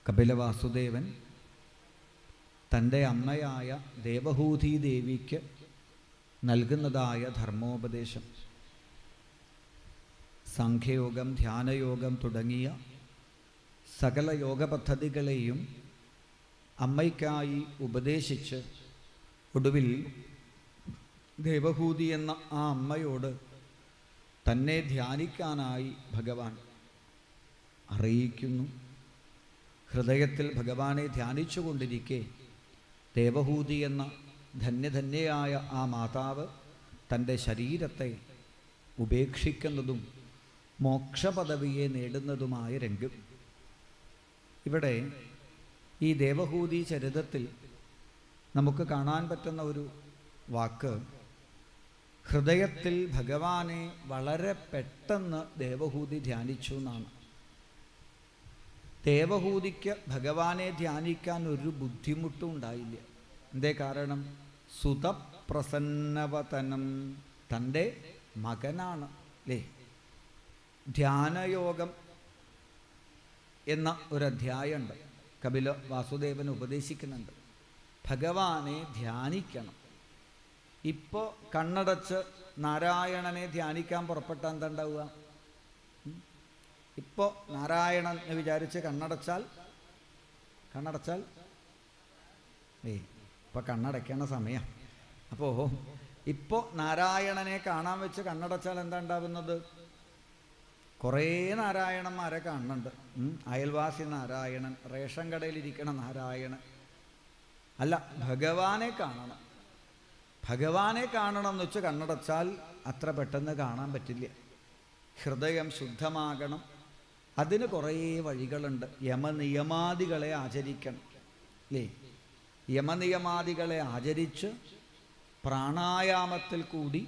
കപിലവാസുദേവൻ തൻ്റെ അമ്മയായ ദേവഹൂതി ദേവിക്ക് നൽകുന്നതായ ധർമ്മോപദേശം, സാഖ്യയോഗം, ധ്യാനയോഗം തുടങ്ങിയ സകല യോഗ പദ്ധതികളെയും അമ്മയ്ക്കായി ഉപദേശിച്ച് ഒടുവിൽ ദേവഹൂതി എന്ന ആ അമ്മയോട് തന്നെ ധ്യാനിക്കാനായി ഭഗവാൻ അറിയിക്കുന്നു. ഹൃദയത്തിൽ ഭഗവാനെ ധ്യാനിച്ചു കൊണ്ടിരിക്കെ ദേവഹൂതി എന്ന ധന്യധന്യയായ ആ മാതാവ് തൻ്റെ ശരീരത്തെ ഉപേക്ഷിക്കുന്നതും മോക്ഷപദവിയെ നേടുന്നതുമായ രംഗം. ഇവിടെ ഈ ദേവഹൂതി ചരിതത്തിൽ നമുക്ക് കാണാൻ പറ്റുന്ന ഒരു വാക്ക്, ഹൃദയത്തിൽ ഭഗവാനെ വളരെ പെട്ടെന്ന് ദേവഹൂതി ധ്യാനിച്ചു എന്നാണ്. ദേവഹൂതിക്ക് ഭഗവാനെ ധ്യാനിക്കാൻ ഒരു ബുദ്ധിമുട്ടും ഉണ്ടായില്ല. എന്തേ കാരണം? സുതപ്രസന്നവതനം, തൻ്റെ മകനാണ് അല്ലേ. ധ്യാനയോഗം എന്ന ഒരധ്യായമുണ്ട്, കപില വാസുദേവൻ ഉപദേശിക്കുന്നുണ്ട്. ഭഗവാനെ ധ്യാനിക്കണം. ഇപ്പോൾ കണ്ണടച്ച് നാരായണനെ ധ്യാനിക്കാൻ പുറപ്പെട്ടാൽ എന്താ ഉണ്ടാവുക? ഇപ്പോൾ നാരായണൻ എന്ന് വിചാരിച്ച് കണ്ണടച്ചാൽ ഇപ്പോൾ കണ്ണടയ്ക്കേണ്ട സമയം. അപ്പോൾ ഇപ്പോൾ നാരായണനെ കാണാൻ വെച്ച് കണ്ണടച്ചാൽ എന്താ ഉണ്ടാവുന്നത്? കുറേ നാരായണന്മാരെ കാണുന്നുണ്ട്. അയൽവാസി നാരായണൻ, റേഷൻ കടയിലിരിക്കണ നാരായണൻ അല്ല, ഭഗവാനെ കാണണം. ഭഗവാനെ കാണണം എന്ന് വെച്ച് കണ്ണടച്ചാൽ അത്ര പെട്ടെന്ന് കാണാൻ പറ്റില്ല. ഹൃദയം ശുദ്ധമാകണം. അതിന് കുറേ വഴികളുണ്ട്. യമനിയമാദികളെ ആചരിക്കണം അല്ലേ. യമനിയമാദികളെ ആചരിച്ച് പ്രാണായാമത്തിൽ കൂടി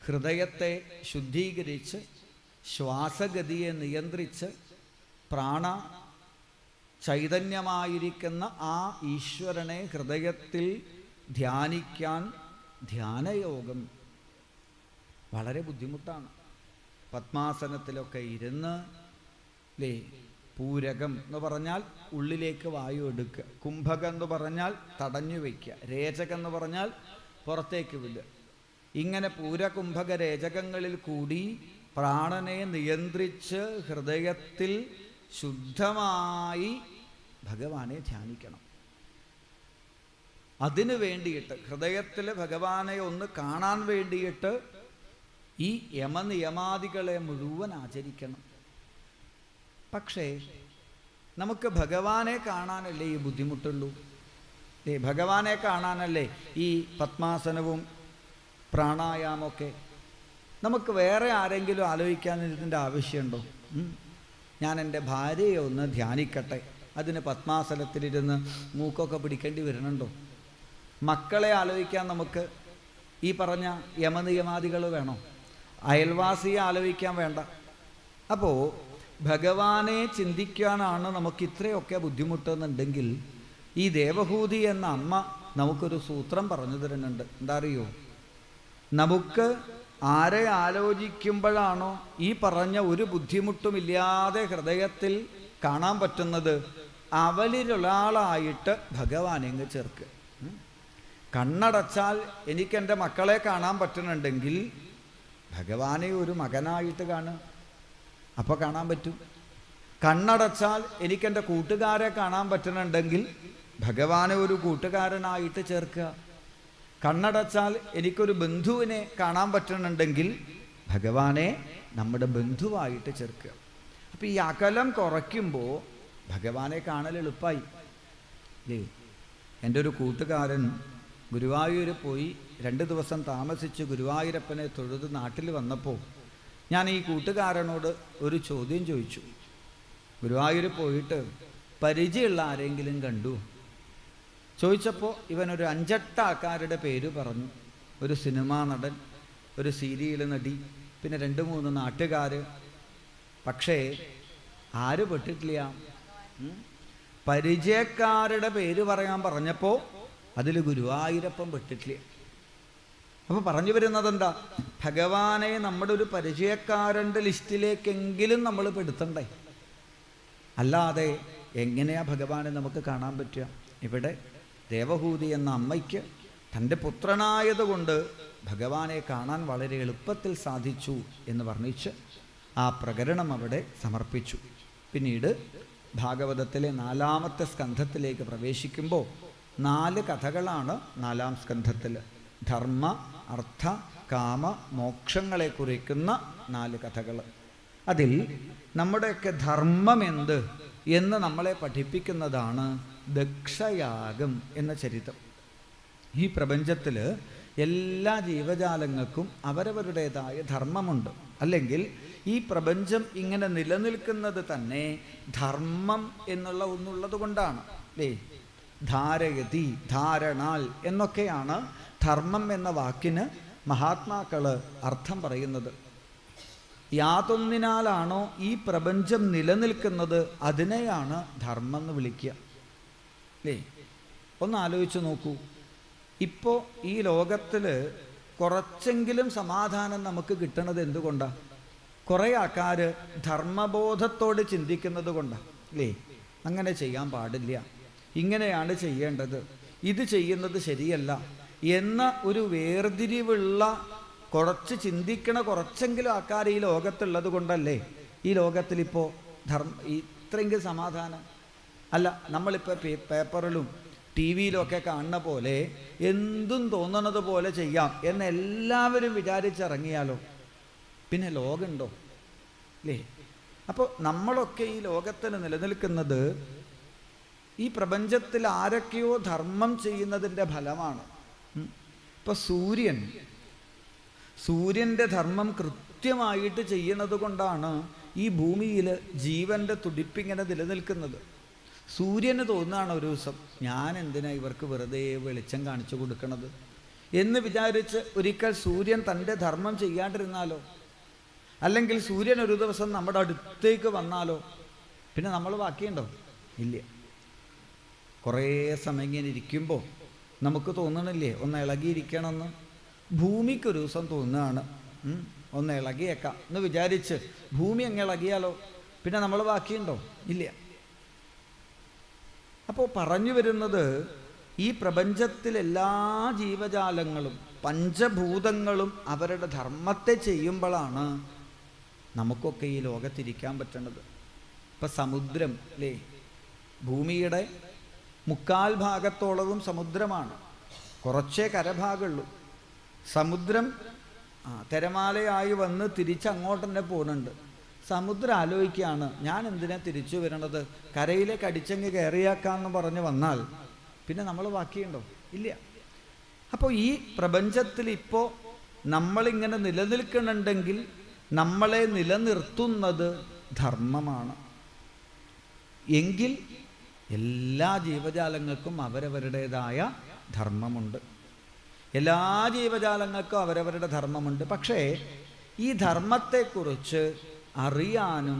ഹൃദയത്തെ ശുദ്ധീകരിച്ച് ശ്വാസഗതിയെ നിയന്ത്രിച്ച് പ്രാണ ചൈതന്യമായിരിക്കുന്ന ആ ഈശ്വരനെ ഹൃദയത്തിൽ ധ്യാനിക്കാൻ ധ്യാനയോഗം വളരെ ബുദ്ധിമുട്ടാണ്. പത്മാസനത്തിലൊക്കെ ഇരുന്ന് അല്ലേ, പൂരകം എന്ന് പറഞ്ഞാൽ ഉള്ളിലേക്ക് വായു എടുക്കുക, കുംഭകം എന്ന് പറഞ്ഞാൽ തടഞ്ഞു വയ്ക്കുക, രേചകം എന്ന് പറഞ്ഞാൽ പുറത്തേക്ക് വിടുക. ഇങ്ങനെ പൂരകുംഭക രേചകങ്ങളിൽ കൂടി പ്രാണനെ നിയന്ത്രിച്ച് ഹൃദയത്തിൽ ശുദ്ധമായി ഭഗവാനെ ധ്യാനിക്കണം. അതിനു വേണ്ടിയിട്ട് ഹൃദയത്തിൽ ഭഗവാനെ ഒന്ന് കാണാൻ വേണ്ടിയിട്ട് ഈ യമനിയമാദികളെ മുഴുവൻ ആചരിക്കണം. പക്ഷേ നമുക്ക് ഭഗവാനെ കാണാനല്ലേ ഈ ബുദ്ധിമുട്ടുള്ളൂ. ഭഗവാനെ കാണാനല്ലേ ഈ പത്മാസനവും പ്രാണായാമമൊക്കെ. നമുക്ക് വേറെ ആരെങ്കിലും ആലോചിക്കാൻ ഇതിൻ്റെ ആവശ്യമുണ്ടോ? ഞാൻ എൻ്റെ ഭാര്യയെ ഒന്ന് ധ്യാനിക്കട്ടെ, അതിന് പത്മാസനത്തിലിരുന്ന് മൂക്കൊക്കെ പിടിക്കേണ്ടി വരുന്നുണ്ടോ? മക്കളെ ആലോചിക്കാൻ നമുക്ക് ഈ പറഞ്ഞ യമനിയമാദികൾ വേണോ? അയൽവാസിയെ ആലോചിക്കാൻ വേണ്ട. അപ്പോൾ ഭഗവാനെ ചിന്തിക്കാനാണ് നമുക്ക് ഇത്രയൊക്കെ ബുദ്ധിമുട്ടെന്നുണ്ടെങ്കിൽ ഈ ദേവഹൂതി എന്ന അമ്മ നമുക്കൊരു സൂത്രം പറഞ്ഞു തരുന്നുണ്ട്. എന്താ അറിയോ? നമുക്ക് ആരെ ആലോചിക്കുമ്പോഴാണോ ഈ പറഞ്ഞ ഒരു ബുദ്ധിമുട്ടുമില്ലാതെ ഹൃദയത്തിൽ കാണാൻ പറ്റുന്നത്, അവരിലൊരാളായിട്ട് ഭഗവാനെ അങ്ങ് ചേർക്കുക. കണ്ണടച്ചാൽ എനിക്കെൻ്റെ മക്കളെ കാണാൻ പറ്റുന്നുണ്ടെങ്കിൽ ഭഗവാനെ ഒരു മകനായിട്ട് കാണുക, അപ്പോൾ കാണാൻ പറ്റും. കണ്ണടച്ചാൽ എനിക്കെൻ്റെ കൂട്ടുകാരെ കാണാൻ പറ്റുന്നുണ്ടെങ്കിൽ ഭഗവാനെ ഒരു കൂട്ടുകാരനായിട്ട് ചേർക്കുക. കണ്ണടച്ചാൽ എനിക്കൊരു ബന്ധുവിനെ കാണാൻ പറ്റുന്നുണ്ടെങ്കിൽ ഭഗവാനെ നമ്മുടെ ബന്ധുവായിട്ട് ചേർക്കുക. അപ്പം ഈ അകലം കുറയ്ക്കുമ്പോൾ ഭഗവാനെ കാണൽ എളുപ്പമായി. എൻ്റെ ഒരു കൂട്ടുകാരൻ ഗുരുവായൂർ പോയി 2 ദിവസം താമസിച്ച് ഗുരുവായൂരപ്പനെ തൊഴുത് നാട്ടിൽ വന്നപ്പോൾ ഞാൻ ഈ കൂട്ടുകാരനോട് ഒരു ചോദ്യം ചോദിച്ചു. ഗുരുവായൂർ പോയിട്ട് പരിചയമുള്ള ആരെങ്കിലും കണ്ടു ചോദിച്ചപ്പോൾ ഇവനൊരു 5-8 ആൾക്കാരുടെ പേര് പറഞ്ഞു. ഒരു സിനിമാ നടൻ, ഒരു സീരിയൽ നടി, പിന്നെ 2-3 നാട്ടുകാർ. പക്ഷേ ആര് പെട്ടിട്ടില്ല? പരിചയക്കാരുടെ പേര് പറയാൻ പറഞ്ഞപ്പോൾ അതിൽ ഗുരുവായൂരപ്പൻ പെട്ടിട്ടില്ല. അപ്പോൾ പറഞ്ഞു വരുന്നത് എന്താ? ഭഗവാനെ നമ്മുടെ ഒരു പരിചയക്കാരൻ്റെ ലിസ്റ്റിലേക്കെങ്കിലും നമ്മൾ പെടുത്തണ്ടേ. അല്ലാതെ എങ്ങനെയാ ഭഗവാനെ നമുക്ക് കാണാൻ പറ്റുക? ഇവിടെ ദേവഹൂതി എന്ന അമ്മയ്ക്ക് തൻ്റെ പുത്രനായതുകൊണ്ട് ഭഗവാനെ കാണാൻ വളരെ എളുപ്പത്തിൽ സാധിച്ചു എന്ന് വർണ്ണിച്ച് ആ പ്രകരണം അവിടെ സമർപ്പിച്ചു. പിന്നീട് ഭാഗവതത്തിലെ 4-ാമത്തെ സ്കന്ധത്തിലേക്ക് പ്രവേശിക്കുമ്പോൾ 4 കഥകളാണ് 4-ാം സ്കന്ധത്തിൽ. ധർമ്മ, അർത്ഥ, കാമ, മോക്ഷങ്ങളെ കുറിക്കുന്ന 4 കഥകൾ. അതിൽ നമ്മുടെയൊക്കെ ധർമ്മം എന്ത് എന്ന് നമ്മളെ പഠിപ്പിക്കുന്നതാണ് ദക്ഷയാഗം എന്ന ചരിത്രം. ഈ പ്രപഞ്ചത്തിൽ എല്ലാ ജീവജാലങ്ങൾക്കും അവരവരുടേതായ ധർമ്മമുണ്ട്. അല്ലെങ്കിൽ ഈ പ്രപഞ്ചം ഇങ്ങനെ നിലനിൽക്കുന്നത് തന്നെ ധർമ്മം എന്നുള്ള ഒന്നുള്ളത് കൊണ്ടാണ് അല്ലേ? ധാരയതി, ധാരണാൽ എന്നൊക്കെയാണ് ധർമ്മം എന്ന വാക്കിന് മഹാത്മാക്കൾ അർത്ഥം പറയുന്നത്. യാതൊന്നിനാലാണോ ഈ പ്രപഞ്ചം നിലനിൽക്കുന്നത് അതിനെയാണ് ധർമ്മം എന്ന് വിളിക്കുക അല്ലേ? ഒന്ന് ആലോചിച്ച് നോക്കൂ. ഇപ്പോൾ ഈ ലോകത്തിൽ കുറച്ചെങ്കിലും സമാധാനം നമുക്ക് കിട്ടണത് എന്തുകൊണ്ടാണ്? കുറേ ആൾക്കാർ ധർമ്മബോധത്തോട് ചിന്തിക്കുന്നത് കൊണ്ടാണ് അല്ലേ? അങ്ങനെ ചെയ്യാൻ പാടില്ല, ഇങ്ങനെയാണ് ചെയ്യേണ്ടത്, ഇത് ചെയ്യുന്നത് ശരിയല്ല എന്ന ഒരു വേർതിരിവുള്ള കുറച്ച് ചിന്തിക്കണ കുറച്ചെങ്കിലും ആൾക്കാർ ഈ ലോകത്തുള്ളത് കൊണ്ടല്ലേ ഈ ലോകത്തിലിപ്പോൾ ഇത്രയെങ്കിലും സമാധാനം. അല്ല, നമ്മളിപ്പോൾ പേപ്പറിലും ടി വിയിലൊക്കെ കാണുന്ന പോലെ എന്തും തോന്നണത് പോലെ ചെയ്യാം എന്ന് എല്ലാവരും വിചാരിച്ചിറങ്ങിയാലോ പിന്നെ ലോകമുണ്ടോ അല്ലേ? അപ്പോൾ നമ്മളൊക്കെ ഈ ലോകത്തിൽ നിലനിൽക്കുന്നത് ഈ പ്രപഞ്ചത്തിൽ ആരൊക്കെയോ ധർമ്മം ചെയ്യുന്നതിൻ്റെ ഫലമാണ്. ഇപ്പോൾ സൂര്യൻ്റെ ധർമ്മം കൃത്യമായിട്ട് ചെയ്യുന്നത് കൊണ്ടാണ് ഈ ഭൂമിയിൽ ജീവൻ്റെ തുടിപ്പിങ്ങനെ നിലനിൽക്കുന്നത്. സൂര്യന് തോന്നുകയാണ് ഒരു ദിവസം, ഞാൻ എന്തിനാ ഇവർക്ക് വെറുതെ വെളിച്ചം കാണിച്ചു കൊടുക്കണത് എന്ന് വിചാരിച്ച് ഒരിക്കൽ സൂര്യൻ തൻ്റെ ധർമ്മം ചെയ്യാണ്ടിരുന്നാലോ, അല്ലെങ്കിൽ സൂര്യൻ ഒരു ദിവസം നമ്മുടെ അടുത്തേക്ക് വന്നാലോ പിന്നെ നമ്മൾ ബാക്കിയുണ്ടോ? ഇല്ല. കുറേ സമയം ഇങ്ങനെ ഇരിക്കുമ്പോൾ നമുക്ക് തോന്നണില്ലേ ഒന്ന് ഇളകിയിരിക്കണമെന്ന്? ഭൂമിക്കൊരു ദിവസം തോന്നുകയാണ് ഒന്ന് ഇളകിയേക്കാം എന്ന് വിചാരിച്ച് ഭൂമി അങ്ങ് ഇളകിയാലോ പിന്നെ നമ്മൾ ബാക്കിയുണ്ടോ? ഇല്ല. അപ്പോൾ പറഞ്ഞു വരുന്നത്, ഈ പ്രപഞ്ചത്തിലെല്ലാ ജീവജാലങ്ങളും പഞ്ചഭൂതങ്ങളും അവരുടെ ധർമ്മത്തെ ചെയ്യുമ്പോഴാണ് നമുക്കൊക്കെ ഈ ലോകത്തിരിക്കാൻ പറ്റണത്. ഇപ്പം സമുദ്രം അല്ലേ, ഭൂമിയുടെ 3/4 ഭാഗത്തോളവും സമുദ്രമാണ്, കുറച്ചേ കരഭാഗമുള്ളൂ. സമുദ്രം തിരമാലയായി വന്ന് തിരിച്ചങ്ങോട്ട് തന്നെ പോകുന്നുണ്ട്. സമുദ്രം ആലോചിക്കുകയാണ്, ഞാൻ എന്തിനാ തിരിച്ചു വരണത്, കരയിലേക്ക് അടിച്ചങ്ങ് കയറിയാക്കാന്ന് പറഞ്ഞ് വന്നാൽ പിന്നെ നമ്മൾ ബാക്കിയുണ്ടോ? ഇല്ല. അപ്പോൾ ഈ പ്രപഞ്ചത്തിൽ ഇപ്പോൾ നമ്മളിങ്ങനെ നിലനിൽക്കണമെങ്കിൽ നമ്മളെ നിലനിർത്തുന്നത് ധർമ്മമാണ്. എങ്കിൽ എല്ലാ ജീവജാലങ്ങൾക്കും അവരവരുടേതായ ധർമ്മമുണ്ട്. എല്ലാ ജീവജാലങ്ങൾക്കും അവരവരുടെ ധർമ്മമുണ്ട്. പക്ഷേ ഈ ധർമ്മത്തെക്കുറിച്ച് അറിയാനും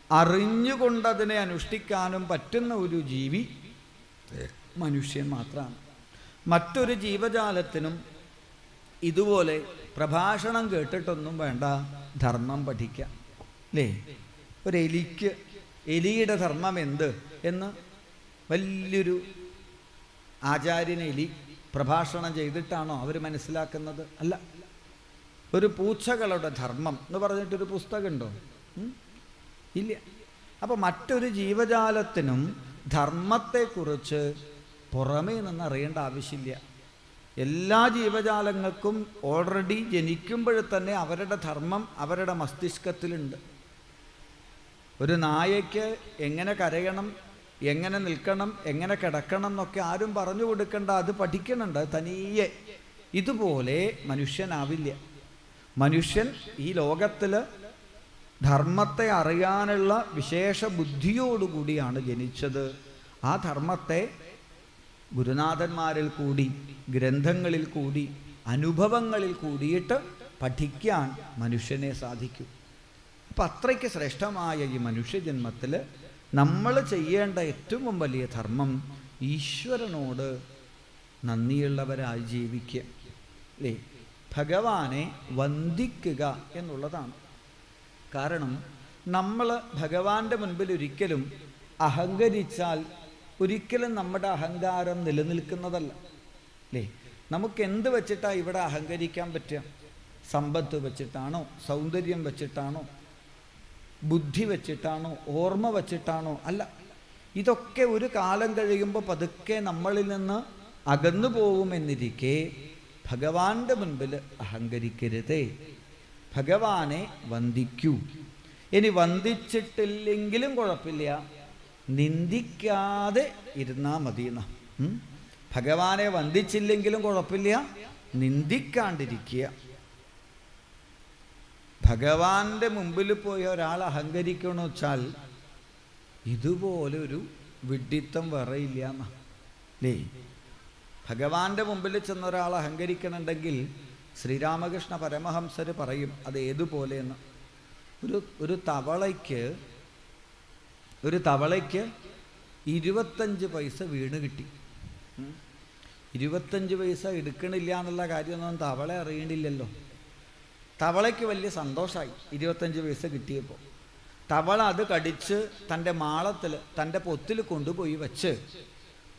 അറിഞ്ഞുകൊണ്ടതിനെ അനുഷ്ഠിക്കാനും പറ്റുന്ന ഒരു ജീവി മനുഷ്യൻ മാത്രമാണ്. മറ്റൊരു ജീവജാലത്തിനും ഇതുപോലെ പ്രഭാഷണം കേട്ടിട്ടൊന്നും വേണ്ട ധർമ്മം പഠിക്കാം അല്ലേ? ഒരു എലിയുടെ ധർമ്മം എന്ത് എന്ന് വലിയൊരു ആചാര്യനെലി പ്രഭാഷണം ചെയ്തിട്ടാണോ അവർ മനസ്സിലാക്കുന്നത്? അല്ല. ഒരു പൂച്ചകളുടെ ധർമ്മം എന്ന് പറഞ്ഞിട്ടൊരു പുസ്തകമുണ്ടോ? ഇല്ല. അപ്പോൾ മറ്റൊരു ജീവജാലത്തിനും ധർമ്മത്തെക്കുറിച്ച് പുറമേ നിന്ന് അറിയേണ്ട ആവശ്യമില്ല. എല്ലാ ജീവജാലങ്ങൾക്കും ഓൾറെഡി ജനിക്കുമ്പോൾ തന്നെ അവരുടെ ധർമ്മം അവരുടെ മസ്തിഷ്കത്തിലുണ്ട്. ഒരു നായയ്ക്ക് എങ്ങനെ കരയണം, എങ്ങനെ നിൽക്കണം, എങ്ങനെ കിടക്കണം എന്നൊക്കെ ആരും പറഞ്ഞു കൊടുക്കേണ്ട, അത് പഠിക്കണുണ്ട് തനിയെ. ഇതുപോലെ മനുഷ്യനാവില്ല. മനുഷ്യൻ ഈ ലോകത്തിൽ ധർമ്മത്തെ അറിയാനുള്ള വിശേഷ ബുദ്ധിയോടുകൂടിയാണ് ജനിച്ചത്. ആ ധർമ്മത്തെ ഗുരുനാഥന്മാരിൽ കൂടി, ഗ്രന്ഥങ്ങളിൽ കൂടി, അനുഭവങ്ങളിൽ കൂടിയിട്ട് പഠിക്കാൻ മനുഷ്യനെ സാധിക്കും. അപ്പം അത്രയ്ക്ക് ശ്രേഷ്ഠമായ ഈ മനുഷ്യജന്മത്തിൽ നമ്മൾ ചെയ്യേണ്ട ഏറ്റവും വലിയ ധർമ്മം ഈശ്വരനോട് നന്ദിയുള്ളവരായി ജീവിക്കുക അല്ലേ? ഭഗവാനെ വന്ദിക്കുക എന്നുള്ളതാണ്. കാരണം നമ്മൾ ഭഗവാന്റെ മുൻപിൽ ഒരിക്കലും അഹങ്കരിച്ചാൽ ഒരിക്കലും നമ്മുടെ അഹങ്കാരം നിലനിൽക്കുന്നതല്ല അല്ലേ. നമുക്ക് എന്ത് വെച്ചിട്ടാണ് ഇവിടെ അഹങ്കരിക്കാൻ പറ്റുക? സമ്പത്ത് വെച്ചിട്ടാണോ, സൗന്ദര്യം വെച്ചിട്ടാണോ, ബുദ്ധി വെച്ചിട്ടാണോ, ഓർമ്മ വെച്ചിട്ടാണോ? അല്ല. ഇതൊക്കെ ഒരു കാലം കഴിയുമ്പോൾ പതുക്കെ നമ്മളിൽ നിന്ന് അകന്നു പോവുമെന്നിരിക്കെ ഭഗവാന്റെ മുൻപിൽ അഹങ്കരിക്കരുതേ. ഭഗവാനെ വന്ദിക്കൂ. ഇനി വന്ദിച്ചിട്ടില്ലെങ്കിലും കുഴപ്പമില്ല, നിന്ദിക്കാതെ ഇരുന്നാൽ മതിയെന്ന. ഭഗവാനെ വന്ദിച്ചില്ലെങ്കിലും കുഴപ്പമില്ല, നിന്ദിക്കാണ്ടിരിക്കുക. ഭഗവാന്റെ മുമ്പിൽ പോയി ഒരാൾ അഹങ്കരിക്കണമെന്ന് വെച്ചാൽ ഇതുപോലെ ഒരു വിഡ്ഢിത്തം വേറെയില്ല എന്നാ അല്ലേ. ഭഗവാന്റെ മുമ്പിൽ ചെന്ന ഒരാൾ അഹങ്കരിക്കണമെങ്കിൽ ശ്രീരാമകൃഷ്ണ പരമഹംസർ പറയും അത് ഏതുപോലെയെന്ന്. ഒരു തവളയ്ക്ക് 25 പൈസ വീണ് കിട്ടി. 25 പൈസ എടുക്കണില്ല എന്നുള്ള കാര്യമൊന്നും തവള അറിയണില്ലല്ലോ. തവളയ്ക്ക് വലിയ സന്തോഷമായി 25 പൈസ കിട്ടിയപ്പോൾ. തവള അത് കടിച്ച് തൻ്റെ മാളത്തിൽ, തൻ്റെ പൊത്തിൽ കൊണ്ടുപോയി വച്ച്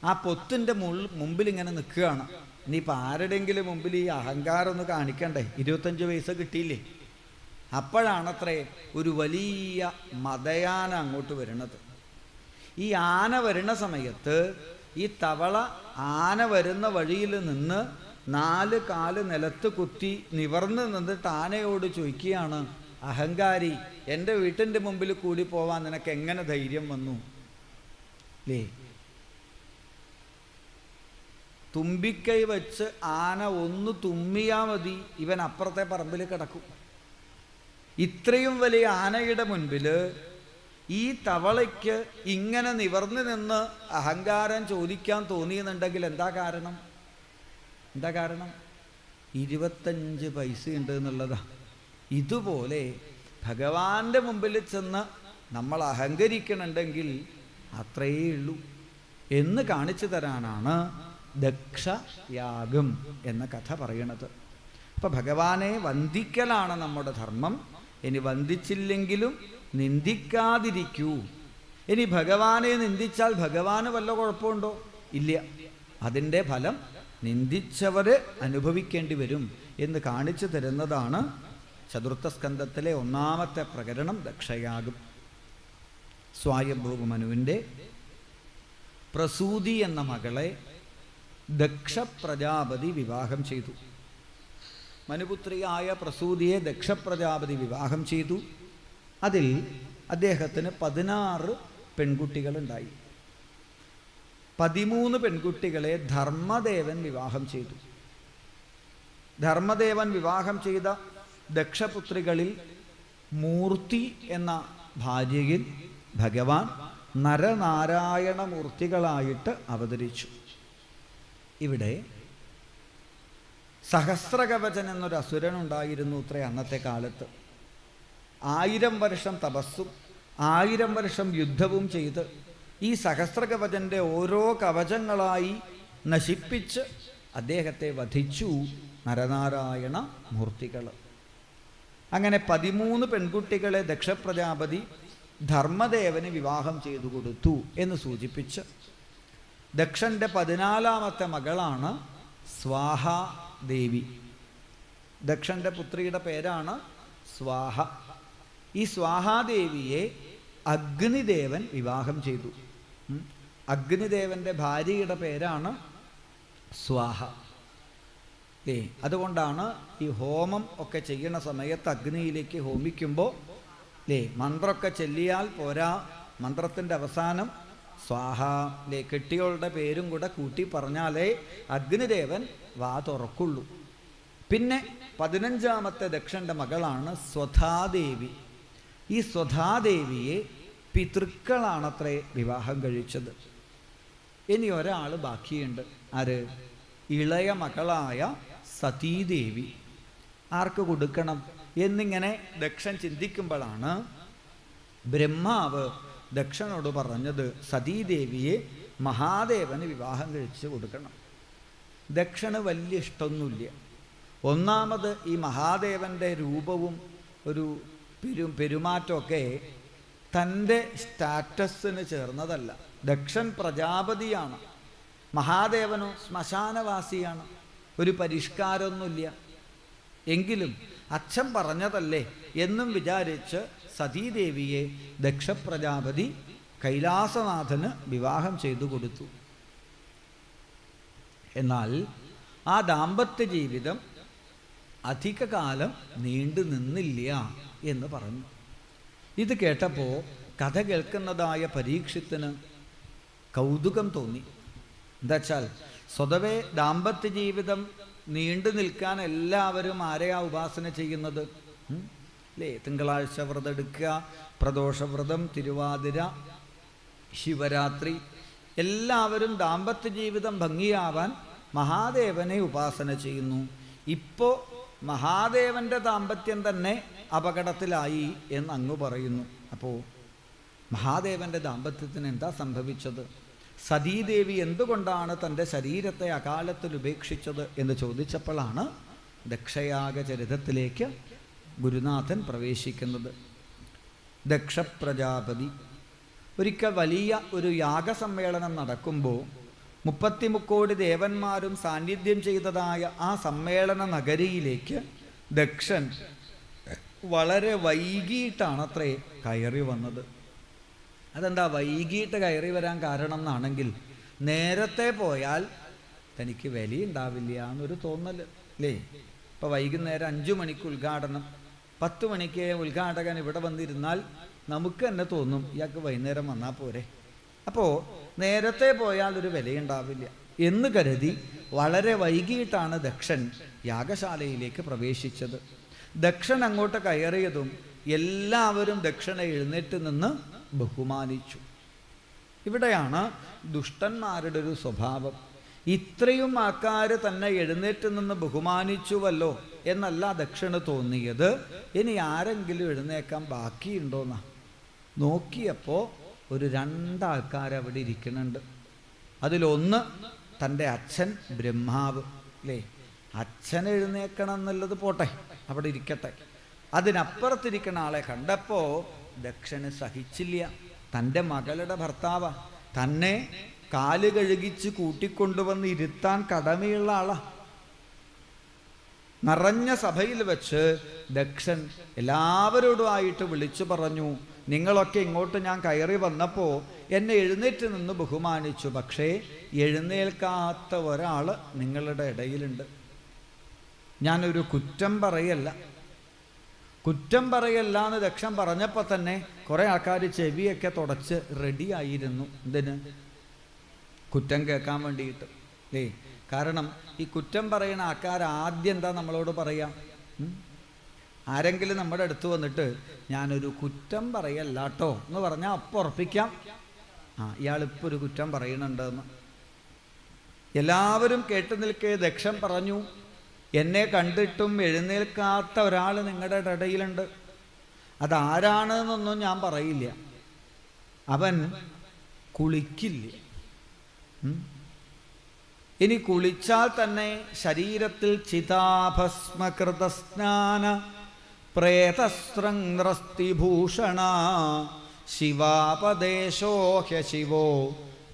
ആ പൊത്തിൻ്റെ മുമ്പിൽ ഇങ്ങനെ നിൽക്കുകയാണ്. ഇനിയിപ്പോൾ ആരുടെയെങ്കിലും മുമ്പിൽ ഈ അഹങ്കാരം ഒന്ന് കാണിക്കണ്ടേ, 25 പൈസ കിട്ടിയില്ലേ. അപ്പോഴാണത്രേ ഒരു വലിയ മദയാന അങ്ങോട്ട് വരുന്നത്. ഈ ആന വരുന്ന സമയത്ത് ഈ തവള ആന വരുന്ന വഴിയിൽ നിന്ന് 4 കാല് നിലത്ത് കുത്തി നിവർന്ന് നിന്നിട്ട് ആനയോട് ചോദിക്കുകയാണ്, അഹങ്കാരി, എൻ്റെ വീട്ടിൻ്റെ മുമ്പിൽ കൂടി പോവാൻ നിനക്ക് എങ്ങനെ ധൈര്യം വന്നു? ലേ, തുമ്പിക്കൈ വെച്ച് ആന ഒന്ന് തുമ്മിയാ മതി, ഇവൻ അപ്പുറത്തെ പറമ്പിൽ കിടക്കും. ഇത്രയും വലിയ ആനയുടെ മുൻപിൽ ഈ തവളയ്ക്ക് ഇങ്ങനെ നിവർന്നു നിന്ന് അഹങ്കാരം ചോദിക്കാൻ തോന്നിയെന്നുണ്ടെങ്കിൽ എന്താ കാരണം? 25 പൈസ ഉണ്ട് എന്നുള്ളതാ. ഇതുപോലെ ഭഗവാന്റെ മുമ്പിൽ ചെന്ന് നമ്മൾ അഹങ്കരിക്കണമെങ്കിൽ അത്രയേ ഉള്ളൂ എന്ന് കാണിച്ചു തരാനാണ് ദക്ഷയാഗം എന്ന കഥ പറയണത്. അപ്പം ഭഗവാനെ വന്ദിക്കലാണ് നമ്മുടെ ധർമ്മം. ഇനി വന്ദിച്ചില്ലെങ്കിലും നിന്ദിക്കാതിരിക്കൂ. ഇനി ഭഗവാനെ നിന്ദിച്ചാൽ ഭഗവാന് വല്ല കുഴപ്പമുണ്ടോ? ഇല്ല. അതിൻ്റെ ഫലം നിന്ദിച്ചവര് അനുഭവിക്കേണ്ടി വരും എന്ന് കാണിച്ചു തരുന്നതാണ് ചതുർത്ഥ സ്കന്ധത്തിലെ 1-ാമത്തെ പ്രകരണം ദക്ഷയാഗം. സ്വായംഭൂമനുവിൻ്റെ പ്രസൂതി എന്ന മകളെ ദക്ഷപ്രജാപതി വിവാഹം ചെയ്തു. മനുപുത്രിയായ പ്രസൂതിയെ ദക്ഷപ്രജാപതി വിവാഹം ചെയ്തു. അതിൽ അദ്ദേഹത്തിന് 16 പെൺകുട്ടികളുണ്ടായി. 13 പെൺകുട്ടികളെ ധർമ്മദേവൻ വിവാഹം ചെയ്തു. ധർമ്മദേവൻ വിവാഹം ചെയ്ത ദക്ഷപുത്രികളിൽ മൂർത്തി എന്ന ഭാര്യയിൽ ഭഗവാൻ നരനാരായണ മൂർത്തികളായിട്ട് അവതരിച്ചു. ഇവിടെ സഹസ്രകവചൻ എന്നൊരു അസുരനുണ്ടായിരുന്നു അത്രേ അന്നത്തെ കാലത്ത്. 1000 വർഷം തപസ്സും 1000 വർഷം യുദ്ധവും ചെയ്ത് ഈ സഹസ്രകവചൻ്റെ ഓരോ കവചങ്ങളായി നശിപ്പിച്ച് അദ്ദേഹത്തെ വധിച്ചു നരനാരായണ മൂർത്തികൾ. അങ്ങനെ 13 പെൺകുട്ടികളെ ദക്ഷപ്രജാപതി ധർമ്മദേവന് വിവാഹം ചെയ്തു കൊടുത്തു എന്ന് സൂചിപ്പിച്ച് ദക്ഷൻ്റെ 14-ാമത്തെ മകളാണ് സ്വാഹാദേവി. ദക്ഷൻ്റെ പുത്രിയുടെ പേരാണ് സ്വാഹ. ഈ സ്വാഹാദേവിയെ അഗ്നിദേവൻ വിവാഹം ചെയ്തു. അഗ്നിദേവൻ്റെ ഭാര്യയുടെ പേരാണ് സ്വാഹ. അതുകൊണ്ടാണ് ഈ ഹോമം ഒക്കെ ചെയ്യുന്ന സമയത്ത് അഗ്നിയിലേക്ക് ഹോമിക്കുമ്പോൾ മന്ത്രമൊക്കെ ചൊല്ലിയാൽ പോരാ, മന്ത്രത്തിൻ്റെ അവസാനം സ്വാഹ കെട്ടിയോളുടെ പേരും കൂടെ കൂട്ടി പറഞ്ഞാലേ അഗ്നിദേവൻ വാ തുറക്കുള്ളൂ. പിന്നെ 15-ാമത്തെ ദക്ഷൻ്റെ മകളാണ് സ്വധാദേവി. ഈ സ്വധാദേവിയെ പിതൃക്കളാണത്രേ വിവാഹം കഴിച്ചത്. ഇനി ഒരാൾ ബാക്കിയുണ്ട്. ആര്? ഇളയ മകളായ സതീദേവി. ആർക്ക് കൊടുക്കണം എന്നിങ്ങനെ ദക്ഷൻ ചിന്തിക്കുമ്പോഴാണ് ബ്രഹ്മാവ് ദക്ഷനോട് പറഞ്ഞത് സതീദേവിയെ മഹാദേവന് വിവാഹം കഴിച്ച് കൊടുക്കണം. ദക്ഷന് വലിയ ഇഷ്ടമൊന്നുമില്ല. ഒന്നാമത് ഈ മഹാദേവൻ്റെ രൂപവും ഒരു പെരുമാറ്റമൊക്കെ തൻ്റെ സ്റ്റാറ്റസിന് ചേർന്നതല്ല. ദക്ഷൻ പ്രജാപതിയാണ്, മഹാദേവനോ ശ്മശാനവാസിയാണ്, ഒരു പരിഷ്കാരമൊന്നുമില്ല. എങ്കിലും അച്ഛൻ പറഞ്ഞതല്ലേ എന്നും വിചാരിച്ച് സതീദേവിയെ ദക്ഷപ്രജാപതി കൈലാസനാഥന് വിവാഹം ചെയ്തു കൊടുത്തു. എന്നാൽ ആ ദാമ്പത്യ ജീവിതം അധികകാലം നീണ്ടു നിന്നില്ല എന്ന് പറഞ്ഞു. ഇത് കേട്ടപ്പോൾ കഥ കേൾക്കുന്നതായ പരീക്ഷത്തിന് കൗതുകം തോന്നി. എന്താ വെച്ചാൽ സ്വതവേ ദാമ്പത്യ ജീവിതം നീണ്ടു നിൽക്കാൻ എല്ലാവരും ആരെയാ ഉപാസന ചെയ്യുന്നത്? അല്ലേ? തിങ്കളാഴ്ച വ്രതം എടുക്കുക, പ്രദോഷവ്രതം, തിരുവാതിര, ശിവരാത്രി, എല്ലാവരും ദാമ്പത്യ ജീവിതം ഭംഗിയാവാൻ മഹാദേവനെ ഉപാസന ചെയ്യുന്നു. ഇപ്പോൾ മഹാദേവൻ്റെ ദാമ്പത്യം തന്നെ അപകടത്തിലായി എന്ന് അങ്ങ് പറയുന്നു. അപ്പോൾ മഹാദേവൻ്റെ ദാമ്പത്യത്തിന് എന്താ സംഭവിച്ചത്? സതീദേവി എന്തുകൊണ്ടാണ് തൻ്റെ ശരീരത്തെ അകാലത്തിൽ ഉപേക്ഷിച്ചത് എന്ന് ചോദിച്ചപ്പോഴാണ് ദക്ഷയാഗ ചരിതത്തിലേക്ക് ഗുരുനാഥൻ പ്രവേശിക്കുന്നത്. ദക്ഷപ്രജാപതി ഒരിക്കൽ വലിയ ഒരു യാഗസമ്മേളനം നടക്കുമ്പോൾ 33 കോടി ദേവന്മാരും സാന്നിധ്യം ചെയ്തതായ ആ സമ്മേളന നഗരിയിലേക്ക് ദക്ഷൻ വളരെ വൈകിട്ടാണത്രേ കയറി വന്നത്. അതെന്താ വൈകിട്ട് കയറി വരാൻ കാരണം എന്നാണെങ്കിൽ, നേരത്തെ പോയാൽ തനിക്ക് വിലയുണ്ടാവില്ല എന്നൊരു തോന്നൽ അല്ലേ? ഇപ്പോൾ വൈകുന്നേരം 5 മണിക്ക് ഉദ്ഘാടനം, 10 മണിക്ക് ഉദ്ഘാടകൻ ഇവിടെ വന്നിരുന്നാൽ നമുക്ക് തന്നെ തോന്നും ഇയാൾക്ക് വൈകുന്നേരം വന്നാൽ പോരെ. അപ്പോൾ നേരത്തെ പോയാൽ ഒരു വിലയുണ്ടാവില്ല എന്ന് കരുതി വളരെ വൈകിട്ടാണ് ദക്ഷൻ യാഗശാലയിലേക്ക് പ്രവേശിച്ചത്. ദക്ഷൻ അങ്ങോട്ട് കയറിയതും എല്ലാവരും ദക്ഷനെ എഴുന്നേറ്റ് നിന്ന് ബഹുമാനിച്ചു. ഇവിടെയാണ് ദുഷ്ടന്മാരുടെ ഒരു സ്വഭാവം. ഇത്രയും ആൾക്കാർ തന്നെ എഴുന്നേറ്റ് നിന്ന് ബഹുമാനിച്ചുവല്ലോ എന്നല്ല ദക്ഷന് തോന്നിയത്, ഇനി ആരെങ്കിലും എഴുന്നേക്കാൻ ബാക്കിയുണ്ടോന്നാ. നോക്കിയപ്പോൾ ഒരു 2 ആൾക്കാർ അവിടെ ഇരിക്കുന്നുണ്ട്. അതിലൊന്ന് തൻ്റെ അച്ഛൻ ബ്രഹ്മാവ് അല്ലേ? അച്ഛൻ എഴുന്നേക്കണം എന്നുള്ളത് പോട്ടെ, അവിടെ ഇരിക്കട്ടെ. അതിനപ്പുറത്തിരിക്കുന്ന ആളെ കണ്ടപ്പോൾ ദക്ഷന് സഹിച്ചില്ല. തൻ്റെ മകളുടെ ഭർത്താവാ, തന്നെ കാല് കഴുകിച്ച് കൂട്ടിക്കൊണ്ടുവന്ന് ഇരുത്താൻ കടമയുള്ള ആളാ. നിറഞ്ഞ സഭയിൽ വെച്ച് ദക്ഷൻ എല്ലാവരോടുമായിട്ട് വിളിച്ചു പറഞ്ഞു, നിങ്ങളൊക്കെ ഇങ്ങോട്ട് ഞാൻ കയറി വന്നപ്പോൾ എന്നെ എഴുന്നേറ്റ് നിന്ന് ബഹുമാനിച്ചു, പക്ഷേ എഴുന്നേൽക്കാത്ത ഒരാൾ നിങ്ങളുടെ ഇടയിലുണ്ട്. ഞാനൊരു കുറ്റം പറയല്ല എന്ന് ദക്ഷൻ പറഞ്ഞപ്പോൾ തന്നെ കുറേ ആൾക്കാർ ചെവിയൊക്കെ തുടച്ച് റെഡിയായിരുന്നു. എന്തിന്? കുറ്റം കേൾക്കാൻ വേണ്ടിയിട്ട് അല്ലേ? കാരണം ഈ കുറ്റം പറയുന്ന ആൾക്കാർ ആദ്യം എന്താ നമ്മളോട് പറയാം? ആരെങ്കിലും നമ്മുടെ അടുത്ത് വന്നിട്ട് ഞാനൊരു കുറ്റം പറയല്ല കേട്ടോ എന്ന് പറഞ്ഞാൽ അപ്പം ഉറപ്പിക്കാം, ഇയാളിപ്പോൾ ഒരു കുറ്റം പറയണുണ്ടെന്ന്. എല്ലാവരും കേട്ടു നിൽക്കെ ദക്ഷൻ പറഞ്ഞു, എന്നെ കണ്ടിട്ടും എഴുന്നേൽക്കാത്ത ഒരാൾ നിങ്ങളുടെ ഇടയിലുണ്ട്. അതാരാണെന്നൊന്നും ഞാൻ പറയില്ല. അവൻ കുളിക്കില്ല. ഇനി കുളിച്ചാൽ തന്നെ ശരീരത്തിൽ ചിതാഭസ്മകൃതസ്നാന പ്രേതസ്രംസ്തിഭൂഷണ ശിവാപദേശോഹ്യ ശിവോ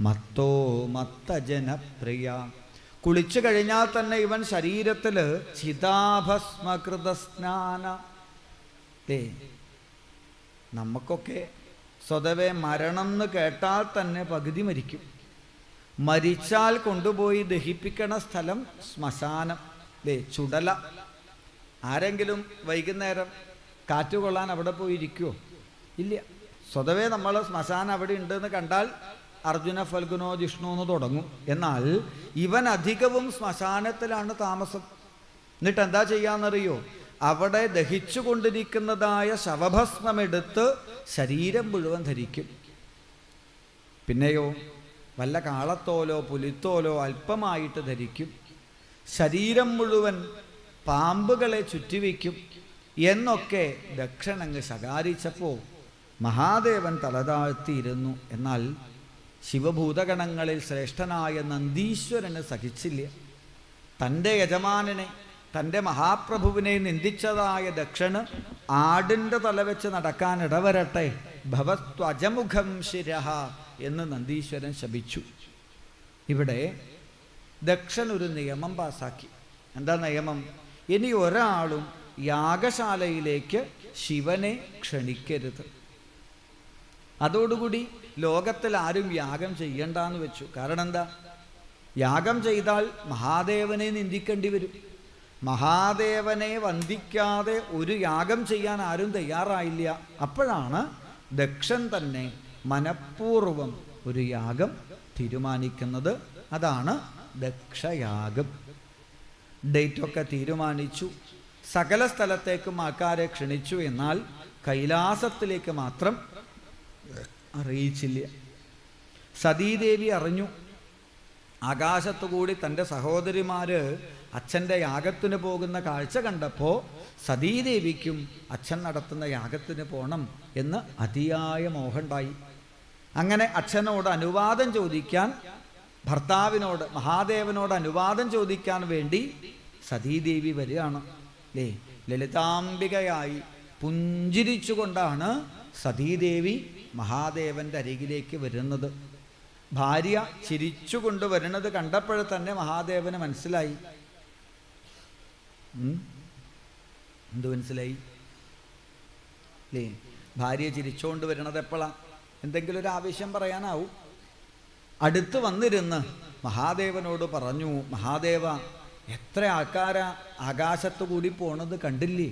മത്തോ മത്തജനപ്രിയ. കുളിച്ചു കഴിഞ്ഞാൽ തന്നെ ഇവൻ ശരീരത്തിൽ ചിതാഭസ്മകൃതസ്നാന. നമുക്കൊക്കെ സ്വതവേ മരണം എന്ന് കേട്ടാൽ തന്നെ പകുതി മരിക്കും. മരിച്ചാൽ കൊണ്ടുപോയി ദഹിപ്പിക്കണ സ്ഥലം ശ്മശാനം ചുടല. ആരെങ്കിലും വൈകുന്നേരം കാറ്റുകൊള്ളാൻ അവിടെ പോയി ഇരിക്കുമോ? ഇല്ല. സ്വതവേ നമ്മൾ ശ്മശാനം അവിടെ ഉണ്ടെന്ന് കണ്ടാൽ അർജുന ഫൽഗുനോ ജിഷ്ണു എന്ന് തുടങ്ങും. എന്നാൽ ഇവൻ അധികവും ശ്മശാനത്തിലാണ് താമസം. എന്നിട്ട് എന്താ ചെയ്യാന്നറിയോ? അവിടെ ദഹിച്ചു കൊണ്ടിരിക്കുന്നതായ ശവഭസ്മമെടുത്ത് ശരീരം മുഴുവൻ ധരിക്കും. പിന്നെയോ വല്ല കാളത്തോലോ പുലിത്തോലോ അല്പമായിട്ട് ധരിക്കും. ശരീരം മുഴുവൻ പാമ്പുകളെ ചുറ്റിവയ്ക്കും എന്നൊക്കെ ദക്ഷനങ്ങ് ശകാരിച്ചപ്പോൾ മഹാദേവൻ തലതാഴ്ത്തിയിരുന്നു. എന്നാൽ ശിവഭൂതഗണങ്ങളിൽ ശ്രേഷ്ഠനായ നന്ദീശ്വരന് സഹിച്ചില്ല. തൻ്റെ യജമാനനെ, തൻ്റെ മഹാപ്രഭുവിനെ നിന്ദിച്ചതായ ദക്ഷന് ആടിൻ്റെ തലവെച്ച് നടക്കാൻ ഇടവരട്ടെ ഭവസ്ത്വജമുഖം ശിരഃ എന്ന് നന്ദീശ്വരൻ ശപിച്ചു. ഇവിടെ ദക്ഷൻ ഒരു നിയമം പാസാക്കി. എന്താ നിയമം? ഇനി ഒരാളും യാഗശാലയിലേക്ക് ശിവനെ ക്ഷണിക്കരുത്. അതോടുകൂടി ലോകത്തിൽ ആരും യാഗം ചെയ്യണ്ടെന്ന് വെച്ചു. കാരണം എന്താ? യാഗം ചെയ്താൽ മഹാദേവനെ നിന്ദിക്കേണ്ടി വരും. മഹാദേവനെ വന്ദിക്കാതെ ഒരു യാഗം ചെയ്യാൻ ആരും തയ്യാറായില്ല. അപ്പോഴാണ് ദക്ഷൻ തന്നെ മനഃപൂർവം ഒരു യാഗം തീരുമാനിക്കുന്നത്. അതാണ് ദക്ഷയാഗം. ഡേറ്റൊക്കെ തീരുമാനിച്ചു, സകല സ്ഥലത്തേക്കും ആൾക്കാരെ ക്ഷണിച്ചു. എന്നാൽ കൈലാസത്തിലേക്ക് മാത്രം അറിയിച്ചില്ല. സതീദേവി അറിഞ്ഞു. ആകാശത്തുകൂടി തൻ്റെ സഹോദരിമാര് അച്ഛൻ്റെ യാഗത്തിന് പോകുന്ന കാഴ്ച കണ്ടപ്പോൾ സതീദേവിക്കും അച്ഛൻ നടത്തുന്ന യാഗത്തിന് പോകണം എന്ന് അതിയായ മോഹമുണ്ടായി. അങ്ങനെ അച്ഛനോട് അനുവാദം ചോദിക്കാൻ, ഭർത്താവിനോട് മഹാദേവനോട് അനുവാദം ചോദിക്കാൻ വേണ്ടി സതീദേവി വരികയാണ്. ലളിതാംബികയായി പുഞ്ചിരിച്ചുകൊണ്ടാണ് സതീദേവി മഹാദേവൻ്റെ അരികിലേക്ക് വരുന്നത്. ഭാര്യ ചിരിച്ചുകൊണ്ട് വരുന്നത് കണ്ടപ്പോൾ തന്നെ മഹാദേവന് മനസ്സിലായി. എന്ത് മനസ്സിലായി? ഭാര്യ ചിരിച്ചുകൊണ്ട് വരുന്നത് എപ്പോഴാണ്? എന്തെങ്കിലും ഒരു ആവശ്യം പറയാനാവും. അടുത്ത് വന്നിരുന്ന് മഹാദേവനോട് പറഞ്ഞു, മഹാദേവ, എത്ര ആൾക്കാരാ ആകാശത്തു കൂടി പോണത് കണ്ടില്ലേ?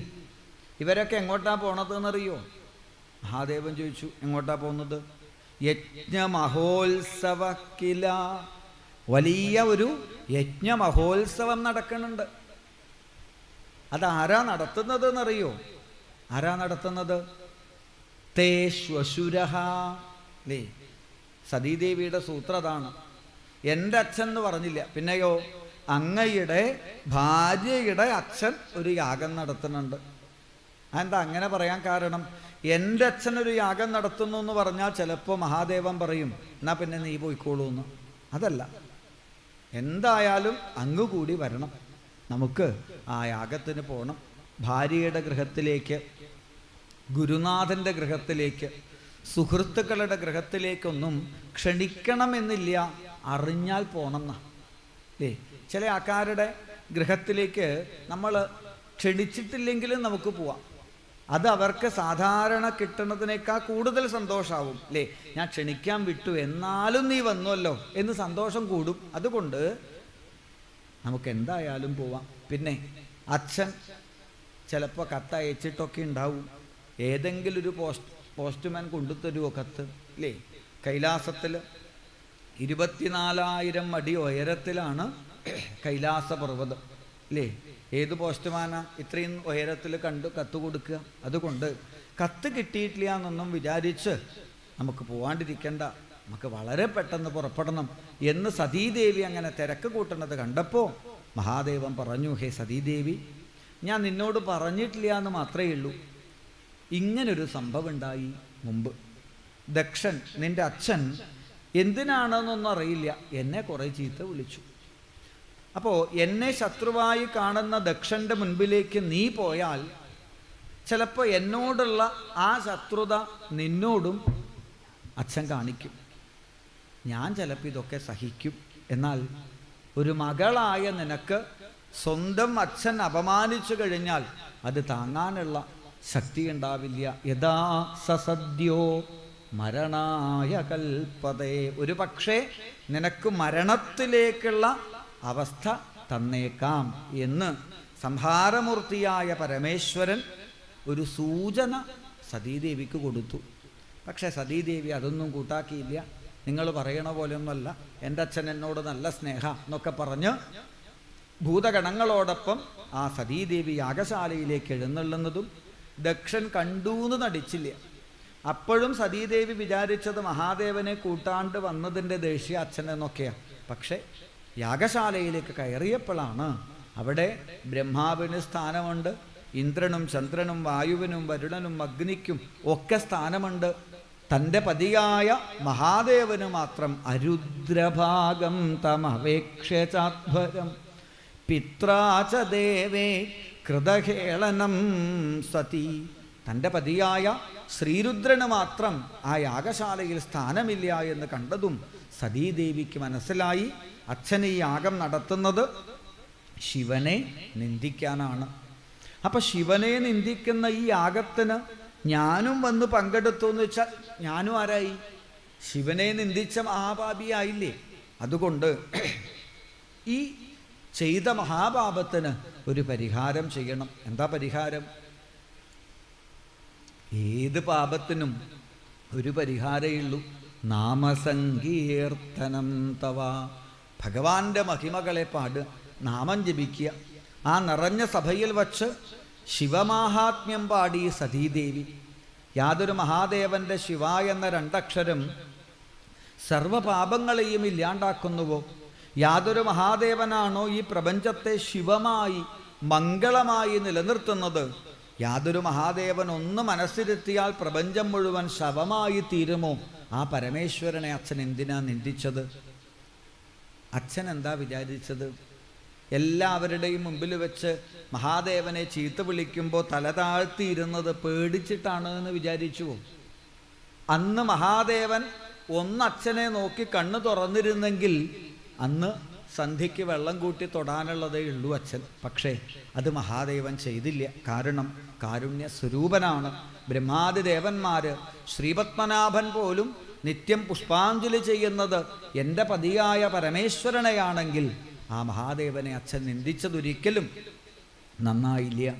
ഇവരൊക്കെ എങ്ങോട്ടാ പോണത് എന്നറിയോ? മഹാദേവൻ ചോദിച്ചു, എങ്ങോട്ടാ പോകുന്നത്? യജ്ഞമഹോത്സവ കില, വലിയ ഒരു യജ്ഞമഹോത്സവം നടക്കുന്നുണ്ട്. അതാരാ നടത്തുന്നത് എന്നറിയോ? ആരാ നടത്തുന്നത്? തേ ശ്വശുരഃ. അല്ലേ, സതീദേവിയുടെ സൂത്രതാണ്. എൻ്റെ അച്ഛൻ എന്ന് പറഞ്ഞില്ല, പിന്നെയോ അങ്ങയുടെ ഭാര്യയുടെ അച്ഛൻ ഒരു യാഗം നടത്തുന്നുണ്ട്. അതെന്താ അങ്ങനെ പറയാൻ കാരണം? എൻ്റെ അച്ഛനൊരു യാഗം നടത്തുന്നു എന്ന് പറഞ്ഞാൽ ചിലപ്പോൾ മഹാദേവൻ പറയും, എന്നാ പിന്നെ നീ പോയിക്കോളൂ എന്ന്. അതല്ല, എന്തായാലും അങ്ങ് കൂടി വരണം, നമുക്ക് ആ യാഗത്തിന് പോകണം. ഭാര്യയുടെ ഗൃഹത്തിലേക്ക്, ഗുരുനാഥൻ്റെ ഗൃഹത്തിലേക്ക്, സുഹൃത്തുക്കളുടെ ഗൃഹത്തിലേക്കൊന്നും ക്ഷണിക്കണമെന്നില്ല, അറിഞ്ഞാൽ പോണമെന്നാ. അല്ലേ, ചില ആൾക്കാരുടെ ഗൃഹത്തിലേക്ക് നമ്മൾ ക്ഷണിച്ചിട്ടില്ലെങ്കിലും നമുക്ക് പോവാം. അത് അവർക്ക് സാധാരണ കിട്ടുന്നതിനേക്കാൾ കൂടുതൽ സന്തോഷമാവും. അല്ലേ, ഞാൻ ക്ഷണിക്കാൻ വിട്ടു എന്നാലും നീ വന്നുവല്ലോ എന്ന് സന്തോഷം കൂടും. അതുകൊണ്ട് നമുക്ക് എന്തായാലും പോവാം. പിന്നെ അച്ഛൻ ചിലപ്പോൾ കത്തയച്ചിട്ടൊക്കെ ഉണ്ടാവും. ഏതെങ്കിലും ഒരു പോസ്റ്റ്മാൻ കൊണ്ടുതരുമോ കത്ത്? അല്ലേ, കൈലാസത്തിൽ 24,000 അടി ഉയരത്തിലാണ് കൈലാസപർവ്വതം. അല്ലേ, ഏത് പോസ്റ്റ്മാനാ ഇത്രയും ഉയരത്തിൽ കത്ത് കൊടുക്കുക? അതുകൊണ്ട് കത്ത് കിട്ടിയിട്ടില്ല എന്നൊന്നും വിചാരിച്ച് നമുക്ക് പോവാണ്ടിരിക്കണ്ട, നമുക്ക് വളരെ പെട്ടെന്ന് പുറപ്പെടണം എന്ന് സതീദേവി അങ്ങനെ തിരക്ക് കൂട്ടുന്നത് കണ്ടപ്പോൾ മഹാദേവൻ പറഞ്ഞു, ഹേ സതീദേവി, ഞാൻ നിന്നോട് പറഞ്ഞിട്ടില്ല എന്ന് മാത്രമേ ഉള്ളൂ. ഇങ്ങനൊരു സംഭവം ഉണ്ടായി മുമ്പ്. ദക്ഷൻ, നിന്റെ അച്ഛൻ എന്തിനാണെന്നൊന്നും അറിയില്ല, എന്നെ കുറേ ചീത്ത വിളിച്ചു. അപ്പോൾ എന്നെ ശത്രുവായി കാണുന്ന ദക്ഷൻ്റെ മുൻപിലേക്ക് നീ പോയാൽ ചിലപ്പോൾ എന്നോടുള്ള ആ ശത്രുത നിന്നോടും അച്ഛൻ കാണിക്കും. ഞാൻ ചിലപ്പോൾ ഇതൊക്കെ സഹിക്കും. എന്നാൽ ഒരു മകളായ നിനക്ക് സ്വന്തം അച്ഛൻ അപമാനിച്ചു കഴിഞ്ഞാൽ അത് താങ്ങാനുള്ള ശക്തി ഉണ്ടാവില്ല. യഥാ സസദ്യോ മരണായ കൽപ്പതേ, ഒരു പക്ഷേ നിനക്ക് മരണത്തിലേക്കുള്ള അവസ്ഥ തന്നേക്കാം എന്ന് സംഹാരമൂർത്തിയായ പരമേശ്വരൻ ഒരു സൂചന സതീദേവിക്ക് കൊടുത്തു. പക്ഷേ സതീദേവി അതൊന്നും കൂട്ടാക്കിയില്ല. നിങ്ങൾ പറയണ പോലെയൊന്നുമല്ല, എൻ്റെ അച്ഛൻ എന്നോട് നല്ല സ്നേഹ എന്നൊക്കെ പറഞ്ഞ് ഭൂതഗണങ്ങളോടൊപ്പം ആ സതീദേവി യാഗശാലയിലേക്ക് എഴുന്നള്ളുന്നതും ദക്ഷൻ കണ്ടൂന്ന് നടിച്ചില്ല. അപ്പോഴും സതീദേവി വിചാരിച്ചത് മഹാദേവനെ കൂട്ടാണ്ട് വന്നതിൻ്റെ ദേഷ്യ അച്ഛനെന്നൊക്കെയാണ്. പക്ഷേ യാഗശാലയിലേക്ക് കയറിയപ്പോഴാണ് അവിടെ ബ്രഹ്മാവിന് സ്ഥാനമുണ്ട്, ഇന്ദ്രനും ചന്ദ്രനും വായുവിനും വരുണനും അഗ്നിക്കും ഒക്കെ സ്ഥാനമുണ്ട്. തൻ്റെ പതിയായ മഹാദേവന് മാത്രം അരുദ്രഭാഗം തമവേക്ഷ്യചാധ്വരം പിത്രാച ദേവേ കൃതഹേളനം സതി തൻ്റെ പതിയായ ശ്രീരുദ്രന് മാത്രം ആ യാഗശാലയിൽ സ്ഥാനമില്ല എന്ന് കണ്ടതും സതീദേവിക്ക് മനസ്സിലായി അച്ഛൻ ഈ യാഗം നടത്തുന്നത് ശിവനെ നിന്ദിക്കാനാണ്. അപ്പം ശിവനെ നിന്ദിക്കുന്ന ഈ യാഗത്തിന് ഞാനും വന്ന് പങ്കെടുത്തു എന്ന് വെച്ചാൽ ഞാനും ആരായി? ശിവനെ നിന്ദിച്ച മഹാപാപിയായില്ലേ? അതുകൊണ്ട് ഈ ചെയ്ത മഹാപാപത്തിന് ഒരു പരിഹാരം ചെയ്യണം. എന്താ പരിഹാരം? ഏത് പാപത്തിനും ഒരു പരിഹാരമേ ഉള്ളൂ. നാമസങ്കീർത്തനം തവ. ഭഗവാന്റെ മഹിമകളെ പാടുക, നാമം ജപിക്കുക. ആ നിറഞ്ഞ സഭയിൽ വച്ച് ശിവമാഹാത്മ്യം പാടി സതീദേവി. യാതൊരു മഹാദേവന്റെ ശിവ എന്ന രണ്ടക്ഷരം സർവപാപങ്ങളെയും ഇല്ലാണ്ടാക്കുന്നുവോ, യാതൊരു മഹാദേവനാണോ ഈ പ്രപഞ്ചത്തെ ശിവമായി മംഗളമായി നിലനിർത്തുന്നത്, യാതൊരു മഹാദേവൻ ഒന്ന് മനസ്സിരുത്തിയാൽ പ്രപഞ്ചം മുഴുവൻ ശവമായി തീരുമോ, ആ പരമേശ്വരനെ അച്ഛൻ എന്തിനാ നിന്ദിച്ചത്? അച്ഛൻ എന്താ വിചാരിച്ചത്? എല്ലാവരുടെയും മുമ്പിൽ വെച്ച് മഹാദേവനെ ചീത്ത വിളിക്കുമ്പോൾ തല താഴ്ത്തിയിരുന്നത് പേടിച്ചിട്ടാണ് എന്ന് വിചാരിച്ചുവോ? അന്ന് മഹാദേവൻ ഒന്നച്ഛനെ നോക്കി കണ്ണു തുറന്നിരുന്നെങ്കിൽ അന്ന് സന്ധ്യയ്ക്ക് വെള്ളം കൂട്ടി തൊടാനുള്ളതേ ഉള്ളൂ അച്ഛൻ. പക്ഷേ അത് മഹാദേവൻ ചെയ്തില്ല. കാരണം കാരുണ്യ സ്വരൂപനാണ്. ബ്രഹ്മാദി ദേവന്മാര്, ശ്രീപത്മനാഭൻ പോലും നിത്യം പുഷ്പാഞ്ജലി ചെയ്യുന്നത് എൻ്റെ പതിയായ പരമേശ്വരനെയാണെങ്കിൽ ആ മഹാദേവനെ അച്ഛൻ നിന്ദിച്ചതൊരിക്കലും നന്നായില്ല.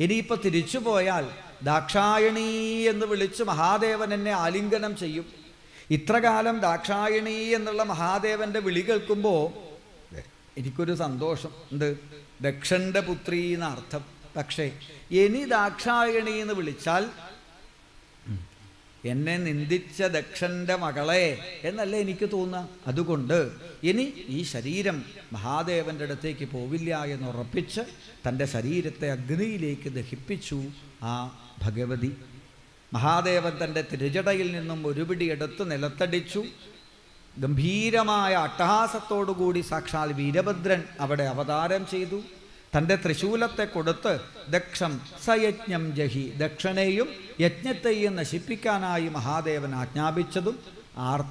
ഇനിയിപ്പോൾ തിരിച്ചു പോയാൽ ദാക്ഷായണീ എന്ന് വിളിച്ച് മഹാദേവൻ എന്നെ ആലിംഗനം ചെയ്യും. ഇത്രകാലം ദാക്ഷായണീ എന്നുള്ള മഹാദേവന്റെ വിളി കേൾക്കുമ്പോൾ എനിക്കൊരു സന്തോഷം ഉണ്ട്, ദക്ഷന്റെ പുത്രി എന്നർത്ഥം. പക്ഷേ ഇനി ദാക്ഷായണി എന്ന് വിളിച്ചാൽ എന്നെ നിന്ദിച്ച ദക്ഷന്റെ മകളെ എന്നല്ലേ എനിക്ക് തോന്നുക. അതുകൊണ്ട് ഇനി ഈ ശരീരം മഹാദേവന്റെ അടുത്തേക്ക് പോവില്ല എന്നുറപ്പിച്ച് തൻ്റെ ശരീരത്തെ അഗ്നിയിലേക്ക് ദഹിപ്പിച്ചു ആ ഭഗവതി. മഹാദേവൻ തൻ്റെ തിരുജടയിൽ നിന്നും ഒരു പിടിയെടുത്ത് നിലത്തടിച്ചു. ഗംഭീരമായ അട്ടഹാസത്തോടുകൂടി സാക്ഷാൽ വീരഭദ്രൻ അവിടെ അവതാരം ചെയ്തു. തൻ്റെ ത്രിശൂലത്തെ കൊടുത്ത് ദക്ഷം സയജ്ഞം ജഹി, ദക്ഷനെയും യജ്ഞത്തെയും നശിപ്പിക്കാനായി മഹാദേവൻ ആജ്ഞാപിച്ചതും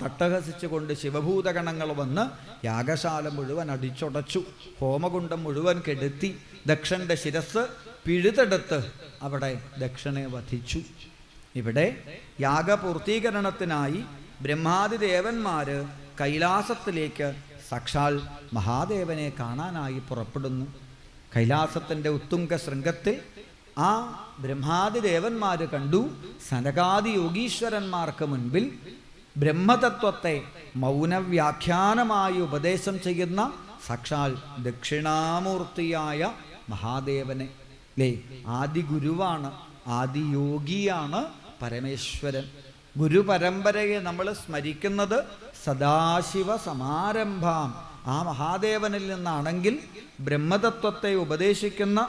തട്ടഹസിച്ചുകൊണ്ട് ശിവഭൂതഗണങ്ങൾ വന്ന് യാഗശാല മുഴുവൻ അടിച്ചുടച്ചു, ഹോമകുണ്ഡം മുഴുവൻ കെടുത്തി, ദക്ഷന്റെ ശിരസ് പിഴുതെടുത്ത് അവിടെ ദക്ഷനെ വധിച്ചു. ഇവിടെ യാഗപൂർത്തീകരണത്തിനായി ബ്രഹ്മാദി ദേവന്മാര് കൈലാസത്തിലേക്ക് സാക്ഷാൽ മഹാദേവനെ കാണാനായി പുറപ്പെടുന്നു. കൈലാസത്തിൻ്റെ ഉത്തുംഗ ശൃംഗത്തിൽ ആ ബ്രഹ്മാദി ദേവന്മാർ കണ്ടു, സനകാദി യോഗീശ്വരന്മാർക്ക് മുൻപിൽ ബ്രഹ്മതത്വത്തെ മൗനവ്യാഖ്യാനമായി ഉപദേശം ചെയ്യുന്ന സാക്ഷാൽ ദക്ഷിണാമൂർത്തിയായ മഹാദേവനെ. അല്ലേ, ആദിഗുരുവാണ്, ആദിയോഗിയാണ് പരമേശ്വരൻ. ഗുരുപരമ്പരയെ നമ്മൾ സ്മരിക്കുന്നത് സദാശിവ സമാരംഭാം, ആ മഹാദേവനിൽ നിന്നാണെങ്കിൽ ബ്രഹ്മതത്വത്തെ ഉപദേശിക്കുന്ന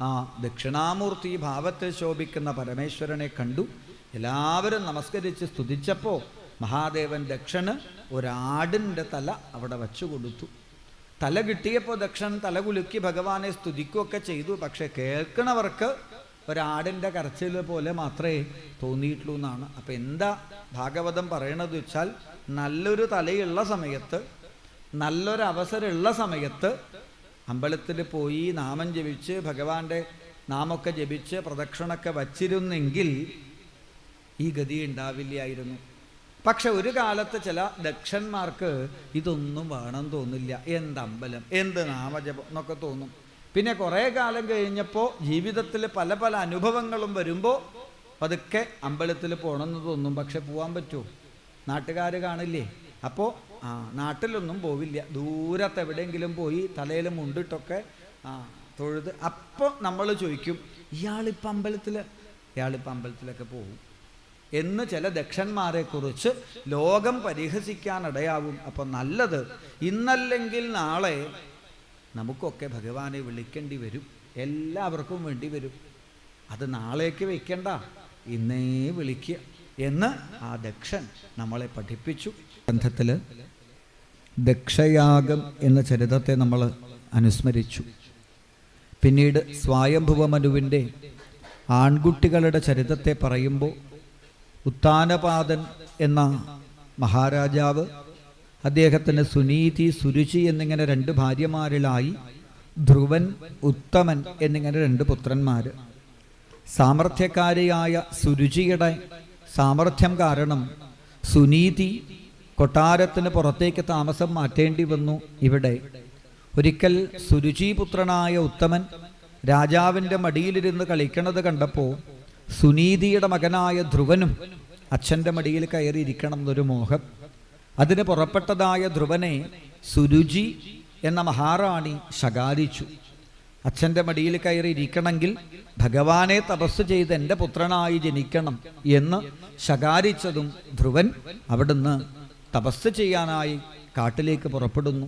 ആ ദക്ഷിണാമൂർത്തി ഭാവത്തിൽ ശോഭിക്കുന്ന പരമേശ്വരനെ കണ്ടു. എല്ലാവരും നമസ്കരിച്ച് സ്തുതിച്ചപ്പോൾ മഹാദേവൻ ദക്ഷന് ഒരാടിൻ്റെ തല അവിടെ വച്ചു കൊടുത്തു. തല കിട്ടിയപ്പോൾ ദക്ഷൻ തല കുലുക്കി ഭഗവാനെ സ്തുതിക്കുകയൊക്കെ ചെയ്തു. പക്ഷെ കേൾക്കണവർക്ക് ഒരാടിൻ്റെ കരച്ചിൽ പോലെ മാത്രമേ തോന്നിയിട്ടുള്ളൂ എന്നാണ്. അപ്പം എന്താ ഭാഗവതം പറയണത് വെച്ചാൽ, നല്ലൊരു തലയുള്ള സമയത്ത്, നല്ലൊരവസരമുള്ള സമയത്ത് അമ്പലത്തിൽ പോയി നാമം ജപിച്ച് ഭഗവാന്റെ നാമൊക്കെ ജപിച്ച് പ്രദക്ഷിണൊക്കെ വച്ചിരുന്നെങ്കിൽ ഈ ഗതി ഉണ്ടാവില്ലായിരുന്നു. പക്ഷെ ഒരു കാലത്ത് ചില ദക്ഷന്മാർക്ക് ഇതൊന്നും വേണം തോന്നില്ല. എന്തമ്പലം, എന്ത് നാമജപം എന്നൊക്കെ തോന്നും. പിന്നെ കുറേ കാലം കഴിഞ്ഞപ്പോൾ ജീവിതത്തിൽ പല പല അനുഭവങ്ങളും വരുമ്പോൾ പതുക്കെ അമ്പലത്തിൽ പോകണമെന്ന് തോന്നും. പക്ഷെ പോകാൻ പറ്റുമോ? നാട്ടുകാർ കാണില്ലേ. അപ്പോൾ നാട്ടിലൊന്നും പോവില്ല, ദൂരത്ത് എവിടെയെങ്കിലും പോയി തലയിൽ മുണ്ടിട്ടൊക്കെ തൊഴുത്. അപ്പോൾ നമ്മൾ ചോദിക്കും, ഇയാളിപ്പോൾ അമ്പലത്തിലൊക്കെ പോകും എന്ന് ചില ദക്ഷന്മാരെ കുറിച്ച് ലോകം പരിഹസിക്കാനിടയാവും. അപ്പം നല്ലത്, ഇന്നല്ലെങ്കിൽ നാളെ നമുക്കൊക്കെ ഭഗവാനെ വിളിക്കേണ്ടി വരും, എല്ലാവർക്കും വേണ്ടി വരും. അത് നാളേക്ക് വയ്ക്കണ്ട, ഇന്നേ വിളിക്കുക എന്ന് ആ ദക്ഷൻ നമ്മളെ പഠിപ്പിച്ചു. ഗ്രന്ഥത്തിൽ ദക്ഷയാഗം എന്ന ചരിത്രത്തെ നമ്മൾ അനുസ്മരിച്ചു. പിന്നീട് സ്വയംഭുവ മനുവിൻ്റെ ആൺകുട്ടികളുടെ ചരിത്രത്തെ പറയുമ്പോൾ ഉത്താനപാദൻ എന്ന മഹാരാജാവ്, അദ്ദേഹത്തിന് സുനീതി, സുരുചി എന്നിങ്ങനെ 2 ഭാര്യമാരിലായി. ധ്രുവൻ, ഉത്തമൻ എന്നിങ്ങനെ 2 പുത്രന്മാർ. സാമർഥ്യക്കാരിയായ സുരുചിയുടെ സാമർഥ്യം കാരണം സുനീതി കൊട്ടാരത്തിന് പുറത്തേക്ക് താമസം മാറ്റേണ്ടി വന്നു. ഇവിടെ ഒരിക്കൽ സുരുചിപുത്രനായ ഉത്തമൻ രാജാവിൻ്റെ മടിയിലിരുന്ന് കളിക്കണത് കണ്ടപ്പോൾ സുനീതിയുടെ മകനായ ധ്രുവനും അച്ഛൻ്റെ മടിയിൽ കയറിയിരിക്കണം എന്നൊരു മോഹം. അതിന് പുറപ്പെട്ടതായ ധ്രുവനെ സുരുചി എന്ന മഹാറാണി ശകാരിച്ചു. അച്ഛൻ്റെ മടിയിൽ കയറി ഇരിക്കണമെങ്കിൽ ഭഗവാനെ തപസ് ചെയ്ത് എൻ്റെ പുത്രനായി ജനിക്കണം എന്ന് ശകാരിച്ചതും ധ്രുവൻ അവിടുന്ന് തപസ് ചെയ്യാനായി കാട്ടിലേക്ക് പുറപ്പെടുന്നു.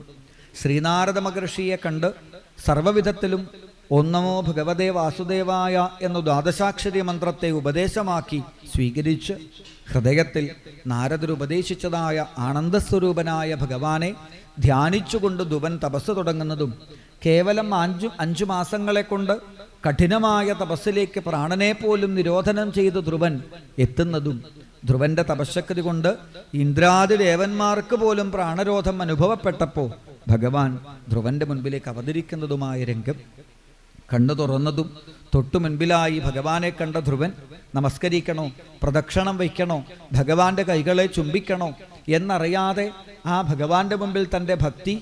ശ്രീനാരദ മഹർഷിയെ കണ്ട് സർവ്വവിധത്തിലും ഓം നമോ ഭഗവതേ വാസുദേവായ എന്ന ദ്വാദശാക്ഷരി മന്ത്രത്തെ ഉപദേശമാക്കി സ്വീകരിച്ച് ഹൃദയത്തിൽ നാരദർ ഉപദേശിച്ചതായ ആനന്ദസ്വരൂപനായ ഭഗവാനെ ധ്യാനിച്ചുകൊണ്ട് ധ്രുവൻ തപസ് തുടങ്ങുന്നതും കേവലം 5 മാസങ്ങളെ കൊണ്ട് കഠിനമായ തപസ്സിലേക്ക് പ്രാണനെ പോലും നിരോധനം ചെയ്ത് ധ്രുവൻ എത്തുന്നതും ധ്രുവന്റെ തപശക്തി കൊണ്ട് ഇന്ദ്രാദി ദേവന്മാർക്ക് പോലും പ്രാണരോധം അനുഭവപ്പെട്ടപ്പോൾ ഭഗവാൻ ധ്രുവന്റെ മുൻപിലേക്ക് അവതരിക്കുന്നതുമായ രംഗം കണ്ണു തുറന്നതും തൊട്ടു മുൻപിലായി ഭഗവാനെ കണ്ട ധ്രുവൻ നമസ്കരിക്കണോ, പ്രദക്ഷിണം വയ്ക്കണോ, ഭഗവാന്റെ കൈകളെ ചുംബിക്കണോ എന്നറിയാതെ ആ ഭഗവാന്റെ മുമ്പിൽ തൻ്റെ ഭക്തി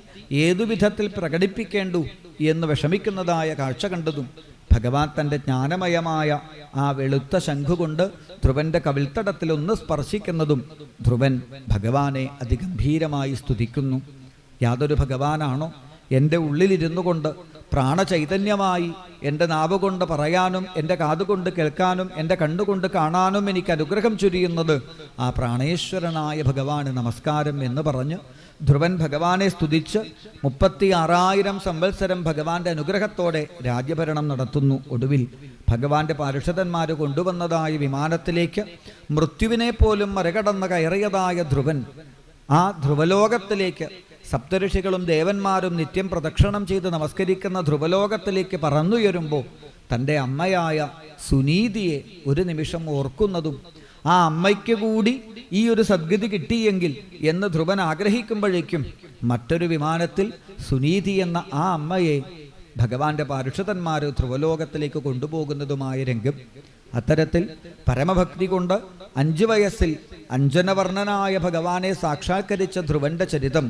ഏതു വിധത്തിൽ പ്രകടിപ്പിക്കേണ്ടു എന്ന് വിഷമിക്കുന്നതായ കാഴ്ച കണ്ടതും ഭഗവാൻ തൻ്റെ ജ്ഞാനമയമായ ആ വെളുത്ത ശംഖുകൊണ്ട് ധ്രുവന്റെ കവിൾത്തടത്തിൽ ഒന്ന് സ്പർശിക്കുന്നതും ധ്രുവൻ ഭഗവാനെ അതിഗംഭീരമായി സ്തുതിക്കുന്നു. യാതൊരു ഭഗവാനാണോ എൻ്റെ ഉള്ളിലിരുന്നു കൊണ്ട് പ്രാണചൈതന്യമായി എൻ്റെ നാവ് കൊണ്ട് പറയാനും എൻ്റെ കാതുകൊണ്ട് കേൾക്കാനും എൻ്റെ കണ്ണുകൊണ്ട് കാണാനും എനിക്ക് അനുഗ്രഹം ചൊരിയുന്നത് ആ പ്രാണേശ്വരനായ ഭഗവാന് നമസ്കാരം എന്ന് പറഞ്ഞ് ധ്രുവൻ ഭഗവാനെ സ്തുതിച്ച് 36,000 സംവത്സരം ഭഗവാന്റെ അനുഗ്രഹത്തോടെ രാജ്യഭരണം നടത്തുന്നു. ഒടുവിൽ ഭഗവാന്റെ പാർഷദന്മാർ കൊണ്ടുവന്നതായ വിമാനത്തിലേക്ക് മൃത്യുവിനെ പോലും മറികടന്ന് കയറിയതായ ധ്രുവൻ ആ ധ്രുവലോകത്തിലേക്ക് സപ്തഋഷികളും ദേവന്മാരും നിത്യം പ്രദക്ഷിണം ചെയ്ത് നമസ്കരിക്കുന്ന ധ്രുവലോകത്തിലേക്ക് പറന്നുയരുമ്പോൾ തൻ്റെ അമ്മയായ സുനീതിയെ ഒരു നിമിഷം ഓർക്കുന്നതും ആ അമ്മയ്ക്ക് കൂടി ഈ ഒരു സദ്ഗതി കിട്ടിയെങ്കിൽ എന്ന് ധ്രുവൻ ആഗ്രഹിക്കുമ്പോഴേക്കും മറ്റൊരു വിമാനത്തിൽ സുനീതി എന്ന ആ അമ്മയെ ഭഗവാന്റെ പാർഷദന്മാർ ധ്രുവലോകത്തിലേക്ക് കൊണ്ടുപോകുന്നതുമായ രംഗം. അത്തരത്തിൽ പരമഭക്തി കൊണ്ട് 5 വയസ്സിൽ അഞ്ജനവർണ്ണനായ ഭഗവാനെ സാക്ഷാത്കരിച്ച ധ്രുവന്റെ ചരിതം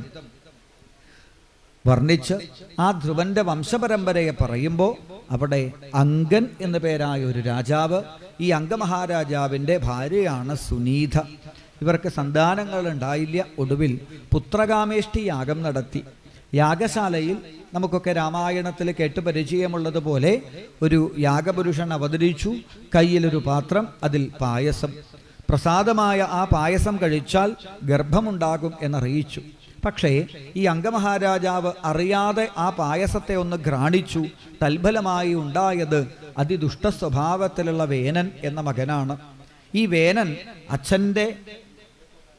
വർണ്ണിച്ച് ആ ധ്രുവന്റെ വംശപരമ്പരയെ പറയുമ്പോൾ അവിടെ അങ്കൻ എന്നു പേരായ ഒരു രാജാവ്, ഈ അംഗമഹാരാജാവിൻ്റെ ഭാര്യയാണ് സുനീത. ഇവർക്ക് സന്താനങ്ങൾ ഉണ്ടായില്ല. ഒടുവിൽ പുത്രകാമേഷ്ടി യാഗം നടത്തി. യാഗശാലയിൽ നമുക്കൊക്കെ രാമായണത്തിൽ കേട്ട് പരിചയമുള്ളതുപോലെ ഒരു യാഗപുരുഷൻ അവതരിച്ചു. കയ്യിലൊരു പാത്രം, അതിൽ പായസം. പ്രസാദമായ ആ പായസം കഴിച്ചാൽ ഗർഭമുണ്ടാകും എന്നറിയിച്ചു. പക്ഷേ ഈ അംഗമഹാരാജാവ് അറിയാതെ ആ പായസത്തെ ഒന്ന് ഘ്രാണിച്ചു. തൽഫലമായി ഉണ്ടായത് അതിദുഷ്ട സ്വഭാവത്തിലുള്ള വേനൻ എന്ന മകനാണ്. ഈ വേനൻ അച്ഛൻ്റെ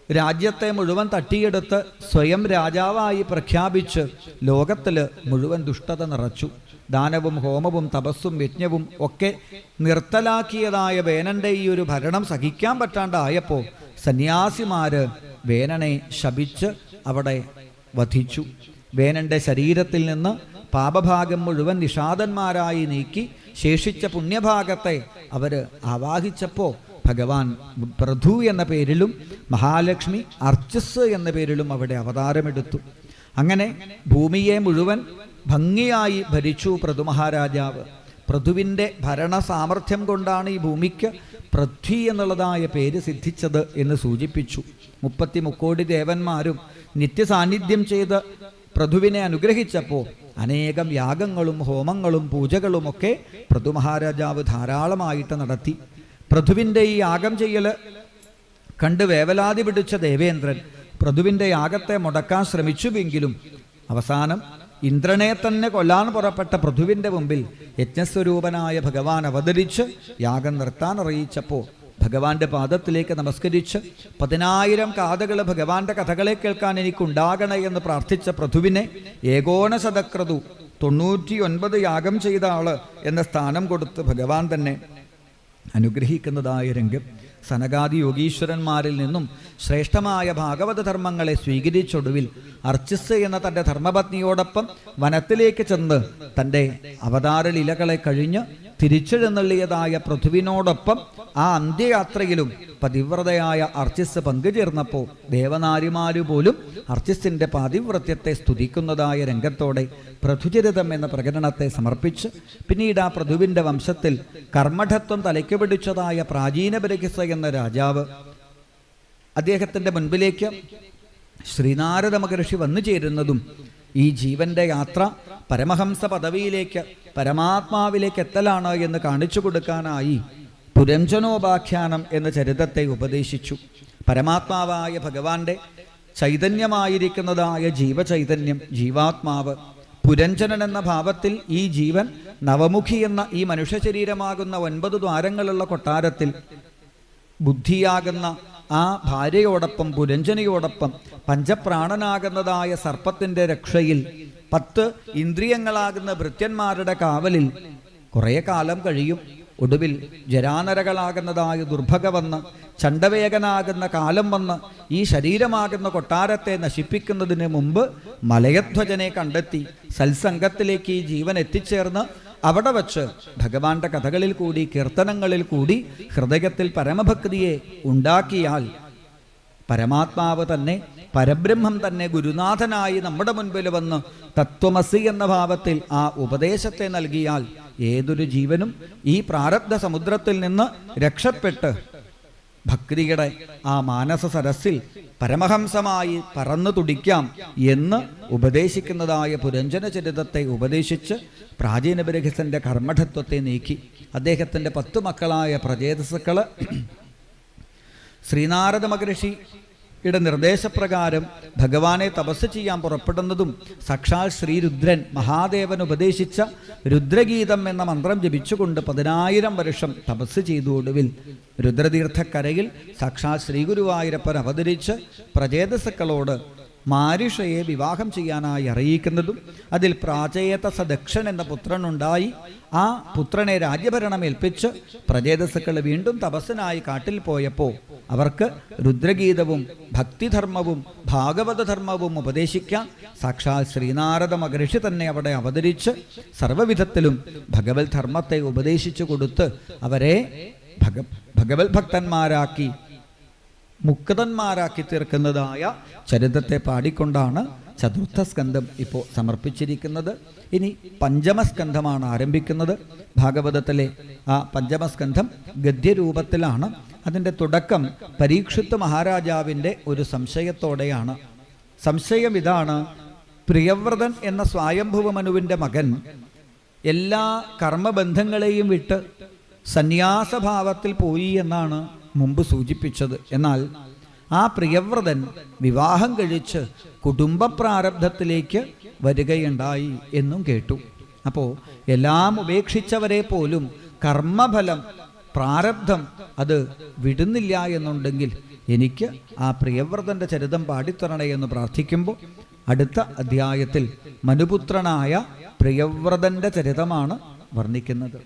രാജ്യത്തെ മുഴുവൻ തട്ടിയെടുത്ത് സ്വയം രാജാവായി പ്രഖ്യാപിച്ച് ലോകത്തിൽ മുഴുവൻ ദുഷ്ടത നിറച്ചു. ദാനവും ഹോമവും തപസ്സും യജ്ഞവും ഒക്കെ നിർത്തലാക്കിയതായ വേനന്റെ ഈ ഒരു ഭരണം സഹിക്കാൻ പറ്റാണ്ടായപ്പോൾ സന്യാസിമാര് വേനനെ ശപിച്ച് അവിടെ വധിച്ചു. വേനന്റെ ശരീരത്തിൽ നിന്ന് പാപഭാഗം മുഴുവൻ നിഷാദന്മാരായി നീക്കി ശേഷിച്ച പുണ്യഭാഗത്തെ അവര് ആവാഹിച്ചപ്പോൾ ഭഗവാൻ പ്രധു എന്ന പേരിലും മഹാലക്ഷ്മി അർച്ചസ് എന്ന പേരിലും അവിടെ അവതാരമെടുത്തു. അങ്ങനെ ഭൂമിയെ മുഴുവൻ ഭംഗിയായി ഭരിച്ചു പൃഥു മഹാരാജാവ്. പൃഥുവിൻ്റെ ഭരണ സാമർഥ്യം കൊണ്ടാണ് ഈ ഭൂമിക്ക് പൃഥ്വി എന്നുള്ളതായ പേര് സിദ്ധിച്ചത് എന്ന് സൂചിപ്പിച്ചു. 30 കോടി ദേവന്മാരും നിത്യസാന്നിധ്യം ചെയ്ത് പൃഥുവിനെ അനുഗ്രഹിച്ചപ്പോൾ അനേകം യാഗങ്ങളും ഹോമങ്ങളും പൂജകളുമൊക്കെ പൃഥു മഹാരാജാവ് ധാരാളമായിട്ട് നടത്തി. പൃഥുവിൻ്റെ ഈ യാഗം ചെയ്യൽ കണ്ട് വേവലാതി പിടിച്ച ദേവേന്ദ്രൻ പൃഥുവിൻ്റെ യാഗത്തെ മുടക്കാൻ ശ്രമിച്ചുവെങ്കിലും അവസാനം ഇന്ദ്രനെ തന്നെ കൊല്ലാൻ പുറപ്പെട്ട പൃഥുവിൻ്റെ മുമ്പിൽ യജ്ഞസ്വരൂപനായ ഭഗവാൻ അവതരിച്ച് യാഗം നിർത്താൻ അറിയിച്ചപ്പോൾ ഭഗവാന്റെ പാദത്തിലേക്ക് നമസ്കരിച്ച് 10,000 കാതുകൾ ഭഗവാന്റെ കഥകളെ കേൾക്കാൻ എനിക്കുണ്ടാകണേ എന്ന് പ്രാർത്ഥിച്ച പൃഥുവിനെ ഏകോനശതക്രതു 99 യാഗം ചെയ്ത ആള് എന്ന സ്ഥാനം കൊടുത്ത് ഭഗവാൻ തന്നെ അനുഗ്രഹിക്കുന്നതായ രംഗം. സനകാദി യോഗീശ്വരന്മാരിൽ നിന്നും ശ്രേഷ്ഠമായ ഭാഗവത ധർമ്മങ്ങളെ സ്വീകരിച്ചൊടുവിൽ അർച്ചിസ് എന്ന തൻ്റെ ധർമ്മപത്നിയോടൊപ്പം വനത്തിലേക്ക് ചെന്ന് തൻ്റെ അവതാര ലീലകളെ കഴിഞ്ഞ് തിരിച്ചെഴുന്നള്ളിയതായ പൃഥുവിനോടൊപ്പം ആ അന്ത്യയാത്രയിലും പതിവ്രതയായ അർച്ചിസ് പങ്കുചേർന്നപ്പോൾ ദേവനാരിമാരു പോലും അർച്ചിസിൻ്റെ പാതിവ്രത്യത്തെ സ്തുതിക്കുന്നതായ രംഗത്തോടെ പൃഥുചരിതം എന്ന പ്രകടനത്തെ സമർപ്പിച്ച് പിന്നീട് ആ പൃഥുവിൻ്റെ വംശത്തിൽ കർമ്മഠത്വം തലയ്ക്ക് പിടിച്ചതായ പ്രാചീന ബരഹിസ എന്ന രാജാവ്, അദ്ദേഹത്തിൻ്റെ മുൻപിലേക്ക് ശ്രീനാരദ മഹർഷി വന്നു ചേരുന്നതും ഈ ജീവന്റെ യാത്ര പരമഹംസ പദവിയിലേക്ക് പരമാത്മാവിലേക്ക് എത്തലാണ് എന്ന് കാണിച്ചു കൊടുക്കാനായി പുരഞ്ജനോപാഖ്യാനം എന്ന ചരിതത്തെ ഉപദേശിച്ചു. പരമാത്മാവായ ഭഗവാന്റെ ചൈതന്യമായിരിക്കുന്നതായ ജീവചൈതന്യം, ജീവാത്മാവ്, പുരഞ്ജനൻ എന്ന ഭാവത്തിൽ ഈ ജീവൻ നവമുഖി എന്ന ഈ മനുഷ്യ ശരീരമാകുന്ന 9 ദ്വാരങ്ങളുള്ള കൊട്ടാരത്തിൽ ബുദ്ധിയാകുന്ന ആ ഭാര്യയോടൊപ്പം പുരഞ്ജനയോടൊപ്പം പഞ്ചപ്രാണനാകുന്നതായ സർപ്പത്തിൻ്റെ രക്ഷയിൽ 10 ഇന്ദ്രിയങ്ങളാകുന്ന ഭൃത്യന്മാരുടെ കാവലിൽ കുറേ കാലം കഴിയും. ഒടുവിൽ ജരാനരകളാകുന്നതായ ദുർഭഗ വന്ന് ചണ്ഡവേഗനാകുന്ന കാലം വന്ന് ഈ ശരീരമാകുന്ന കൊട്ടാരത്തെ നശിപ്പിക്കുന്നതിന് മുമ്പ് മലയധ്വജനെ കണ്ടെത്തി സത്സംഗത്തിലേക്ക് ഈ ജീവൻ എത്തിച്ചേർന്ന് അവിടെ വച്ച് ഭഗവാന്റെ കഥകളിൽ കൂടി കീർത്തനങ്ങളിൽ കൂടി ഹൃദയത്തിൽ പരമഭക്തിയെ ഉണ്ടാക്കിയാൽ പരമാത്മാവ് തന്നെ, പരബ്രഹ്മം തന്നെ ഗുരുനാഥനായി നമ്മുടെ മുൻപിൽ വന്ന് തത്വമസി എന്ന ഭാവത്തിൽ ആ ഉപദേശത്തെ നൽകിയാൽ ഏതൊരു ജീവനും ഈ പ്രാരബ്ധ സമുദ്രത്തിൽ നിന്ന് രക്ഷപ്പെട്ട് ഭക്തിയുടെ ആ മാനസ സരസിൽ പരമഹംസമായി പറന്നു തുടിക്കാം എന്ന് ഉപദേശിക്കുന്നതായ പുരഞ്ജന ചരിതത്തെ ഉപദേശിച്ച് പ്രാചീന ബരഹിസന്റെ കർമ്മഠത്വത്തെ നീക്കി അദ്ദേഹത്തിൻ്റെ 10 മക്കളായ പ്രജേതസുക്കള് ശ്രീനാരദ മഹർഷിയുടെ നിർദ്ദേശപ്രകാരം ഭഗവാനെ തപസ് ചെയ്യാൻ പുറപ്പെടുന്നതും സാക്ഷാൽ ശ്രീരുദ്രൻ മഹാദേവൻ ഉപദേശിച്ച രുദ്രഗീതം എന്ന മന്ത്രം ജപിച്ചുകൊണ്ട് 10,000 വർഷം തപസ് ചെയ്തു. ഒടുവിൽ രുദ്രതീർത്ഥക്കരയിൽ സാക്ഷാൽ ശ്രീഗുരുവായൂരപ്പൻ അവതരിച്ച് പ്രജേതസുക്കളോട് മാരിഷയെ വിവാഹം ചെയ്യാനായി അറിയിക്കുന്നതും അതിൽ പ്രാചേതസ ദക്ഷൻ എന്ന പുത്രനുണ്ടായി. ആ പുത്രനെ രാജ്യഭരണം ഏൽപ്പിച്ച് പ്രജേതസുക്കൾ വീണ്ടും തപസ്സിനായി കാട്ടിൽ പോയപ്പോൾ അവർക്ക് രുദ്രഗീതവും ഭക്തിധർമ്മവും ഭാഗവതധർമ്മവും ഉപദേശിക്കാൻ സാക്ഷാൽ ശ്രീനാരദ മഹർഷി തന്നെ അവിടെ അവതരിച്ച് സർവ്വവിധത്തിലും ഭഗവത് ധർമ്മത്തെ ഉപദേശിച്ചു കൊടുത്ത് അവരെ ഭഗവത് ഭക്തന്മാരാക്കി മുക്തന്മാരാക്കി തീർക്കുന്നതായ ചരിത്രത്തെ പാടിക്കൊണ്ടാണ് ചതുർത്ഥ സ്കന്ധം ഇപ്പോൾ സമർപ്പിച്ചിരിക്കുന്നത്. ഇനി പഞ്ചമസ്കന്ധമാണ് ആരംഭിക്കുന്നത്. ഭാഗവതത്തിലെ ആ പഞ്ചമസ്കന്ധം ഗദ്യരൂപത്തിലാണ്. അതിൻ്റെ തുടക്കം പരീക്ഷിത്ത് മഹാരാജാവിൻ്റെ ഒരു സംശയത്തോടെയാണ്. സംശയം ഇതാണ്: പ്രിയവ്രതൻ എന്ന സ്വയംഭുവ മനുവിൻ്റെ മകൻ എല്ലാ കർമ്മബന്ധങ്ങളെയും വിട്ട് സന്യാസഭാവത്തിൽ പോയി എന്നാണ് മുമ്പ് സൂചിപ്പിച്ചത്. എന്നാൽ ആ പ്രിയവ്രതൻ വിവാഹം കഴിച്ച് കുടുംബ പ്രാരബ്ധത്തിലേക്ക് വരികയുണ്ടായി എന്നും കേട്ടു. അപ്പോൾ എല്ലാം ഉപേക്ഷിച്ചവരെ പോലും കർമ്മഫലം, പ്രാരബ്ധം അത് വിടുന്നില്ല എന്നുണ്ടെങ്കിൽ എനിക്ക് ആ പ്രിയവ്രതൻ്റെ ചരിതം പാടിത്തരണേ എന്ന് പ്രാർത്ഥിക്കുമ്പോൾ അടുത്ത അധ്യായത്തിൽ മനുപുത്രനായ പ്രിയവ്രതൻ്റെ ചരിതമാണ് വർണ്ണിക്കുന്നത്.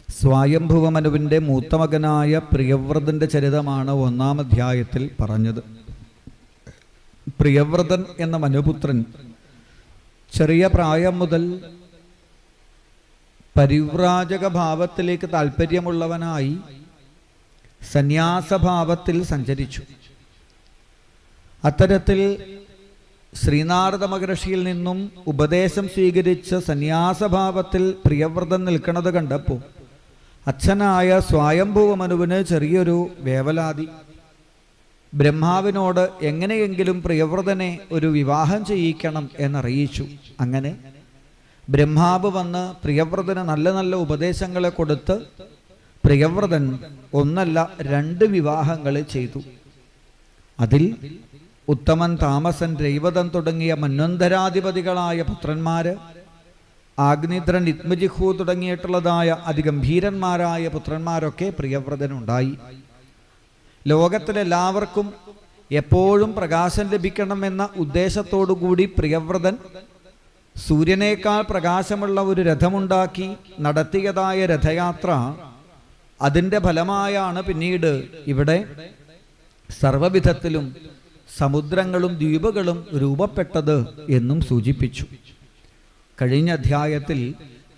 സ്വയംഭുവമനുവിൻ്റെ മൂത്തമകനായ പ്രിയവ്രതൻ്റെ ചരിതമാണ് 1-ാം അധ്യായത്തിൽ പറഞ്ഞത്. പ്രിയവ്രതൻ എന്ന മനുപുത്രൻ ചെറിയ പ്രായം മുതൽ പരിവ്രാജക ഭാവത്തിലേക്ക് താല്പര്യമുള്ളവനായി സന്യാസഭാവത്തിൽ സഞ്ചരിച്ചു. അത്തരത്തിൽ ശ്രീനാരദ മഹർഷിയിൽ നിന്നും ഉപദേശം സ്വീകരിച്ച് സന്യാസഭാവത്തിൽ പ്രിയവ്രതൻ നിൽക്കുന്നത് കണ്ടപ്പോൾ അച്ഛനായ സ്വയംഭുവ മനുവിന് ചെറിയൊരു വേവലാതി. ബ്രഹ്മാവിനോട് എങ്ങനെയെങ്കിലും പ്രിയവ്രതനെ ഒരു വിവാഹം ചെയ്യിക്കണം എന്നറിയിച്ചു. അങ്ങനെ ബ്രഹ്മാവ് വന്ന് പ്രിയവ്രതന് നല്ല നല്ല ഉപദേശങ്ങളെ കൊടുത്ത് പ്രിയവ്രതൻ 1 അല്ല 2 വിവാഹങ്ങൾ ചെയ്തു. അതിൽ ഉത്തമൻ, താമസൻ, രൈവതൻ തുടങ്ങിയ മന്വന്തരാധിപതികളായ പുത്രന്മാര്, ആഗ്നിദ്രൻ, ഇത്മജിഹു തുടങ്ങിയിട്ടുള്ളതായ അതിഗംഭീരന്മാരായ പുത്രന്മാരൊക്കെ പ്രിയവ്രതനുണ്ടായി. ലോകത്തിലെല്ലാവർക്കും എപ്പോഴും പ്രകാശം ലഭിക്കണമെന്ന ഉദ്ദേശത്തോടുകൂടി പ്രിയവ്രതൻ സൂര്യനേക്കാൾ പ്രകാശമുള്ള ഒരു രഥമുണ്ടാക്കി നടത്തിയതായ രഥയാത്ര അതിൻ്റെ ഫലമായാണ് പിന്നീട് ഇവിടെ സർവവിധത്തിലും സമുദ്രങ്ങളും ദ്വീപുകളും രൂപപ്പെട്ടത് എന്നും സൂചിപ്പിച്ചു. കഴിഞ്ഞ അധ്യായത്തിൽ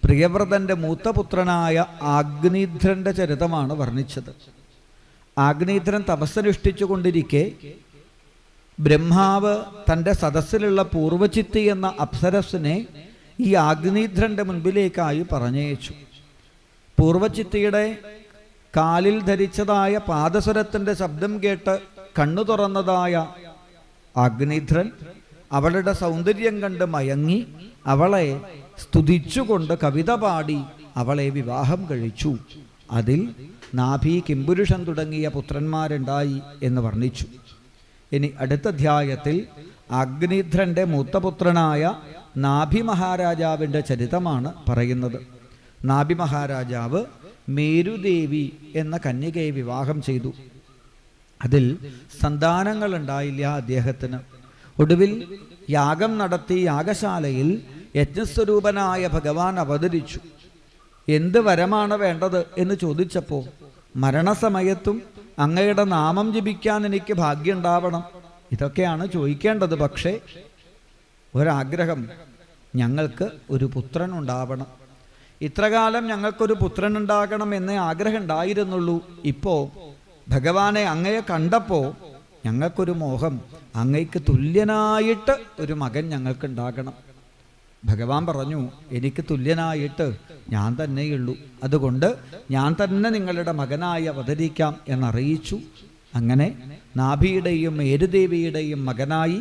പ്രിയവ്രതൻ്റെ മൂത്തപുത്രനായ ആഗ്നീധ്രൻ്റെ ചരിതമാണ് വർണ്ണിച്ചത്. ആഗ്നീധ്രൻ തപസ്സനുഷ്ഠിച്ചു കൊണ്ടിരിക്കെ ബ്രഹ്മാവ് തൻ്റെ സദസ്സിലുള്ള പൂർവചിത്തി എന്ന അപ്സരസിനെ ഈ ആഗ്നീധ്രൻ്റെ മുൻപിലേക്കായി പറഞ്ഞയച്ചു. പൂർവചിത്തിയുടെ കാലിൽ ധരിച്ചതായ പാദസരത്തിൻ്റെ ശബ്ദം കേട്ട് കണ്ണു തുറന്നതായ ആഗ്നീധ്രൻ അവളുടെ സൗന്ദര്യം കണ്ട് മയങ്ങി അവളെ സ്തുതിച്ചുകൊണ്ട് കവിത പാടി അവളെ വിവാഹം കഴിച്ചു. അതിൽ നാഭി, കിംപുരുഷൻ തുടങ്ങിയ പുത്രന്മാരുണ്ടായി എന്ന് വർണ്ണിച്ചു. ഇനി അടുത്ത അധ്യായത്തിൽ ആഗ്നീധ്രൻ്റെ മൂത്തപുത്രനായ നാഭി മഹാരാജാവിൻ്റെ ചരിതമാണ് പറയുന്നത്. നാഭി മഹാരാജാവ് മേരുദേവി എന്ന കന്യകയെ വിവാഹം ചെയ്തു. അതിൽ സന്താനങ്ങൾ ഉണ്ടായില്ല അദ്ദേഹത്തിന്. ഒടുവിൽ യാഗം നടത്തി യാഗശാലയിൽ യജ്ഞസ്വരൂപനായ ഭഗവാൻ അവതരിച്ചു. എന്ത് വരമാണ് വേണ്ടത് എന്ന് ചോദിച്ചപ്പോൾ, മരണസമയത്തും അങ്ങയുടെ നാമം ജപിക്കാൻ എനിക്ക് ഭാഗ്യമുണ്ടാവണം, ഇതൊക്കെയാണ് ചോദിക്കേണ്ടത്. പക്ഷേ ഒരാഗ്രഹം, ഞങ്ങൾക്ക് ഒരു പുത്രൻ ഉണ്ടാവണം. ഇത്രകാലം ഞങ്ങൾക്കൊരു പുത്രൻ ഉണ്ടാകണം എന്നേ ആഗ്രഹം ഉണ്ടായിരുന്നുള്ളൂ. ഇപ്പോൾ ഭഗവാനെ അങ്ങയെ കണ്ടപ്പോൾ ഞങ്ങൾക്കൊരു മോഹം, അങ്ങയ്ക്ക് തുല്യനായിട്ട് ഒരു മകൻ ഞങ്ങൾക്കുണ്ടാകണം. ഭഗവാൻ പറഞ്ഞു, എനിക്ക് തുല്യനായിട്ട് ഞാൻ തന്നെയുള്ളൂ, അതുകൊണ്ട് ഞാൻ തന്നെ നിങ്ങളുടെ മകനായി അവതരിക്കാം എന്നറിയിച്ചു. അങ്ങനെ നാഭിയുടെയും മേരുദേവിയുടെയും മകനായി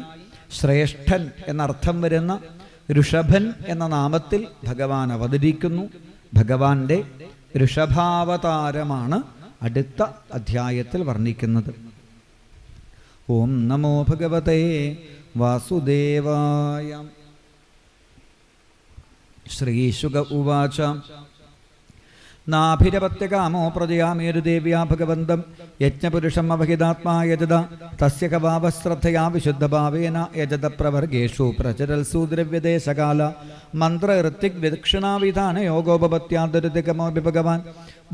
ശ്രേഷ്ഠൻ എന്നർത്ഥം വരുന്ന ഋഷഭൻ എന്ന നാമത്തിൽ ഭഗവാൻ അവതരിക്കുന്നു. ഭഗവാന്റെ ഋഷഭാവതാരമാണ് അടുത്ത അധ്യായത്തിൽ വർണ്ണിക്കുന്നത്. ഓം നമോ ഭഗവതേ വാസുദേവായ. ശ്രീശുക ഉവാച നാഭിരപത്യകാമോ പ്രജയാമേരുദേവ്യാ ഭഗവന്തം യജ്ഞപുരുഷം അവഹിതാത്മാ യജത തസ്യ കവാവശ്രദ്ധയാ വിശുദ്ധഭാവേന യജത പ്രവർഗേഷു പ്രചരൽസു ദ്രവ്യദേശകാല മന്ത്ര ഋത്തിക് വിദക്ഷിണാവിധാന യോഗോപപത്യാദരുതികമോപി ഭഗവാൻ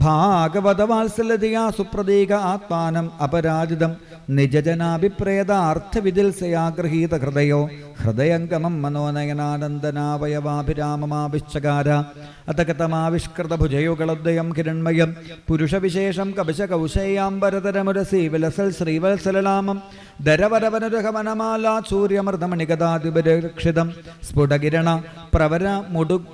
ഭാഗവതവാത്സല്യതയാ സുപ്രതീക ആത്മാനം അപരാജിതം നിജജനാഭിപ്രേതാർത്ഥവിദിൽസയാ ഗൃഹീത ഹൃദയോ ഹൃദയംഗമം മനോനയനാനന്ദനാവയവാഭിരാമമാവിശ്ചകാര അതകതമാവിഷ്കൃതഭുജയുഗളോദയം ഹിരൺമയം പുരുഷവിശേഷം കവശകൗശേയാംബരതരമുരസി വിലസൽ ശ്രീവത്സലനാമം ദരവരവനുരഹവനമാലാ സൂര്യമൃതമണികഥാതിപരക്ഷിതം സ്ഫുടകിരണ പ്രവര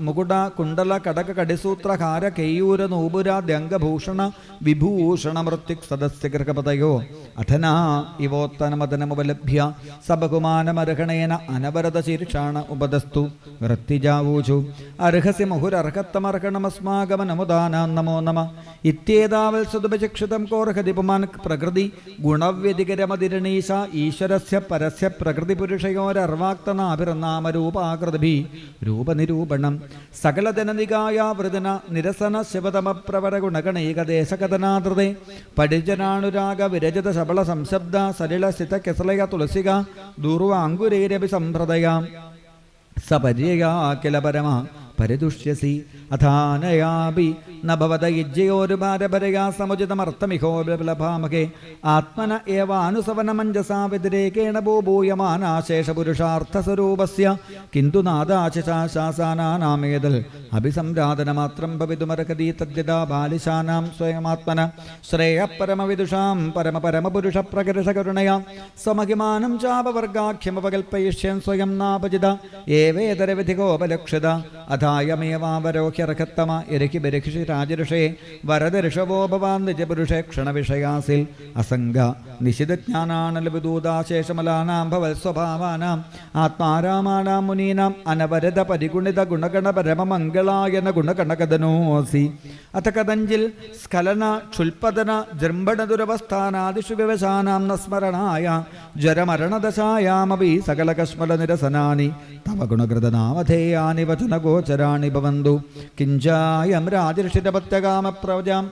മുകുട കുണ്ടല കടക കടിസൂത്രഹാര കെയ്യൂര നൂപുരാദ്യംഗഭൂഷണ വിഭൂഷണ മൃത്യുക് സദസ്യ ഗൃഹപതയോ അധനാ ഇവോത്തനമദനമുപലഭ്യ സബഹുമാനമർഹണേന അനവരത ശീർഷാണ ഉപദസ്തു വൃത്തിജാവൂചു അർഹസി മുഹുരർഹത്തമർഹണമസ്മാഗമനമുദാനാം നമോ നമ ഇത്യേതാവൽ സുദുപചിക്ഷിതം കോർഹതി പുമാൻ പ്രകൃതി ഗുണവ്യതികരമതിരണീശ ഈശ്വരസ്യ പരസ്യ പ്രകൃതി പുരുഷയോരർവാക്തനാഭിർനാമരൂപാകൃതി രൂപനിരൂപണം സകലജനനികായ വൃതന നിരസന ശിവതമ പ്രവര ഗുണഗണൈകദേശകഥനാധൃതേ പരിജനാനുരാഗ വിരജിത ശബള സംശബ്ദ സലിള സിത കെസലയ തുളസിക ദൂർവാങ്കുരൈരഭി സംഭ്രതയാം സപര്യയാ കില പരമ പരിതുഷ്യസി അഥാനയാപി നഭവത യജ്ഞയോരുപാരപരയാ സമുചിതമർത്ഥമിഹോലഭാമകേ ആത്മന ഏവാനുസവനമഞ്ജസാ വ്യതിരേകേണ ഭൂഭൂയമാനാശേഷപുരുഷാർത്ഥസ്വരൂപസ്യ കിന്തു നാദാശിശാശാസാനാമേതൽ അഭിസംരാധനമാത്രം ഭവിതുമർഹതി തദ്യഥാ ബാലിശാനാം സ്വയമാത്മന ശ്രേയപരമവിദുഷാം പരമപരമപുരുഷപ്രകർഷകരുണയാ സ്വമഹിമാനം ചാപവർഗാഖ്യമപകൽപ്പയിഷ്യൻ സ്വയം നാപജിത ഏവേതരവിധികോപലക്ഷിത അഥായമേവാവരോഹ്യർഹത്തമ ഇരഹി ബരഹിഷി രാജഋഷേ വരദ ഋഷവോ ഭവാൻ നിജപുരുഷേ ക്ഷണവിഷയാസിൽ അസംഗ നിശിതജ്ഞാനാണലവിദൂതാശേഷമലാനാം ഭവൽ സ്വഭാവാനാം ആത്മാരാമാണാം മുനീനാം അനവരത പരിഗുണിത ഗുണഗണ പരമമംഗളായന ഗുണഗണകഥനോസി അഥ കഥഞ്ചിൽ സ്ഖലന ക്ഷുൽപതന ജൃംഭണദുരവസ്ഥാനാദിഷു വിവശാനാം നസ്മരണായ ജരമരണദശായാമപി സകലകശ്മല നിരസനാനി തവ ഗുണകൃതനാമധേയാനി വചനഗോചരാണി ഭവന്തു കിഞ്ചായം രാജർഷിരപത്യകാമപ്രവജാം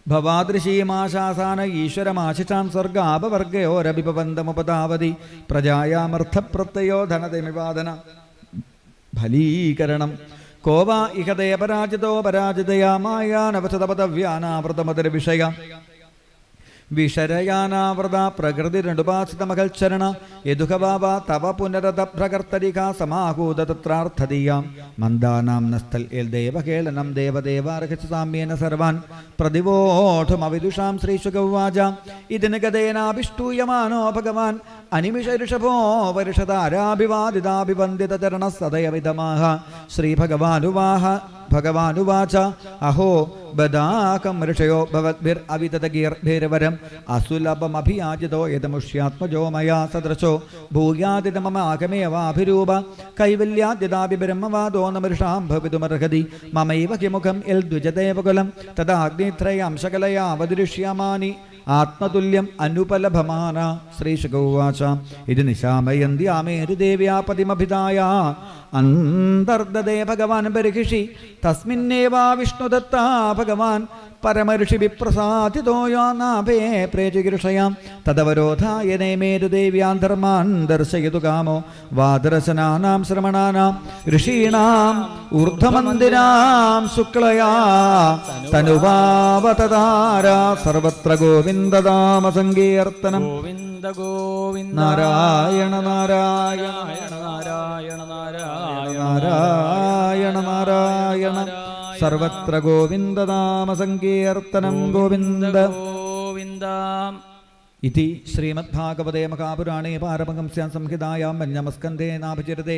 ഭവാദൃശീമാശാസാന ഈശ്വരമാശിഷാം സ്വർഗാപവർഗയോരഭിപവന്തമുപതാവതി പ്രജായാമർത്ഥപ്രത്യയോ ധനതിമിവാദന ഫലീകരണം കോവാ ഇഹതേ പരാജിതോ പരാജിതയാ മായാനവസതപദവ്യാനാവൃതമതര വിഷയ വിഷരയാനാവൃത പ്രകൃതിരണ്ടുപാസിതമകൽച്ചരണ യദുഹവാവ തവ പുനരതഭ്രകർത്തരിക സമാഹൂത തത്രാർത്ഥതീയാം മന്ദാനാം നസ്തൽ എൽ ദേവകേളനം ദേവദേവാർഹസ സാമ്യേന സർവാൻ പ്രതിവോഠമവിദുഷാം ശ്രീശുഗവാച ഇതിന് ഗതേനാഭിഷ്ടൂയമാനോ ഭഗവാൻ അനിമിഷ ഋഷഭോ വരുഷതാരാഭിവാദിതാഭിവന്ദിത ചരണ സദയവിധമാഹ ഭഗവാനുവാച അഹോ ബദാകം ഋഷയോ ഭവദ്ഭിർ അവിതതഗീർഭിർവരം അസുലഭമഭിയാജിതോ യദമുഷ്യാത്മജോ മയാ സദൃശോ ഭൂയാദിത മമ ആഗമേവാഭിരൂപ കൈവല്യാദ്യതാഭി ബ്രഹ്മവാദോ നമൃഷാം ഭവിതുമർഹതി മമൈവ കിമുഖം യൽ ദ്വിജദേവകുലം തദാഗ്നിത്രയാം ശകലയാ അവതിരിഷ്യാമാനി ആത്മതുല്യം അനുപലഭമാന ശ്രീശുകോവാച ഇത് നിശാമയന്ത്യാമേരുദേവ്യാപതിമഭിതായ അന്തർദദേ ഭഗവാൻ ബർഹിഷി തസ്മിന്നേവാ വിഷ്ണുദത്താ ഭഗവാൻ പരമഋഷി വിപ്രസാദിതോ യാനാഭേ പ്രേചികൃഷയാം തദവരോധായ നേമേരുദേവ്യാൻ ധർമാൻ ദർശയതു കാമോ വാദരശനാനാം ശ്രമണാനാം ഋഷീണാം ഊർധ്വമന്ദിരാം ശുക്ലയാ തനുവാവതതാര സർവത്ര ഗോവിന്ദനാമ സങ്കീർത്തനം ഗോവിന്ദ ഗോവിന്ദ നാരായണ നാരായണ നാരായണ നാരായണ നാരായണ സർവത്ര ഗോവിന്ദനാമ സങ്കീർത്തനം ഗോവിന്ദ ഗോവിന്ദ. ഇതി ശ്രീമദ്ഭാഗവതേ മഹാപുരാണേ പാരമഹംസ്യാം സംഹിതായാം പഞ്ചമസ്കന്ധേ നാഭിചരിതേ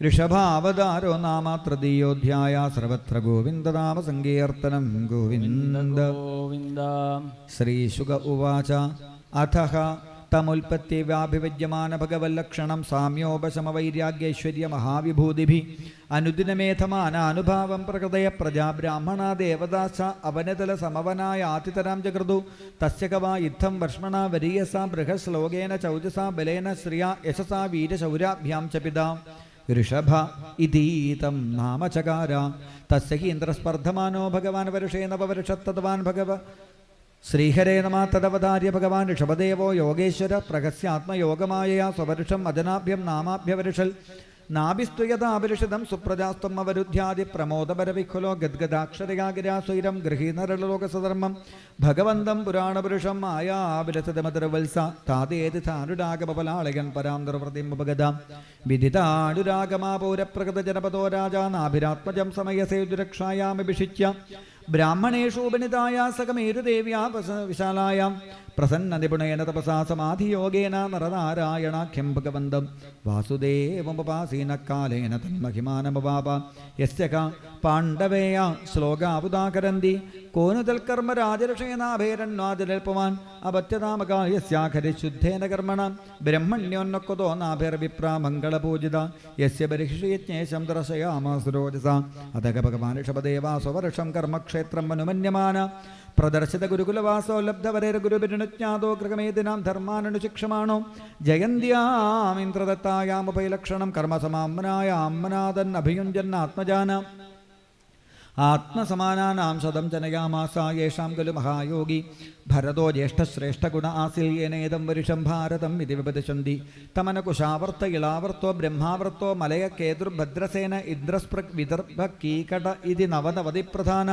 ഋഷഭാവതാരോ നാമ തൃതീയോധ്യായ സർവത്ര ഗോവിന്ദനാമ സങ്കീർത്തനം ഗോവിന്ദ ഗോവിന്ദ. ശ്രീശുക ഉവാച അഥഃ തമുൽപത്യവ്യാഭിവജ്യമാന ഭഗവല്ലക്ഷണം സാമ്യോപശമവൈരാഗ്യൈശ്വര്യ മഹാവിഭൂതിഭി അനുദിനമേധമാനാനുഭാവം പ്രകൃതയ പ്രജാ ബ്രാഹ്മണാ ദേവദാസ അവനതല സമവനായ ആതിതരാം ജഗൃതു തസ്യ കവാ യുദ്ധം വർഷ്മണ വരീയസാ ബൃഹശ്ലോകേന ചൗജസാ ബലേന ശ്രിയാ യശസാ വീരശൗരാഭ്യാം ച പിതാ ഋഷഭ ഇതീതം നാമചകാര തസ്യ ഹി ഇന്ദ്രസ്പർദ്ധമാനോ ഭഗവാൻ വർഷേ നവവർഷത്തദ്വാൻ ഭഗവ ശ്രീഹരേ നമ തദവതാര്യ ഭഗവാൻ ഋഷഭദേവോ യോഗേശ്വര പ്രഹസ്യാത്മയോഗമായയാ സ്വവർഷം അജനാഭ്യം നാമാഭ്യവരുഷൽ നാഭിസ്തുയതാഭിരുഷിതം സുപ്രജാസ്ത്വം അവരുദ്ധ്യാദി പ്രമോദപരവിഖുലോ ഗദ്ഗദാക്ഷരയാഗിരാസുരം ഗൃഹീനരലോകസധർമ്മം ഭഗവന്തം പുരാണപുരുഷം മായാവിരസതമതരവത്സ താതേതി താനുരാഗപലാളയൻ പരാം നിർവൃതിമുപഗതാം വിദിതാനുരാഗമാപൗരപ്രകൃത ജനപദോ രാജാ നാഭിരാത്മജം സമയസേതുരക്ഷായാമഭിഷിച്യ ബ്രാഹ്മണേഷു ഉപനിതായ സകമേരുദേവ്യാ വിശാലായാം പ്രസന്ന നിപുണേന തപസാ സമാധിയോഗേന നരനാരായണാഖ്യം ഭഗവന്തം വാസുദേവമുപാസീന കാലേന തന്മഹിമാനമവാപ യസ്യ പാണ്ഡവേയ ശ്ലോകാവുദാകരന്തി കോനുതൽക്കർമ്മ രാജർഷേനാഭേരണ്വാതിരൽപ്പവാൻ അപത്യതാമകായസ്യാഖരിശുദ്ധേന കർമ്മണ ബ്രഹ്മണ്യോന്നക്കുതോ നാഭിർവിപ്രാ മംഗളപൂജിത യസ്യ ബർഹിഷയജ്ഞേശം ദർശയാമാസുരോജസ അധക ഭഗവാൻ ഋഷഭദേവാ സ്വവർഷം കർമ്മക്ഷേത്രം അനുമന്യമാന പ്രദർശിത ഗുരുകുലവാസോ ലബ്ധവരേർ ഗുരുവിനുജ്ഞാതോ ഗൃഹമേദിനാം ധർമാനനുശിക്ഷമാണോ ജയന്ത്യാമിന്ദ്രദത്തായാമുപൈലക്ഷണം കർമ്മസമാമനായ അമ്മനാഥൻ അഭിയുഞ്ജൻ ആത്മജാന ആത്മസമാനാനാം ശതം ജനയാമാസ യേഷാം ഖലു മഹായോഗി ഭരതോ ജ്യേഷ്ഠശ്രേഷ്ഠഗുണ ആസില്യേനേദം വരിഷം ഭാരതം ഇതി വിപദിശന്തി തമനകുശാവർത്ത ഇളാവർത്തോ ബ്രഹ്മാവർത്തോ മലയ കേതുർഭദ്രസേന ഇന്ദ്രസ്പൃക് വിദർഭ കീകട ഇതി നവനവതി പ്രധാന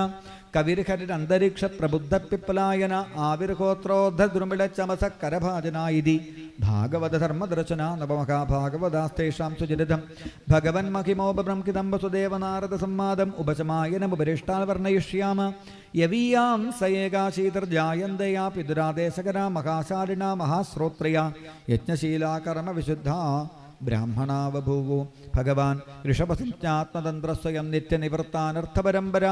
കവിർഹരിരന്തരീക്ഷ പ്രബുദ്ധപിപ്പലായന ആവിർഹോത്രോദ്ധദ്രുമിള ചമസ കരഭാജന ഇതി ഭാഗവത ധർമ്മദർശന നവമഹാഭാഗവതാസ്തേഷാം സുചരിതം ഭഗവൻ മഹിമോപബ്രംഹിതം വസുദേവനാരദ സംവാദം ഉപശമായനമുപരിഷ്ടാൽ വർണ്ണയിഷ്യാമ യവീയാം സയേകാശീതർജായന്തയാ പിതുരാദേശകരാ മഹാശാലിനാ മഹാശ്രോത്രയ യജ്ഞശീലാ കർമ്മവിശുദ്ധ ബ്രാഹ്മണാവഭൂവോ ഭഗവാൻ ഋഷഭസിജ്ഞാത്മതന്ത്രസ്വയം നിത്യനിവൃത്താനർത്ഥപരമ്പര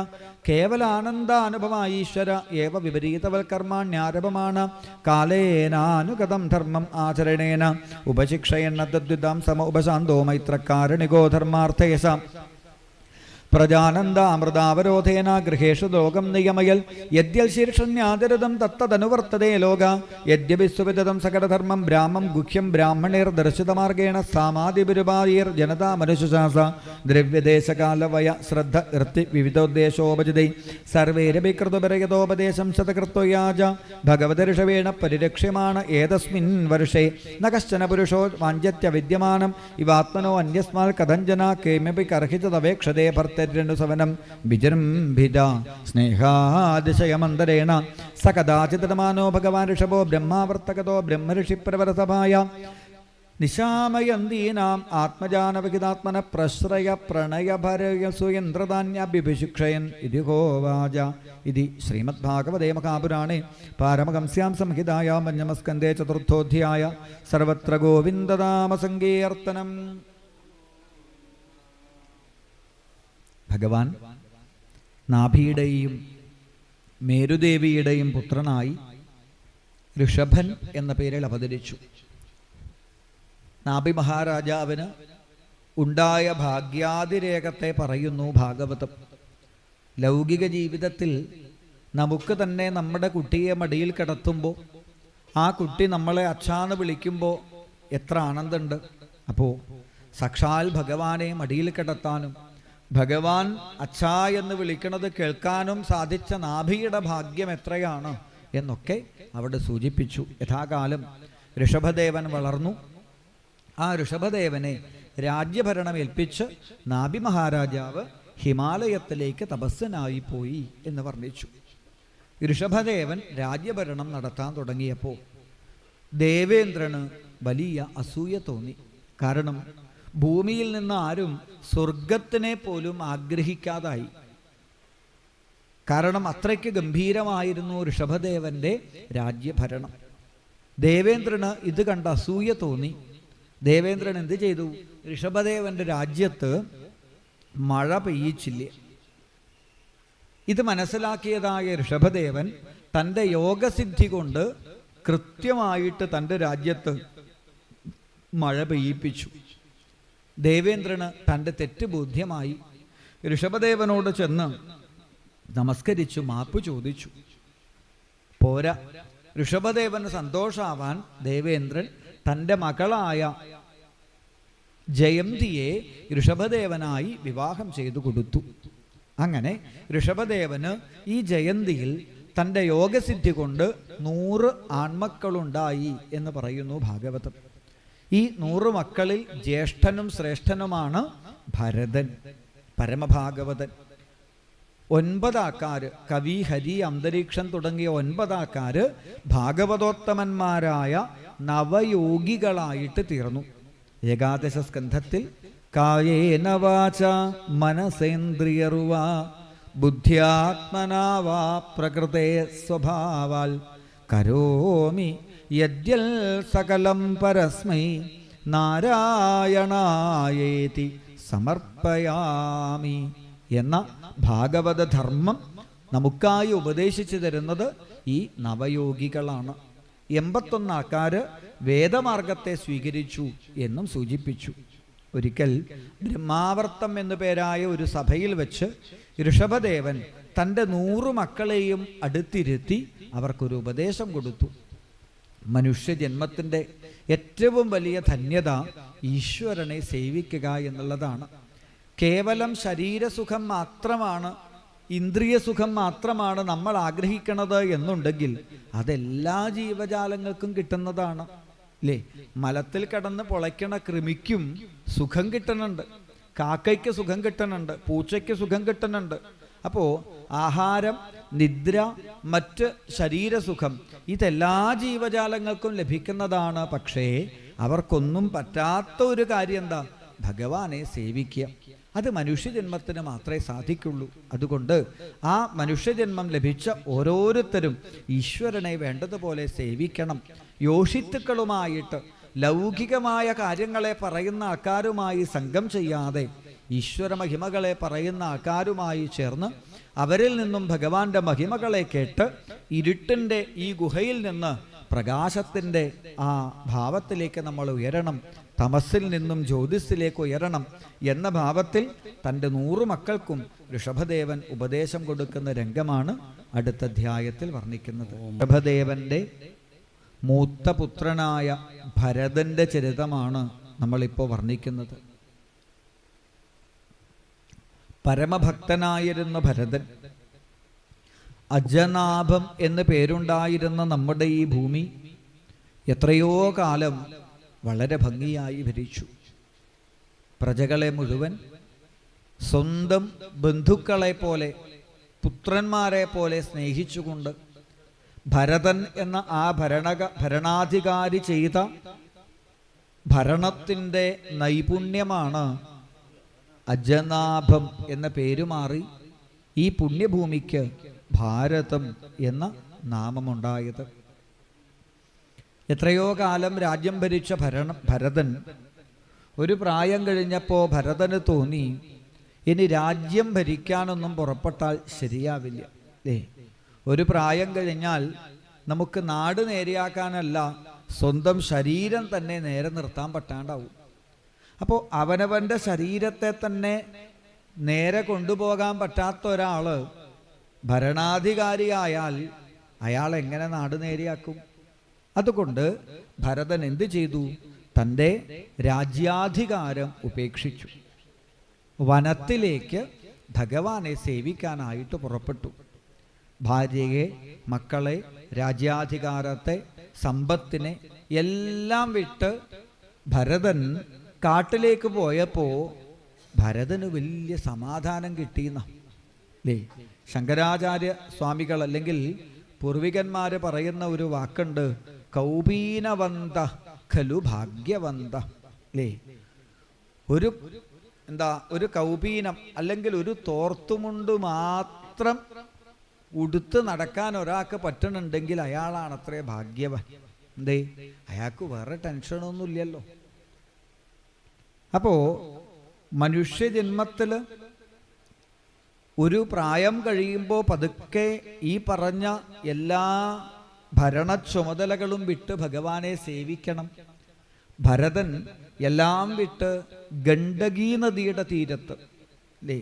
കേവലാനന്ദാനുഭവ ഈശ്വര ഏവ വിപരീതവൽക്കർമാണ്യാരഭമാണ് കാലേനാനുഗതം ധർമ്മം ആചരണേന ഉപശിക്ഷയെന്നദ്വിതാം സമ ഉപശാന്തോ മൈത്രകാരണികോ ധർമാർത്ഥയസ പ്രജാനന്ദാമൃതാവരോധേന ഗൃഹേഷു ലോകം നിയമയൽ യദ്യൽ ശീർഷണ്യാതിരതം തത്തതനുവർത്തതേ ലോക യദ്യഭിസ്സുവിദതം സകടധർമ്മം ബ്രാഹ്മം ഗുഹ്യം ബ്രാഹ്മണേർ ദർശിതമാർഗേണ സാമാതിപുരുപാരീർ ജനതാ മനുഷ്യശാസ ദ്രവ്യദേശകാലവയ ശ്രദ്ധ ഋത്തി വിവിധോദ്ദേശോപജിതൈ സർവൈരഭികൃതപരയതോപദേശം ശതകൃത്വയാജ ഭഗവതഋഷവേണ പരിരക്ഷ്യമാണ് ഏതസ്മിൻ വർഷേ ന കശ്ചന പുരുഷോ വാഞ്ചത്യ വിദ്യമാനം ഇവാത്മനോ അന്യസ്മാൽ കഥഞ്ജന കേമ്യപി കർഹിച്ചതവേക്ഷതേ ഭർത്തേ പത്തരനുസവനം വിജൃംഭിത സ്നേഹാതിശയമന്തരേണ സ കഥാചിതമാനോ ഭഗവാൻ ഋഷഭോ ബ്രഹ്മാവർത്തകതോ ബ്രഹ്മഋഷിപ്രവരസഭായ നിശാമയന്തീനാം ആത്മജാനവഹിതാത്മന പ്രശ്രയ പ്രണയഭരയസുയന്ത്രധാന്യാഭ്യഭിഷിക്ഷയൻ ഇതി ഹോവാച. ഇതി ശ്രീമദ്ഭാഗവതേ മഹാപുരാണേ പാരമഹംസ്യാം സംഹിതായാം പഞ്ചമസ്കന്ധേ ചതുർത്ഥോധ്യായ. സർവത്ര ഗോവിന്ദനാമസങ്കീർത്തനം. ഭഗവാൻ നാഭിയുടെയും മേരുദേവിയുടെയും പുത്രനായി ഋഷഭൻ എന്ന പേരിൽ അവതരിച്ചു. നാഭി മഹാരാജാവിന് ഉണ്ടായ ഭാഗ്യാതിരേകത്തെ പറയുന്നു ഭാഗവതം. ലൗകിക ജീവിതത്തിൽ നമുക്ക് തന്നെ നമ്മുടെ കുട്ടിയെ മടിയിൽ കിടത്തുമ്പോൾ ആ കുട്ടി നമ്മളെ അച്ഛാന്ന് വിളിക്കുമ്പോൾ എത്ര ആനന്ദമുണ്ട്. അപ്പോൾ സാക്ഷാൽ ഭഗവാനെ മടിയിൽ കിടത്താനും ഭഗവാൻ അച്ഛാ എന്ന് വിളിക്കുന്നത് കേൾക്കാനും സാധിച്ച നാഭിയുടെ ഭാഗ്യം എത്രയാണ് എന്നൊക്കെ അവിടെ സൂചിപ്പിച്ചു. യഥാകാലം ഋഷഭദേവൻ വളർന്നു. ആ ഋഷഭദേവനെ രാജ്യഭരണം ഏൽപ്പിച്ച് നാഭി മഹാരാജാവ് ഹിമാലയത്തിലേക്ക് തപസ്സിനായി പോയി എന്ന് വർണ്ണിച്ചു. ഋഷഭദേവൻ രാജ്യഭരണം നടത്താൻ തുടങ്ങിയപ്പോൾ ദേവേന്ദ്രന് വലിയ അസൂയ തോന്നി. കാരണം ഭൂമിയിൽ നിന്ന് ആരും സ്വർഗത്തിനെ പോലും ആഗ്രഹിക്കാതായി. കാരണം അത്രയ്ക്ക് ഗംഭീരമായിരുന്നു ഋഷഭദേവന്റെ രാജ്യഭരണം. ദേവേന്ദ്രന് ഇത് കണ്ട അസൂയ തോന്നി. ദേവേന്ദ്രൻ എന്ത് ചെയ്തു? ഋഷഭദേവന്റെ രാജ്യത്ത് മഴ പെയ്യിച്ചില്ല. ഇത് മനസ്സിലാക്കിയതായ ഋഷഭദേവൻ തൻ്റെ യോഗസിദ്ധി കൊണ്ട് കൃത്യമായിട്ട് തൻ്റെ രാജ്യത്ത് മഴ പെയ്യിപ്പിച്ചു. ദേവേന്ദ്രന് തൻ്റെ തെറ്റ് ബോധ്യമായി. ഋഷഭദേവനോട് ചെന്ന് നമസ്കരിച്ചു മാപ്പ് ചോദിച്ചു. പോരാ, ഋഷഭദേവന് സന്തോഷാവാൻ ദേവേന്ദ്രൻ തൻ്റെ മകളായ ജയന്തിയെ ഋഷഭദേവനായി വിവാഹം ചെയ്തു കൊടുത്തു. അങ്ങനെ ഋഷഭദേവന് ഈ ജയന്തിയിൽ തൻ്റെ യോഗസിദ്ധി കൊണ്ട് 100 ആൺമക്കളുണ്ടായി എന്ന് പറയുന്നു ഭാഗവതം. ഈ 100 മക്കളിൽ ജ്യേഷ്ഠനും ശ്രേഷ്ഠനുമാണ് ഭരതൻ, പരമഭാഗവതൻ. 9 ആൾക്കാർ, കവി, ഹരി, അന്തരീക്ഷം തുടങ്ങിയ 9 ആൾക്കാർ ഭാഗവതോത്തമന്മാരായ നവയോഗികളായിട്ട് തീർന്നു. ഏകാദശ സ്കന്ധത്തിൽ കായേന വാച മനസേന്ദ്രിയർവാ ബുദ്ധ്യാത്മനാ വാ പ്രകൃതേ സ്വഭാവാൽ കരോമി യദ്യൽ സകലം പരസ്മൈ നാരായണായേതി സമർപ്പയാമി എന്ന ഭാഗവതധർമ്മം നമുക്കായി ഉപദേശിച്ചു തരുന്നത് ഈ നവയോഗികളാണ്. 81 ആൾക്കാർ വേദമാർഗത്തെ സ്വീകരിച്ചു എന്നും സൂചിപ്പിച്ചു. ഒരിക്കൽ ബ്രഹ്മാവർത്തം എന്നു പേരായ ഒരു സഭയിൽ വെച്ച് ഋഷഭദേവൻ തൻ്റെ 100 മക്കളെയും അടുത്തിരുത്തി അവർക്കൊരു ഉപദേശം കൊടുത്തു. മനുഷ്യജന്മത്തിൻ്റെ ഏറ്റവും വലിയ ധന്യത ഈശ്വരനെ സേവിക്കുക എന്നുള്ളതാണ്. കേവലം ശരീരസുഖം മാത്രമാണ്, ഇന്ദ്രിയസുഖം മാത്രമാണ് നമ്മൾ ആഗ്രഹിക്കുന്നത് എന്നുണ്ടെങ്കിൽ അതെല്ലാ ജീവജാലങ്ങൾക്കും കിട്ടുന്നതാണ് അല്ലേ. മലത്തിൽ കിടന്ന് പൊളയ്ക്കണ കൃമിക്കും സുഖം കിട്ടുന്നുണ്ട്, കാക്കയ്ക്ക് സുഖം കിട്ടുന്നുണ്ട്, പൂച്ചയ്ക്ക് സുഖം കിട്ടുന്നുണ്ട്. അപ്പോൾ ആഹാരം, നിദ്ര, മറ്റ് ശരീരസുഖം ഇതെല്ലാ ജീവജാലങ്ങൾക്കും ലഭിക്കുന്നതാണ്. പക്ഷേ അവർക്കൊന്നും പറ്റാത്ത ഒരു കാര്യം എന്താ? ഭഗവാനെ സേവിക്കുക. അത് മനുഷ്യജന്മത്തിന് മാത്രമേ സാധിക്കുള്ളൂ. അതുകൊണ്ട് ആ മനുഷ്യജന്മം ലഭിച്ച ഓരോരുത്തരും ഈശ്വരനെ വേണ്ടതുപോലെ സേവിക്കണം. യോഷിത്തുക്കളുമായിട്ട് ലൗകികമായ കാര്യങ്ങളെ പറയുന്ന ആൾക്കാരുമായി സംഘം ചെയ്യാതെ ഈശ്വര മഹിമകളെ പറയുന്ന ആൾക്കാരുമായി ചേർന്ന് അവരിൽ നിന്നും ഭഗവാന്റെ മഹിമകളെ കേട്ട് ഇരുട്ടിൻ്റെ ഈ ഗുഹയിൽ നിന്ന് പ്രകാശത്തിൻ്റെ ആ ഭാവത്തിലേക്ക് നമ്മൾ ഉയരണം, തമസ്സിൽ നിന്നും ജ്യോതിസിലേക്ക് ഉയരണം എന്ന ഭാവത്തിൽ തൻ്റെ 100 മക്കൾക്കും ഋഷഭദേവൻ ഉപദേശം കൊടുക്കുന്ന രംഗമാണ് അടുത്ത അധ്യായത്തിൽ വർണ്ണിക്കുന്നത്. ഋഷഭദേവന്റെ മൂത്ത പുത്രനായ ഭരതന്റെ ചരിതമാണ് നമ്മളിപ്പോൾ വർണ്ണിക്കുന്നത്. പരമഭക്തനായിരുന്ന ഭരതൻ, അജനാഭം എന്ന് പേരുണ്ടായിരുന്ന നമ്മുടെ ഈ ഭൂമി എത്രയോ കാലം വളരെ ഭംഗിയായി ഭരിച്ചു. പ്രജകളെ മുഴുവൻ സ്വന്തം ബന്ധുക്കളെ പോലെ, പുത്രന്മാരെ പോലെ സ്നേഹിച്ചുകൊണ്ട് ഭരതൻ എന്ന ആ ഭരണാധികാരി ചെയ്ത ഭരണത്തിൻ്റെ നൈപുണ്യമാണ് അജനാഭം എന്ന പേര് മാറി ഈ പുണ്യഭൂമിക്ക് ഭാരതം എന്ന നാമമുണ്ടായത്. എത്രയോ കാലം രാജ്യം ഭരിച്ച ഭരതൻ ഒരു പ്രായം കഴിഞ്ഞപ്പോൾ ഭരതന് തോന്നി, ഇനി രാജ്യം ഭരിക്കാനൊന്നും പുറപ്പെട്ടാൽ ശരിയാവില്ല അല്ലേ. ഒരു പ്രായം കഴിഞ്ഞാൽ നമുക്ക് നാട് നേരെയാക്കാനല്ല, സ്വന്തം ശരീരം തന്നെ നേരെ നിർത്താൻ പറ്റാണ്ടാവും. അപ്പോൾ അവനവൻ്റെ ശരീരത്തെ തന്നെ നേരെ കൊണ്ടുപോകാൻ പറ്റാത്ത ഒരാൾ ഭരണാധികാരിയായാൽ അയാൾ എങ്ങനെ നാട് നേരെയാക്കും? അതുകൊണ്ട് ഭരതൻ എന്ത് ചെയ്തു? തൻ്റെ രാജ്യാധികാരം ഉപേക്ഷിച്ചു. വനത്തിലേക്ക് ഭഗവാനെ സേവിക്കാനായിട്ട് പുറപ്പെട്ടു. ഭാര്യയെ, മക്കളെ, രാജ്യാധികാരത്തെ, സമ്പത്തിനെ എല്ലാം വിട്ട് ഭരതൻ കാട്ടിലേക്ക് പോയപ്പോൾ ഭരതന് വലിയ സമാധാനം കിട്ടിയെന്ന അല്ലേ. ശങ്കരാചാര്യ സ്വാമികൾ അല്ലെങ്കിൽ പൂർവികന്മാർ പറയുന്ന ഒരു വാക്കുണ്ട്, കൗപീനവന്ത ഖലു ഭാഗ്യവന്ത അല്ലേ. ഒരു കൗപീനം അല്ലെങ്കിൽ ഒരു തോർത്തുമുണ്ട് മാത്രം ഉടുത്ത് നടക്കാൻ ഒരാൾക്ക് പറ്റണുണ്ടെങ്കിൽ അയാളാണ് അത്രേ ഭാഗ്യവാൻ. എന്തേ? അയാൾക്ക് വേറെ ടെൻഷനൊന്നുമില്ലല്ലോ. അപ്പോൾ മനുഷ്യജന്മത്തിൽ ഒരു പ്രായം കഴിയുമ്പോൾ പതുക്കെ ഈ പറഞ്ഞ എല്ലാ ഭരണ ചുമതലകളും വിട്ട് ഭഗവാനെ സേവിക്കണം. ഭരതൻ എല്ലാം വിട്ട് ഗണ്ഡകി നദിയുടെ തീരത്ത് അല്ലേ,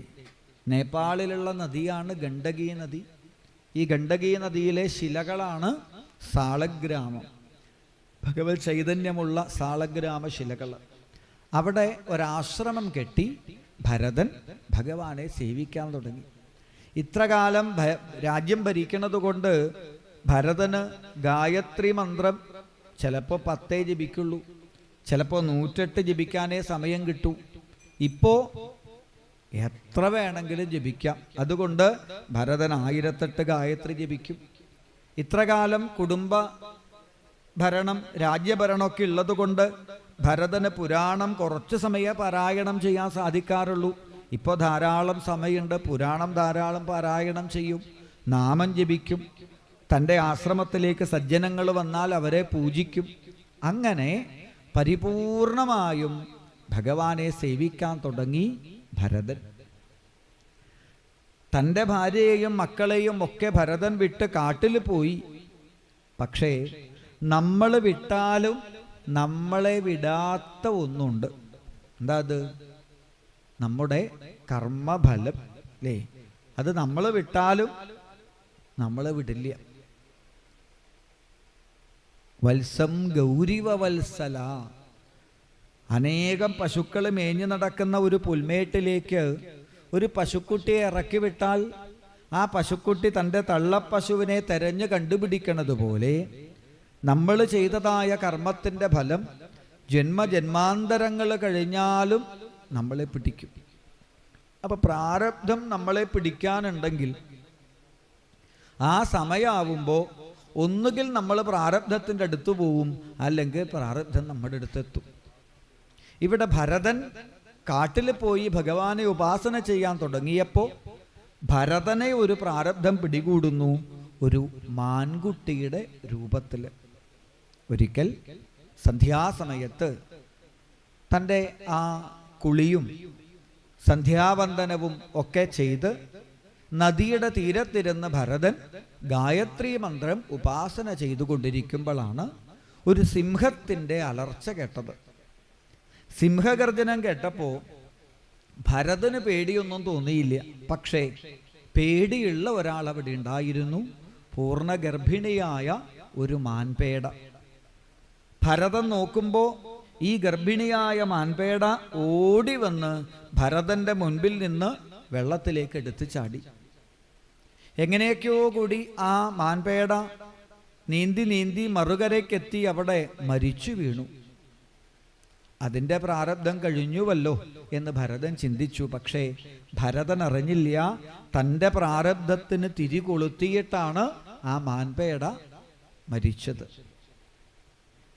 നേപ്പാളിലുള്ള നദിയാണ് ഗണ്ഡകി നദി. ഈ ഗണ്ഡകി നദിയിലെ ശിലകളാണ് സാളഗ്രാമം, ഭഗവത് ചൈതന്യമുള്ള സാളഗ്രാമ ശിലകൾ. അവിടെ ഒരാശ്രമം കെട്ടി ഭരതൻ ഭഗവാനെ സേവിക്കാൻ തുടങ്ങി. ഇത്രകാലം രാജ്യം ഭരിക്കുന്നത് കൊണ്ട് ഭരതന് ഗായത്രി മന്ത്രം ചിലപ്പോൾ 10 ജപിക്കുള്ളൂ, ചിലപ്പോൾ 108 ജപിക്കാനേ സമയം കിട്ടൂ. ഇപ്പോൾ എത്ര വേണമെങ്കിലും ജപിക്കാം. അതുകൊണ്ട് ഭരതൻ 1008 ഗായത്രി ജപിക്കും. ഇത്രകാലം കുടുംബ ഭരണം, രാജ്യഭരണമൊക്കെ ഉള്ളത് കൊണ്ട് ഭരതന് പുരാണം കുറച്ച് സമയം പാരായണം ചെയ്യാൻ സാധിക്കാറുള്ളൂ. ഇപ്പോൾ ധാരാളം സമയമുണ്ട്, പുരാണം ധാരാളം പാരായണം ചെയ്യും, നാമം ജപിക്കും, തൻ്റെ ആശ്രമത്തിലേക്ക് സജ്ജനങ്ങൾ വന്നാൽ അവരെ പൂജിക്കും. അങ്ങനെ പരിപൂർണമായും ഭഗവാനെ സേവിക്കാൻ തുടങ്ങി ഭരതൻ. തൻ്റെ ഭാര്യയെയും മക്കളെയും ഒക്കെ ഭരതൻ വിട്ട് കാട്ടിൽ പോയി. പക്ഷേ നമ്മൾ വിട്ടാലും നമ്മളെ വിടാത്ത ഒന്നുണ്ട്. എന്താ അത്? നമ്മുടെ കർമ്മഫലം അല്ലേ. അത് നമ്മൾ വിട്ടാലും നമ്മളെ വിടില്ല. വത്സം ഗൗരിവ വത്സല. അനേകം പശുക്കൾ മേഞ്ഞു നടക്കുന്ന ഒരു പുൽമേട്ടിലേക്ക് ഒരു പശുക്കുട്ടിയെ ഇറക്കി വിട്ടാൽ ആ പശുക്കുട്ടി തൻ്റെ തള്ളപ്പശുവിനെ തെരഞ്ഞു കണ്ടുപിടിക്കുന്നത് പോലെ നമ്മൾ ചെയ്തതായ കർമ്മത്തിൻ്റെ ഫലം ജന്മജന്മാന്തരങ്ങൾ കഴിഞ്ഞാലും നമ്മളെ പിടിക്കും. അപ്പം പ്രാരബ്ധം നമ്മളെ പിടിക്കാനുണ്ടെങ്കിൽ ആ സമയമാവുമ്പോൾ ഒന്നുകിൽ നമ്മൾ പ്രാരബ്ധത്തിൻ്റെ അടുത്ത് പോവും, അല്ലെങ്കിൽ പ്രാരബ്ധം നമ്മുടെ അടുത്തെത്തും. ഇവിടെ ഭരതൻ കാട്ടിൽ പോയി ഭഗവാനെ ഉപാസന ചെയ്യാൻ തുടങ്ങിയപ്പോൾ ഭരതനെ ഒരു പ്രാരബ്ധം പിടികൂടുന്നു, ഒരു മാൻകുട്ടിയുടെ രൂപത്തിൽ. ഒരിക്കൽ സന്ധ്യാസമയത്ത് തൻ്റെ ആ കുളിയും സന്ധ്യാവന്ദനവും ഒക്കെ ചെയ്ത് നദിയുടെ തീരത്തിരുന്ന് ഭരതൻ ഗായത്രി മന്ത്രം ഉപാസന ചെയ്തുകൊണ്ടിരിക്കുമ്പോഴാണ് ഒരു സിംഹത്തിൻ്റെ അലർച്ച കേട്ടത്. സിംഹഗർജനം കേട്ടപ്പോൾ ഭരതന് പേടിയൊന്നും തോന്നിയില്ല. പക്ഷേ പേടിയുള്ള ഒരാൾ അവിടെ ഉണ്ടായിരുന്നു, പൂർണ്ണ ഗർഭിണിയായ ഒരു മാൻപേട. ഭരതൻ നോക്കുമ്പോൾ ഈ ഗർഭിണിയായ മാൻപേട ഓടി വന്ന് ഭരതൻ്റെ മുൻപിൽ നിന്ന് വെള്ളത്തിലേക്ക് എടുത്തു ചാടി. എങ്ങനെയൊക്കെയോ കൂടി ആ മാൻപേട നീന്തി നീന്തി മറുകരയ്ക്കെത്തി അവിടെ മരിച്ചു വീണു. അതിൻ്റെ പ്രാരബ്ധം കഴിഞ്ഞുവല്ലോ, എന്ന് ഭരതൻ ചിന്തിച്ചു. പക്ഷേ ഭരതൻ അറിഞ്ഞില്ല, തൻ്റെ പ്രാരബ്ധത്തിന് തിരികൊളുത്തിയിട്ടാണ് ആ മാൻപേട മരിച്ചത്.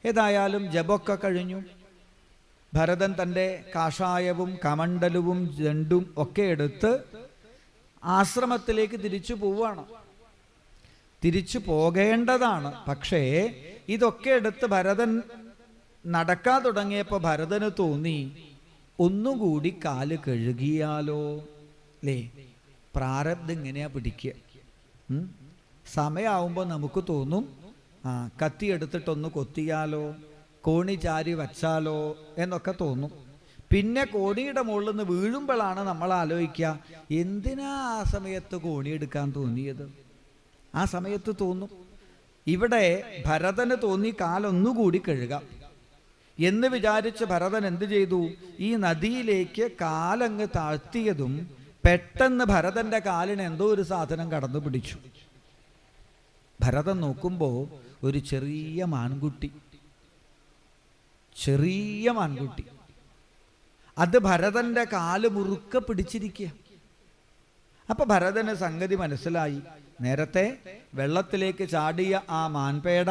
ഏതായാലും ജപമൊക്കെ കഴിഞ്ഞു. ഭരതൻ തൻ്റെ കാഷായവും കമണ്ഡലവും ജണ്ടും ഒക്കെ എടുത്ത് ആശ്രമത്തിലേക്ക് തിരിച്ചു പോവുകയാണ്. തിരിച്ചു പോകേണ്ടതാണ്. പക്ഷേ ഇതൊക്കെ എടുത്ത് ഭരതൻ നടക്കാൻ തുടങ്ങിയപ്പോൾ ഭരതന് തോന്നി, ഒന്നുകൂടി കാല് കഴുകിയാലോ അല്ലേ? പ്രാരബ്ധം ഇങ്ങനെയാ പിടിക്കുക. സമയമാവുമ്പോൾ നമുക്ക് തോന്നും, കത്തി എടുത്തിട്ടൊന്ന് കൊത്തിയാലോ, കോണി ചാരി വച്ചാലോ എന്നൊക്കെ തോന്നും. പിന്നെ കോണിയുടെ മുകളിൽ നിന്ന് വീഴുമ്പോഴാണ് നമ്മൾ ആലോചിക്കുക, എന്തിനാ ആ സമയത്ത് കോണി എടുക്കാൻ തോന്നിയത്? ആ സമയത്ത് തോന്നും. ഇവിടെ ഭരതന് തോന്നി കാലൊന്നുകൂടി കഴുകാം എന്ന് വിചാരിച്ച് ഭരതൻ എന്ത് ചെയ്തു? ഈ നദിയിലേക്ക് കാലങ്ങ് താഴ്ത്തിയതും പെട്ടെന്ന് ഭരതന്റെ കാലിന് എന്തോ ഒരു സാധനം കടന്നു പിടിച്ചു. ഭരതൻ നോക്കുമ്പോൾ ഒരു ചെറിയ മാൻകുട്ടി, അത് ഭരതന്റെ കാല് മുറുക്കെ പിടിച്ചിരിക്കുക. അപ്പൊ ഭരതന് സംഗതി മനസ്സിലായി. നേരത്തെ വെള്ളത്തിലേക്ക് ചാടിയ ആ മാൻപേട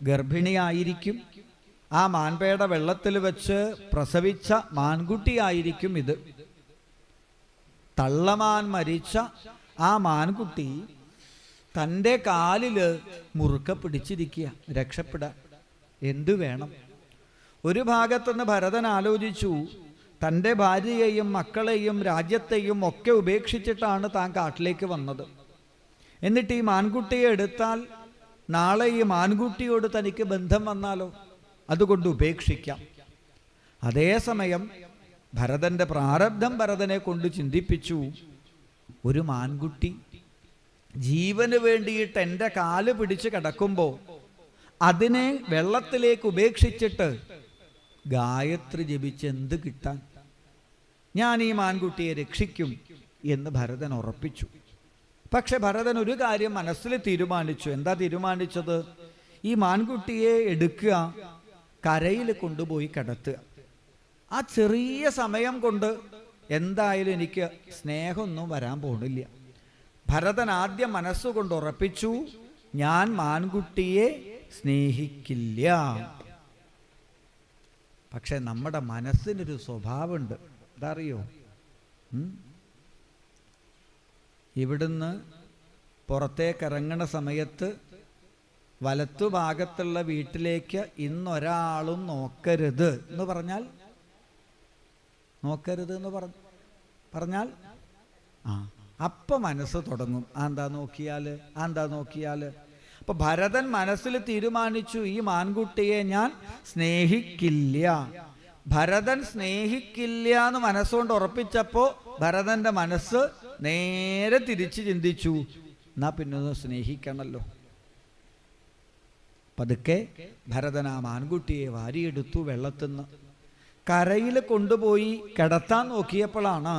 ഗർഭിണിയായിരിക്കും. ആ മാൻപേട വെള്ളത്തിൽ വെച്ച് പ്രസവിച്ച മാൻകുട്ടിയായിരിക്കും ഇത്. തള്ളമാൻ മരിച്ച ആ മാൻകുട്ടി തൻ്റെ കാലില് മുറുക്കെ പിടിച്ചിരിക്കുക രക്ഷപ്പെടാൻ. എന്തു വേണം? ഒരു ഭാഗത്തുനിന്ന് ഭരതൻ ആലോചിച്ചു, തൻ്റെ ഭാര്യയെയും മക്കളെയും രാജ്യത്തെയും ഒക്കെ ഉപേക്ഷിച്ചിട്ടാണ് താൻ കാട്ടിലേക്ക് വന്നത്. എന്നിട്ട് ഈ മാൻകുട്ടിയെ എടുത്താൽ നാളെ ഈ മാൻകുട്ടിയോട് തനിക്ക് ബന്ധം വന്നാലോ? അതുകൊണ്ട് ഉപേക്ഷിക്കാം. അതേസമയം ഭരതന്റെ പ്രാരബ്ധം ഭരതനെ കൊണ്ട് ചിന്തിപ്പിച്ചു, ഒരു മാൻകുട്ടി ജീവന് വേണ്ടിയിട്ട് എൻ്റെ കാല് പിടിച്ച് കിടക്കുമ്പോൾ അതിനെ വെള്ളത്തിലേക്ക് ഉപേക്ഷിച്ചിട്ട് ഗായത്രി ജപിച്ച് എന്ത് കിട്ടാൻ? ഞാൻ ഈ മാൻകുട്ടിയെ രക്ഷിക്കും എന്ന് ഭരതൻ ഉറപ്പിച്ചു. പക്ഷെ ഭരതൻ ഒരു കാര്യം മനസ്സിൽ തീരുമാനിച്ചു. എന്താ തീരുമാനിച്ചത്? ഈ മാൻകുട്ടിയെ എടുക്കുക, കരയിൽ കൊണ്ടുപോയി കിടത്തുക. ആ ചെറിയ സമയം കൊണ്ട് എന്തായാലും എനിക്ക് സ്നേഹമൊന്നും വരാൻ പോണില്ല. ഭരതൻ ആദ്യം മനസ്സുകൊണ്ട് ഉറപ്പിച്ചു, ഞാൻ മാൻകുട്ടിയെ സ്നേഹിക്കില്ല. പക്ഷെ നമ്മുടെ മനസ്സിനൊരു സ്വഭാവമുണ്ട്, അതറിയോ? ഇവിടുന്ന് പുറത്തേക്കിറങ്ങണ സമയത്ത് വലത്തുഭാഗത്തുള്ള വീട്ടിലേക്ക് ഇന്നൊരാളും നോക്കരുത് എന്ന് പറഞ്ഞാൽ, നോക്കരുത് എന്ന് പറഞ്ഞാൽ അപ്പം മനസ്സ് തുടങ്ങും, എന്താ നോക്കിയാല്. അപ്പൊ ഭരതൻ മനസ്സിൽ തീരുമാനിച്ചു, ഈ മാൻകുട്ടിയെ ഞാൻ സ്നേഹിക്കില്ല. ഭരതൻ സ്നേഹിക്കില്ല എന്ന് മനസ്സുകൊണ്ട് ഉറപ്പിച്ചപ്പോ ഭരതന്റെ മനസ്സ് നേരെ തിരിച്ച് ചിന്തിച്ചു, എന്നാ പിന്നെ ഒന്ന് സ്നേഹിക്കണല്ലോ. പതുക്കെ ഭരതൻ ആ മാൻകുട്ടിയെ വാരിയെടുത്തു. വെള്ളത്തിന്ന് കരയിൽ കൊണ്ടുപോയി കിടത്താൻ നോക്കിയപ്പോഴാണ്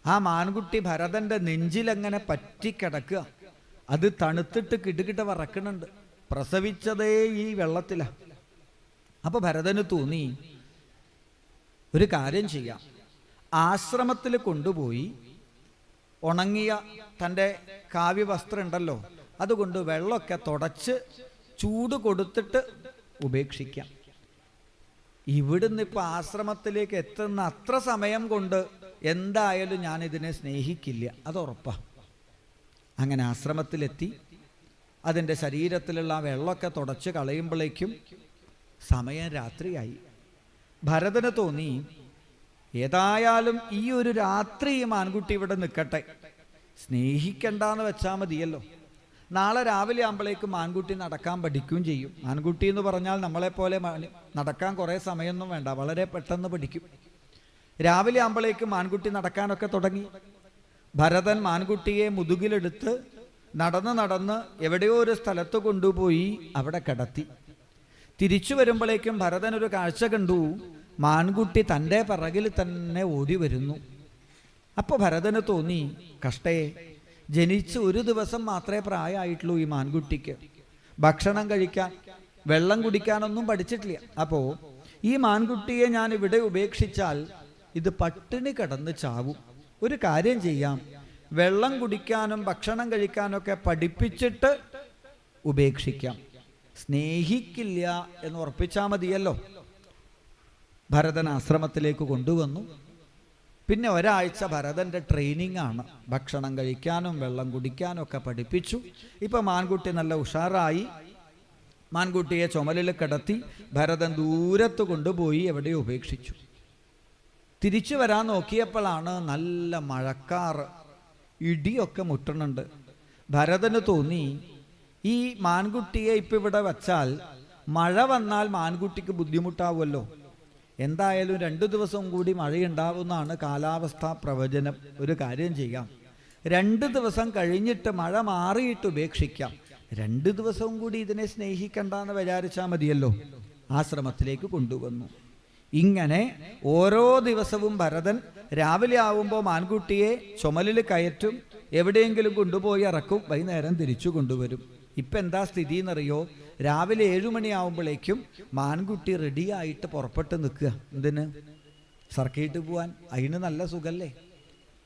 ആ മാൻകുട്ടി ഭരതന്റെ നെഞ്ചിലെങ്ങനെ പറ്റിക്കിടക്കുക. അത് തണുത്തിട്ട് കിടുകിട വറക്കണുണ്ട്. പ്രസവിച്ചതേ ഈ വെള്ളത്തിലാ. അപ്പൊ ഭരതന് തോന്നി, ഒരു കാര്യം ചെയ്യാം, ആശ്രമത്തിൽ കൊണ്ടുപോയി ഉണങ്ങിയ തൻ്റെ കാവ്യവസ്ത്രം ഉണ്ടല്ലോ, അതുകൊണ്ട് വെള്ളമൊക്കെ തുടച്ച് ചൂട് കൊടുത്തിട്ട് ഉപേക്ഷിക്കാം. ഇവിടുന്ന് ഇപ്പൊ ആശ്രമത്തിലേക്ക് എത്തുന്ന അത്ര സമയം കൊണ്ട് എന്തായാലും ഞാൻ ഇതിനെ സ്നേഹിക്കില്ല, അത് ഉറപ്പാ. അങ്ങനെ ആശ്രമത്തിലെത്തി അതിൻ്റെ ശരീരത്തിലുള്ള ആ വെള്ളമൊക്കെ തുടച്ച് കളയുമ്പോഴേക്കും സമയം രാത്രിയായി. ഭരതന് തോന്നി, ഏതായാലും ഈ ഒരു രാത്രി ഈ മാൻകുട്ടി ഇവിടെ നിൽക്കട്ടെ, സ്നേഹിക്കണ്ടെന്ന് വെച്ചാൽ മതിയല്ലോ. നാളെ രാവിലെ ആകുമ്പോഴേക്കും മാൻകുട്ടി നടക്കാൻ പഠിക്കുകയും ചെയ്യും. മാൻകുട്ടി എന്ന് പറഞ്ഞാൽ നമ്മളെപ്പോലെ നടക്കാൻ കുറേ സമയമൊന്നും വേണ്ട, വളരെ പെട്ടെന്ന് പഠിക്കും. രാവിലെ ആകുമ്പോഴേക്കും മാൻകുട്ടി നടക്കാനൊക്കെ തുടങ്ങി. ഭരതൻ മാൻകുട്ടിയെ മുതുകിലെടുത്ത് നടന്ന് എവിടെയോ ഒരു സ്ഥലത്ത് കൊണ്ടുപോയി അവിടെ കിടത്തി. തിരിച്ചു വരുമ്പോഴേക്കും ഭരതൻ ഒരു കാഴ്ച കണ്ടു, മാൻകുട്ടി തൻ്റെ പിറകിൽ തന്നെ ഓടി വരുന്നു. അപ്പോൾ ഭരതന് തോന്നി, കഷ്ടേ, ജനിച്ച് ഒരു ദിവസം മാത്രമേ പ്രായമായിട്ടുള്ളൂ ഈ മാൻകുട്ടിക്ക്. ഭക്ഷണം കഴിക്കാൻ വെള്ളം കുടിക്കാനൊന്നും പഠിച്ചിട്ടില്ല. അപ്പോൾ ഈ മാൻകുട്ടിയെ ഞാൻ ഇവിടെ ഉപേക്ഷിച്ചാൽ ഇത് പട്ടിണി കിടന്ന് ചാവും. ഒരു കാര്യം ചെയ്യാം, വെള്ളം കുടിക്കാനും ഭക്ഷണം കഴിക്കാനൊക്കെ പഠിപ്പിച്ചിട്ട് ഉപേക്ഷിക്കാം. സ്നേഹിക്കില്ല എന്ന് ഉറപ്പിച്ചാൽ മതിയല്ലോ. ഭരതൻ ആശ്രമത്തിലേക്ക് കൊണ്ടുവന്നു. പിന്നെ ഒരാഴ്ച ഭരതൻ്റെ ട്രെയിനിങ് ആണ്. ഭക്ഷണം കഴിക്കാനും വെള്ളം കുടിക്കാനും ഒക്കെ പഠിപ്പിച്ചു. ഇപ്പം മാൻകുട്ടി നല്ല ഉഷാറായി. മാൻകുട്ടിയെ ചുമലിൽ കിടത്തി ഭരതൻ ദൂരത്ത് കൊണ്ടുപോയി എവിടെയോ ഉപേക്ഷിച്ചു. തിരിച്ചു വരാൻ നോക്കിയപ്പോഴാണ് നല്ല മഴക്കാറ്, ഇടിയൊക്കെ മുട്ടുന്നുണ്ട്. ഭരതന് തോന്നി, ഈ മാൻകുട്ടിയെ ഇപ്പം ഇവിടെ വച്ചാൽ മഴ വന്നാൽ മാൻകുട്ടിക്ക് ബുദ്ധിമുട്ടാവുമല്ലോ. എന്തായാലും 2 ദിവസം കൂടി മഴയുണ്ടാവുമെന്നാണ് കാലാവസ്ഥാ പ്രവചനം. ഒരു കാര്യം ചെയ്യാം, 2 ദിവസം കഴിഞ്ഞിട്ട് മഴ മാറിയിട്ട് ഉപേക്ഷിക്കാം. 2 ദിവസവും കൂടി ഇതിനെ സ്നേഹിക്കണ്ടെന്ന് വിചാരിച്ചാൽ മതിയല്ലോ. ആശ്രമത്തിലേക്ക് കൊണ്ടുവന്നു. ഇങ്ങനെ ഓരോ ദിവസവും ഭരതൻ രാവിലെ ആവുമ്പോൾ മാൻകുട്ടിയെ ചുമലിൽ കയറ്റും, എവിടെയെങ്കിലും കൊണ്ടുപോയി ഇറക്കും, വൈകുന്നേരം തിരിച്ചു കൊണ്ടുവരും. ഇപ്പം എന്താ സ്ഥിതി എന്നറിയോ? രാവിലെ 7 മണിയാവുമ്പോഴേക്കും മാൻകുട്ടി റെഡിയായിട്ട് പുറപ്പെട്ട് നിൽക്കുക. എന്തിന്? സർക്കിട്ട് പോവാൻ. അതിന് നല്ല സുഖല്ലേ.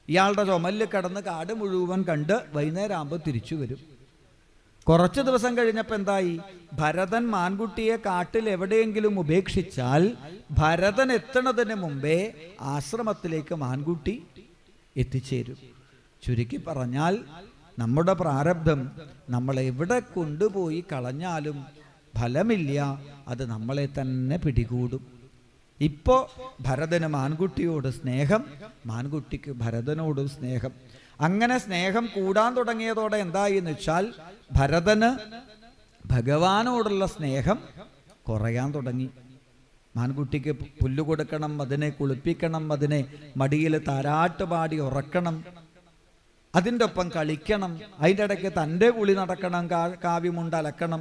ഇയാളുടെ ചുമലിൽ കിടന്ന് കാട് മുഴുവൻ കണ്ട് വൈകുന്നേരം ആകുമ്പോൾ തിരിച്ചു വരും. കുറച്ച് ദിവസം കഴിഞ്ഞപ്പോൾ എന്തായി? ഭരതൻ മാൻകുട്ടിയെ കാട്ടിൽ എവിടെയെങ്കിലും ഉപേക്ഷിച്ചാൽ ഭരതൻ എത്തണതിന് മുമ്പേ ആശ്രമത്തിലേക്ക് മാൻകുട്ടി എത്തിച്ചേരും. ചുരുക്കി പറഞ്ഞാൽ നമ്മുടെ പ്രാരബ്ധം നമ്മളെ എവിടെ കൊണ്ടുപോയി കളഞ്ഞാലും ഫലമില്ല, അത് നമ്മളെ തന്നെ പിടികൂടും. ഇപ്പോൾ ഭരതന് മാൻകുട്ടിയോട് സ്നേഹം, മാൻകുട്ടിക്ക് ഭരതനോടും സ്നേഹം. അങ്ങനെ സ്നേഹം കൂടാൻ തുടങ്ങിയതോടെ എന്തായി എന്ന് വെച്ചാൽ ഭരതന് ഭഗവാനോടുള്ള സ്നേഹം കുറയാൻ തുടങ്ങി. മാൻകുട്ടിക്ക് പുല്ല് കൊടുക്കണം, അതിനെ കുളിപ്പിക്കണം, അതിനെ മടിയിൽ താരാട്ട് പാടി ഉറക്കണം, അതിൻ്റെ ഒപ്പം കളിക്കണം, അതിൻ്റെ ഇടയ്ക്ക് തൻ്റെ കുളി നടക്കണം, കാവ്യമുണ്ട് അലക്കണം.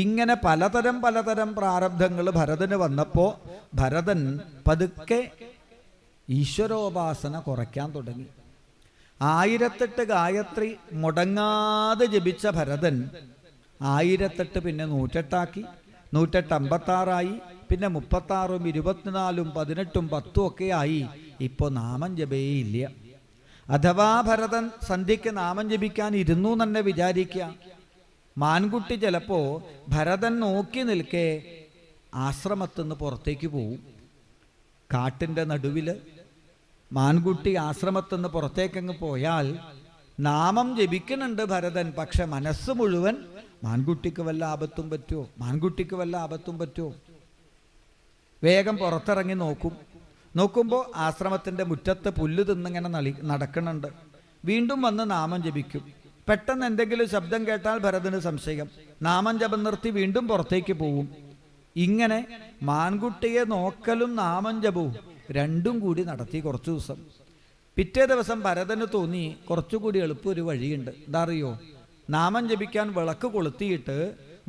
ഇങ്ങനെ പലതരം പ്രാരബ്ധങ്ങൾ ഭരതന് വന്നപ്പോൾ ഭരതൻ പതുക്കെ ഈശ്വരോപാസന കുറയ്ക്കാൻ തുടങ്ങി. 1008 ഗായത്രി മുടങ്ങാതെ ജപിച്ച ഭരതൻ 1008 പിന്നെ 108 156 പിന്നെ 36, 24, 18, 10 ഒക്കെ ആയി. ഇപ്പോൾ നാമം ജപേ ഇല്ല. അഥവാ ഭരതൻ സന്ധ്യയ്ക്ക് നാമം ജപിക്കാൻ ഇരുന്നു തന്നെ വിചാരിക്കുക. മാൻകുട്ടി ചിലപ്പോൾ ഭരതൻ നോക്കി നിൽക്കെ ആശ്രമത്തിന്ന് പുറത്തേക്ക് പോവും. കാട്ടിൻ്റെ നടുവിൽ മാൻകുട്ടി ആശ്രമത്തിന്ന് പുറത്തേക്കങ്ങ് പോയാൽ നാമം ജപിക്കുന്നുണ്ട് ഭരതൻ, പക്ഷെ മനസ്സ് മുഴുവൻ മാൻകുട്ടിക്ക് വല്ല ആപത്തും പറ്റുമോ, മാൻകുട്ടിക്ക് വല്ല ആപത്തും പറ്റുമോ. വേഗം പുറത്തിറങ്ങി നോക്കുമ്പോൾ ആശ്രമത്തിൻ്റെ മുറ്റത്ത് പുല്ല് തിന്നിങ്ങനെ നടക്കുന്നുണ്ട്. വീണ്ടും വന്ന് നാമം ജപിക്കും. പെട്ടെന്ന് എന്തെങ്കിലും ശബ്ദം കേട്ടാൽ ഭരതന് സംശയം. നാമം ജപം നിർത്തി വീണ്ടും പുറത്തേക്ക് പോവും. ഇങ്ങനെ മാൻകുട്ടിയെ നോക്കലും നാമം ജപവും രണ്ടും കൂടി നടത്തി കുറച്ചു ദിവസം. പിറ്റേ ദിവസം ഭരതന് തോന്നി കുറച്ചുകൂടി എളുപ്പം ഒരു വഴിയുണ്ട്. എന്താ അറിയോ? നാമം ജപിക്കാൻ വിളക്ക് കൊളുത്തിയിട്ട്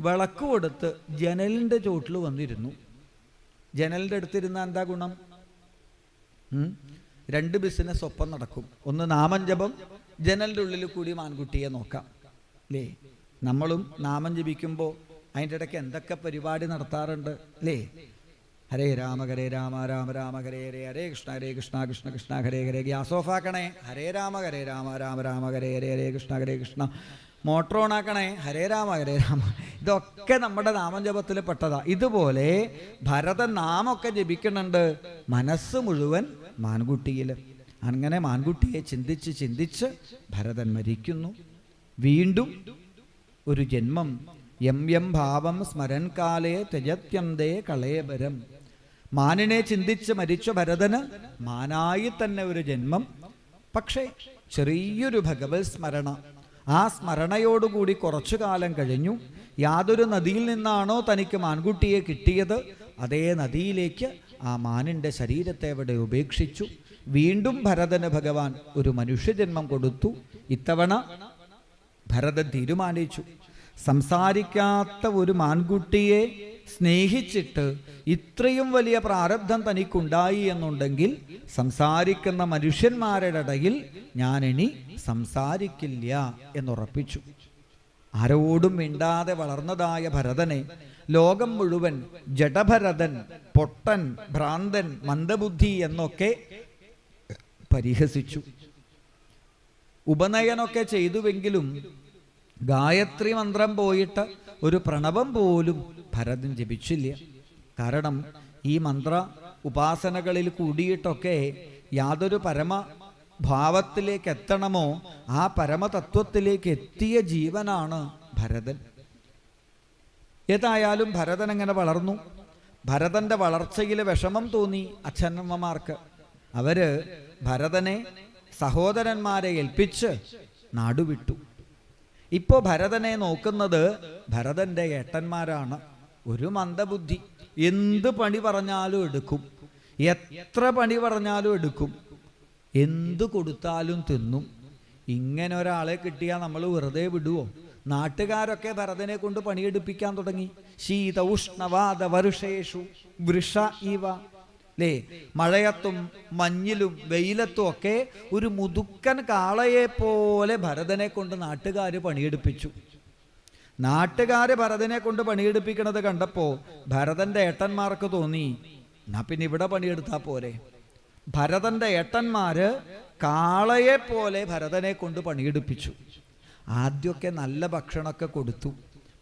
വിളക്ക് കൊടുത്ത് ജനലിൻ്റെ ചോട്ടിൽ വന്നിരുന്നു. ജനലിൻ്റെ അടുത്തിരുന്ന എന്താ ഗുണം? 2 ബിസിനസ് ഒപ്പം നടക്കും. ഒന്ന് നാമം ജപം, ജനലിൻ്റെ ഉള്ളിൽ കൂടി മാൻകുട്ടിയെ നോക്കാം അല്ലേ. നമ്മളും നാമം ജപിക്കുമ്പോൾ അതിൻ്റെ ഇടയ്ക്ക് എന്തൊക്കെ പരിപാടി നടത്താറുണ്ട് അല്ലേ. ഹരേ രാമ ഹരേ രാമ രാമ രാമ ഹരേ ഹരേ, ഹരേ കൃഷ്ണ കൃഷ്ണ കൃഷ്ണ ഹരേ ഹരേ. ഗ്യാസ് ഓഫ് ആക്കണേ, ഹരേ രാമ രാമ രാമ ഹരേ ഹരേ, ഹരേ കൃഷ്ണ. മോട്ടോർ ഓണാക്കണേ, ഹരേ രാമ. ഇതൊക്കെ നമ്മുടെ നാമജപത്തിൽ പെട്ടതാ. ഇതുപോലെ ഭരതൻ നാമൊക്കെ ജപിക്കുന്നുണ്ട്, മനസ്സ് മുഴുവൻ മാൻകുട്ടിയിൽ. അങ്ങനെ മാൻകുട്ടിയെ ചിന്തിച്ച് ഭരതൻ മരിക്കുന്നു. വീണ്ടും ഒരു ജന്മം. യം ഭാവം സ്മരൻ കാലേ ത്യജത്യന്തേ കളേബരം. മാനിനെ ചിന്തിച്ച് മരിച്ച ഭരതന് മാനായി തന്നെ ഒരു ജന്മം. പക്ഷേ ചെറിയൊരു ഭഗവത് സ്മരണ. ആ സ്മരണയോടുകൂടി കുറച്ചു കാലം കഴിഞ്ഞു. യാതൊരു നദിയിൽ നിന്നാണോ തനിക്ക് മാൻകുട്ടിയെ കിട്ടിയത്, അതേ നദിയിലേക്ക് ആ മാനിൻ്റെ ശരീരത്തെ അവിടെ ഉപേക്ഷിച്ചു. വീണ്ടും ഭരതന് ഭഗവാൻ ഒരു മനുഷ്യജന്മം കൊടുത്തു. ഇത്തവണ ഭരതൻ തീരുമാനിച്ചു, സംസാരിക്കാത്ത ഒരു മാൻകുട്ടിയെ സ്നേഹിച്ചിട്ട് ഇത്രയും വലിയ പ്രാരബ്ധം തനിക്കുണ്ടായി എന്നുണ്ടെങ്കിൽ സംസാരിക്കുന്ന മനുഷ്യന്മാരുടെ ഇടയിൽ ഞാനിനി സംസാരിക്കില്ല എന്നുറപ്പിച്ചു. ആരോടും മിണ്ടാതെ വളർന്നതായ ഭരതനെ ലോകം മുഴുവൻ ജഡഭരതൻ, പൊട്ടൻ, ഭ്രാന്തൻ, മന്ദബുദ്ധി എന്നൊക്കെ പരിഹസിച്ചു. ഉപനയനമൊക്കെ ചെയ്തുവെങ്കിലും ഗായത്രി മന്ത്രം പോയിട്ട് ഒരു പ്രണവം പോലും ഭരതൻ ജപിച്ചില്ല. കാരണം ഈ മന്ത്ര ഉപാസനകളിൽ കൂടിയിട്ടൊക്കെ യാതൊരു പരമഭാവത്തിലേക്ക് എത്തണമോ ആ പരമതത്വത്തിലേക്ക് എത്തിയ ജീവനാണ് ഭരതൻ. ഏതായാലും ഭരതൻ അങ്ങനെ വളർന്നു. ഭരതന്റെ വളർച്ചയിൽ വിഷമം തോന്നി അച്ഛനമ്മമാർക്ക്. അവര് ഭരതനെ സഹോദരന്മാരെ ഏൽപ്പിച്ച് നാടുവിട്ടു. ഇപ്പോൾ ഭരതനെ നോക്കുന്നത് ഭരതന്റെ ഏട്ടന്മാരാണ്. ഒരു മന്ദബുദ്ധി, എന്ത് പണി പറഞ്ഞാലും എടുക്കും, എത്ര പണി പറഞ്ഞാലും എടുക്കും, എന്ത് കൊടുത്താലും തിന്നും. ഇങ്ങനെ ഒരാളെ കിട്ടിയാൽ നമ്മൾ വെറുതെ വിടുവോ? നാട്ടുകാരൊക്കെ ഭരതനെ കൊണ്ട് പണിയെടുപ്പിക്കാൻ തുടങ്ങി. ശീത ഉഷ്ണവാദ വരുഷേഷു വൃഷ ഇവ, അല്ലേ? മഴയത്തും മഞ്ഞിലും വെയിലത്തും ഒക്കെ ഒരു മുതുക്കൻ കാളയെ പോലെ ഭരതനെ കൊണ്ട് നാട്ടുകാർ പണിയെടുപ്പിച്ചു. നാട്ടുകാർ ഭരതനെ കൊണ്ട് പണിയെടുപ്പിക്കണത് കണ്ടപ്പോൾ ഭരതന്റെ ഏട്ടന്മാർക്ക് തോന്നി, എന്നാ പിന്നെ ഇവിടെ പണിയെടുത്താൽ പോരെ. ഭരതന്റെ ഏട്ടന്മാര് കാളയെ പോലെ ഭരതനെ കൊണ്ട് പണിയെടുപ്പിച്ചു. ആദ്യമൊക്കെ നല്ല ഭക്ഷണമൊക്കെ കൊടുത്തു.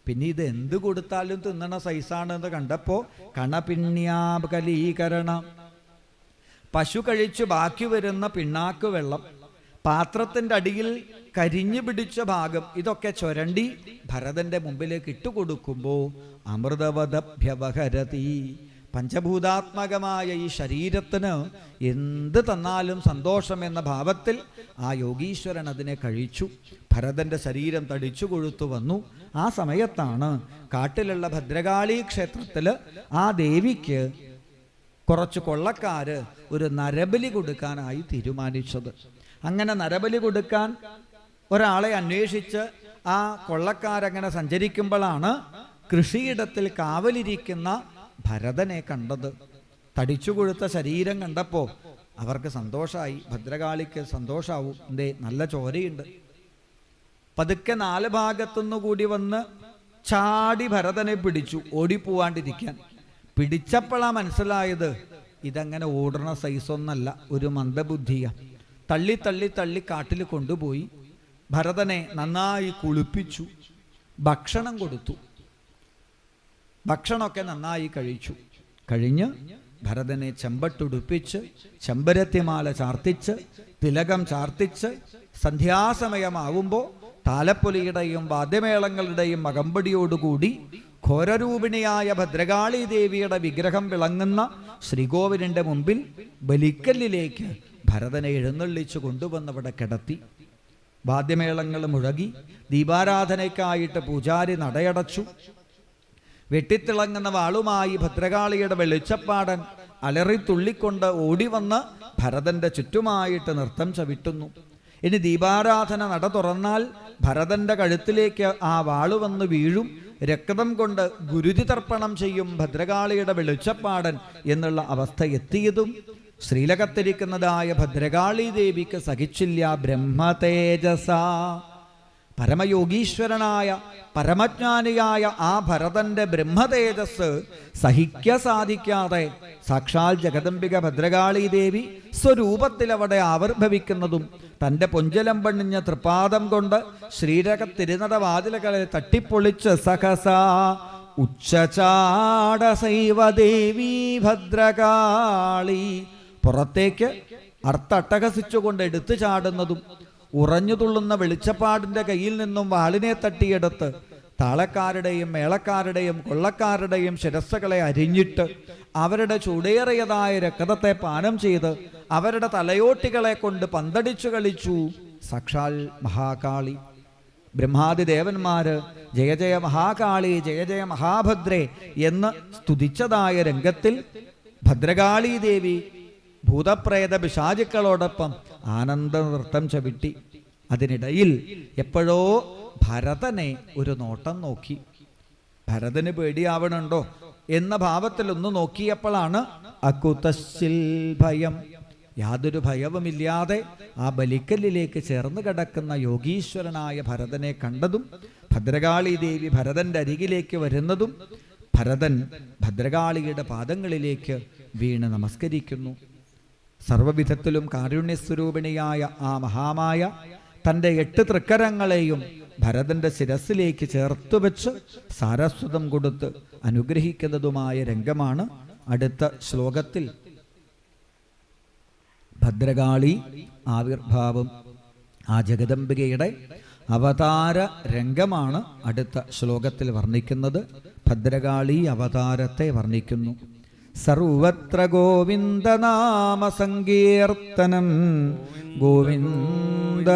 പിന്നെ ഇത് എന്ത് കൊടുത്താലും തിന്നണ സൈസാണെന്ന് കണ്ടപ്പോൾ കണപിണ്യാകലീകരണ, പശു കഴിച്ചു ബാക്കി വരുന്ന പിണ്ണാക്ക് വെള്ളം, പാത്രത്തിൻ്റെ അടിയിൽ കരിഞ്ഞു പിടിച്ച ഭാഗം, ഇതൊക്കെ ചുരണ്ടി ഭരതന്റെ മുമ്പിലേക്ക് ഇട്ടുകൊടുക്കുമ്പോൾ അമൃതവദഭ്യവഹരതി, പഞ്ചഭൂതാത്മകമായ ഈ ശരീരത്തിന് എന്ത് തന്നാലും സന്തോഷം എന്ന ഭാവത്തിൽ ആ യോഗീശ്വരൻ അതിനെ കഴിച്ചു. ഭരതന്റെ ശരീരം തടിച്ചു കൊഴുത്തു വന്നു. ആ സമയത്താണ് കാട്ടിലുള്ള ഭദ്രകാളി ക്ഷേത്രത്തിൽ ആ ദേവിക്ക് കുറച്ച് കൊള്ളക്കാര് ഒരു നരബലി കൊടുക്കാനായി തീരുമാനിച്ചത്. അങ്ങനെ നരബലി കൊടുക്കാൻ ഒരാളെ അന്വേഷിച്ച് ആ കൊള്ളക്കാരങ്ങനെ സഞ്ചരിക്കുമ്പോഴാണ് കൃഷിയിടത്തിൽ കാവലിരിക്കുന്ന ഭരതനെ കണ്ടത്. തടിച്ചു കൊഴുത്ത ശരീരം കണ്ടപ്പോൾ അവർക്ക് സന്തോഷമായി. ഭദ്രകാളിക്ക് സന്തോഷാവും, എന്തേ നല്ല ചോരയുണ്ട്. പതുക്കെ 4 ഭാഗത്തുനിന്നു കൂടി വന്ന് ചാടി ഭരതനെ പിടിച്ചു, ഓടിപ്പോവാണ്ടിരിക്കാൻ. പിടിച്ചപ്പോഴാണ് മനസ്സിലായത് ഇതങ്ങനെ ഓടുന്ന സൈസൊന്നല്ല, ഒരു മന്ദബുദ്ധിയ. തള്ളി തള്ളി തള്ളി കാട്ടിൽ കൊണ്ടുപോയി ഭരതനെ നന്നായി കുളിപ്പിച്ചു, ഭക്ഷണം കൊടുത്തു. ഭക്ഷണമൊക്കെ നന്നായി കഴിച്ചു. കഴിഞ്ഞ് ഭരതനെ ചെമ്പട്ടുടുപ്പിച്ച് ചെമ്പരത്തിമാല ചാർത്തിച്ച് തിലകം ചാർത്തിച്ച് സന്ധ്യാസമയമാവുമ്പോൾ താലപ്പൊലിയുടെയും വാദ്യമേളങ്ങളുടെയും അകമ്പടിയോടുകൂടി ഘോരരൂപിണിയായ ഭദ്രകാളി ദേവിയുടെ വിഗ്രഹം വിളങ്ങുന്ന ശ്രീകോവിലിന്റെ മുമ്പിൽ ബലിക്കല്ലിലേക്ക് ഭരതനെ എഴുന്നള്ളിച്ചു കൊണ്ടുവന്നവിടെ കിടത്തി. വാദ്യമേളങ്ങൾ മുഴങ്ങി. ദീപാരാധനയ്ക്കായിട്ട് പൂജാരി നടയടച്ചു. വെട്ടിത്തിളങ്ങുന്ന വാളുമായി ഭദ്രകാളിയുടെ വെളിച്ചപ്പാടൻ അലറിത്തുള്ളിക്കൊണ്ട് ഓടിവന്ന് ഭരതന്റെ ചുറ്റുമായിട്ട് നൃത്തം ചവിട്ടുന്നു. ഇനി ദീപാരാധന നട തുറന്നാൽ ഭരതന്റെ കഴുത്തിലേക്ക് ആ വാളു വന്ന് വീഴും. രക്തം കൊണ്ട് ഗുരുതി തർപ്പണം ചെയ്യും ഭദ്രകാളിയുടെ വെളിച്ചപ്പാടൻ എന്നുള്ള അവസ്ഥ എത്തിയതും ശ്രീലകത്തിരിക്കുന്നതായ ഭദ്രകാളി ദേവിക്ക് സഹിച്ചില്ല. ബ്രഹ്മതേജസ, പരമയോഗീശ്വരനായ പരമജ്ഞാനിയായ ആ ഭരതന്റെ ബ്രഹ്മതേജസ് സാധിക്കാതെ സാക്ഷാൽ ജഗദംബിക ഭദ്രകാളി ദേവി സ്വരൂപത്തിൽ അവിടെ ആവിർഭവിക്കുന്നതും തൻ്റെ പൊഞ്ചലം പണിഞ്ഞ തൃപാദം കൊണ്ട് ശ്രീരകത്തിരുനടവാതിലുകളെ തട്ടിപ്പൊളിച്ച് സഹസ ഉച്ചചാടസൈവ ദേവി ഭദ്രകാളി പുറത്തേക്ക് അർത്ഥട്ടഹസിച്ചുകൊണ്ട് എടുത്തു ചാടുന്നതും ഉറഞ്ഞു തുള്ളുന്ന വെളിച്ചപ്പാടിൻ്റെ കയ്യിൽ നിന്നും വാളിനെ തട്ടിയെടുത്ത് താളക്കാരുടെയും മേളക്കാരുടെയും കൊള്ളക്കാരുടെയും ശിരസ്സുകളെ അരിഞ്ഞിട്ട് അവരുടെ ചൂടേറിയതായ രക്തത്തെ പാനം ചെയ്ത് അവരുടെ തലയോട്ടികളെ കൊണ്ട് പന്തടിച്ചു കളിച്ചു സാക്ഷാൽ മഹാകാളി. ബ്രഹ്മാദിദേവന്മാര് ജയ ജയ മഹാകാളി ജയ ജയ മഹാഭദ്രേ എന്ന് സ്തുതിച്ചതായ രംഗത്തിൽ ഭദ്രകാളി ദേവി ഭൂതപ്രേത പിശാചുക്കളോടൊപ്പം ആനന്ദ നൃത്തം ചവിട്ടി. അതിനിടയിൽ എപ്പോഴോ ഭരതനെ ഒരു നോട്ടം നോക്കി. ഭരതന് പേടിയാവണുണ്ടോ എന്ന ഭാവത്തിൽ ഒന്ന് നോക്കിയപ്പോഴാണ് അകുതശ്ചിൽ ഭയം, യാതൊരു ഭയവുമില്ലാതെ ആ ബലിക്കല്ലിലേക്ക് ചേർന്ന് കിടക്കുന്ന യോഗീശ്വരനായ ഭരതനെ കണ്ടതും ഭദ്രകാളി ദേവി ഭരതന്റെ അരികിലേക്ക് വരുന്നതും ഭരതൻ ഭദ്രകാളിയുടെ പാദങ്ങളിലേക്ക് വീണ് നമസ്കരിക്കുന്നു. സർവവിധത്തിലും കാരുണ്യസ്വരൂപിണിയായ ആ മഹാമായ തൻ്റെ 8 തൃക്കരങ്ങളെയും ഭരതന്റെ ശിരസിലേക്ക് ചേർത്തുവെച്ച് സാരസ്വതം കൊടുത്ത് അനുഗ്രഹിക്കുന്നതുമായ രംഗമാണ് അടുത്ത ശ്ലോകത്തിൽ. ഭദ്രകാളി ആവിർഭാവം, ആ ജഗദംബികയുടെ അവതാര രംഗമാണ് അടുത്ത ശ്ലോകത്തിൽ വർണ്ണിക്കുന്നത്. ഭദ്രകാളി അവതാരത്തെ വർണ്ണിക്കുന്നു. സർവത്ര ഗോവിന്ദനാമ സങ്കീർത്തനം, ഗോവിന്ദ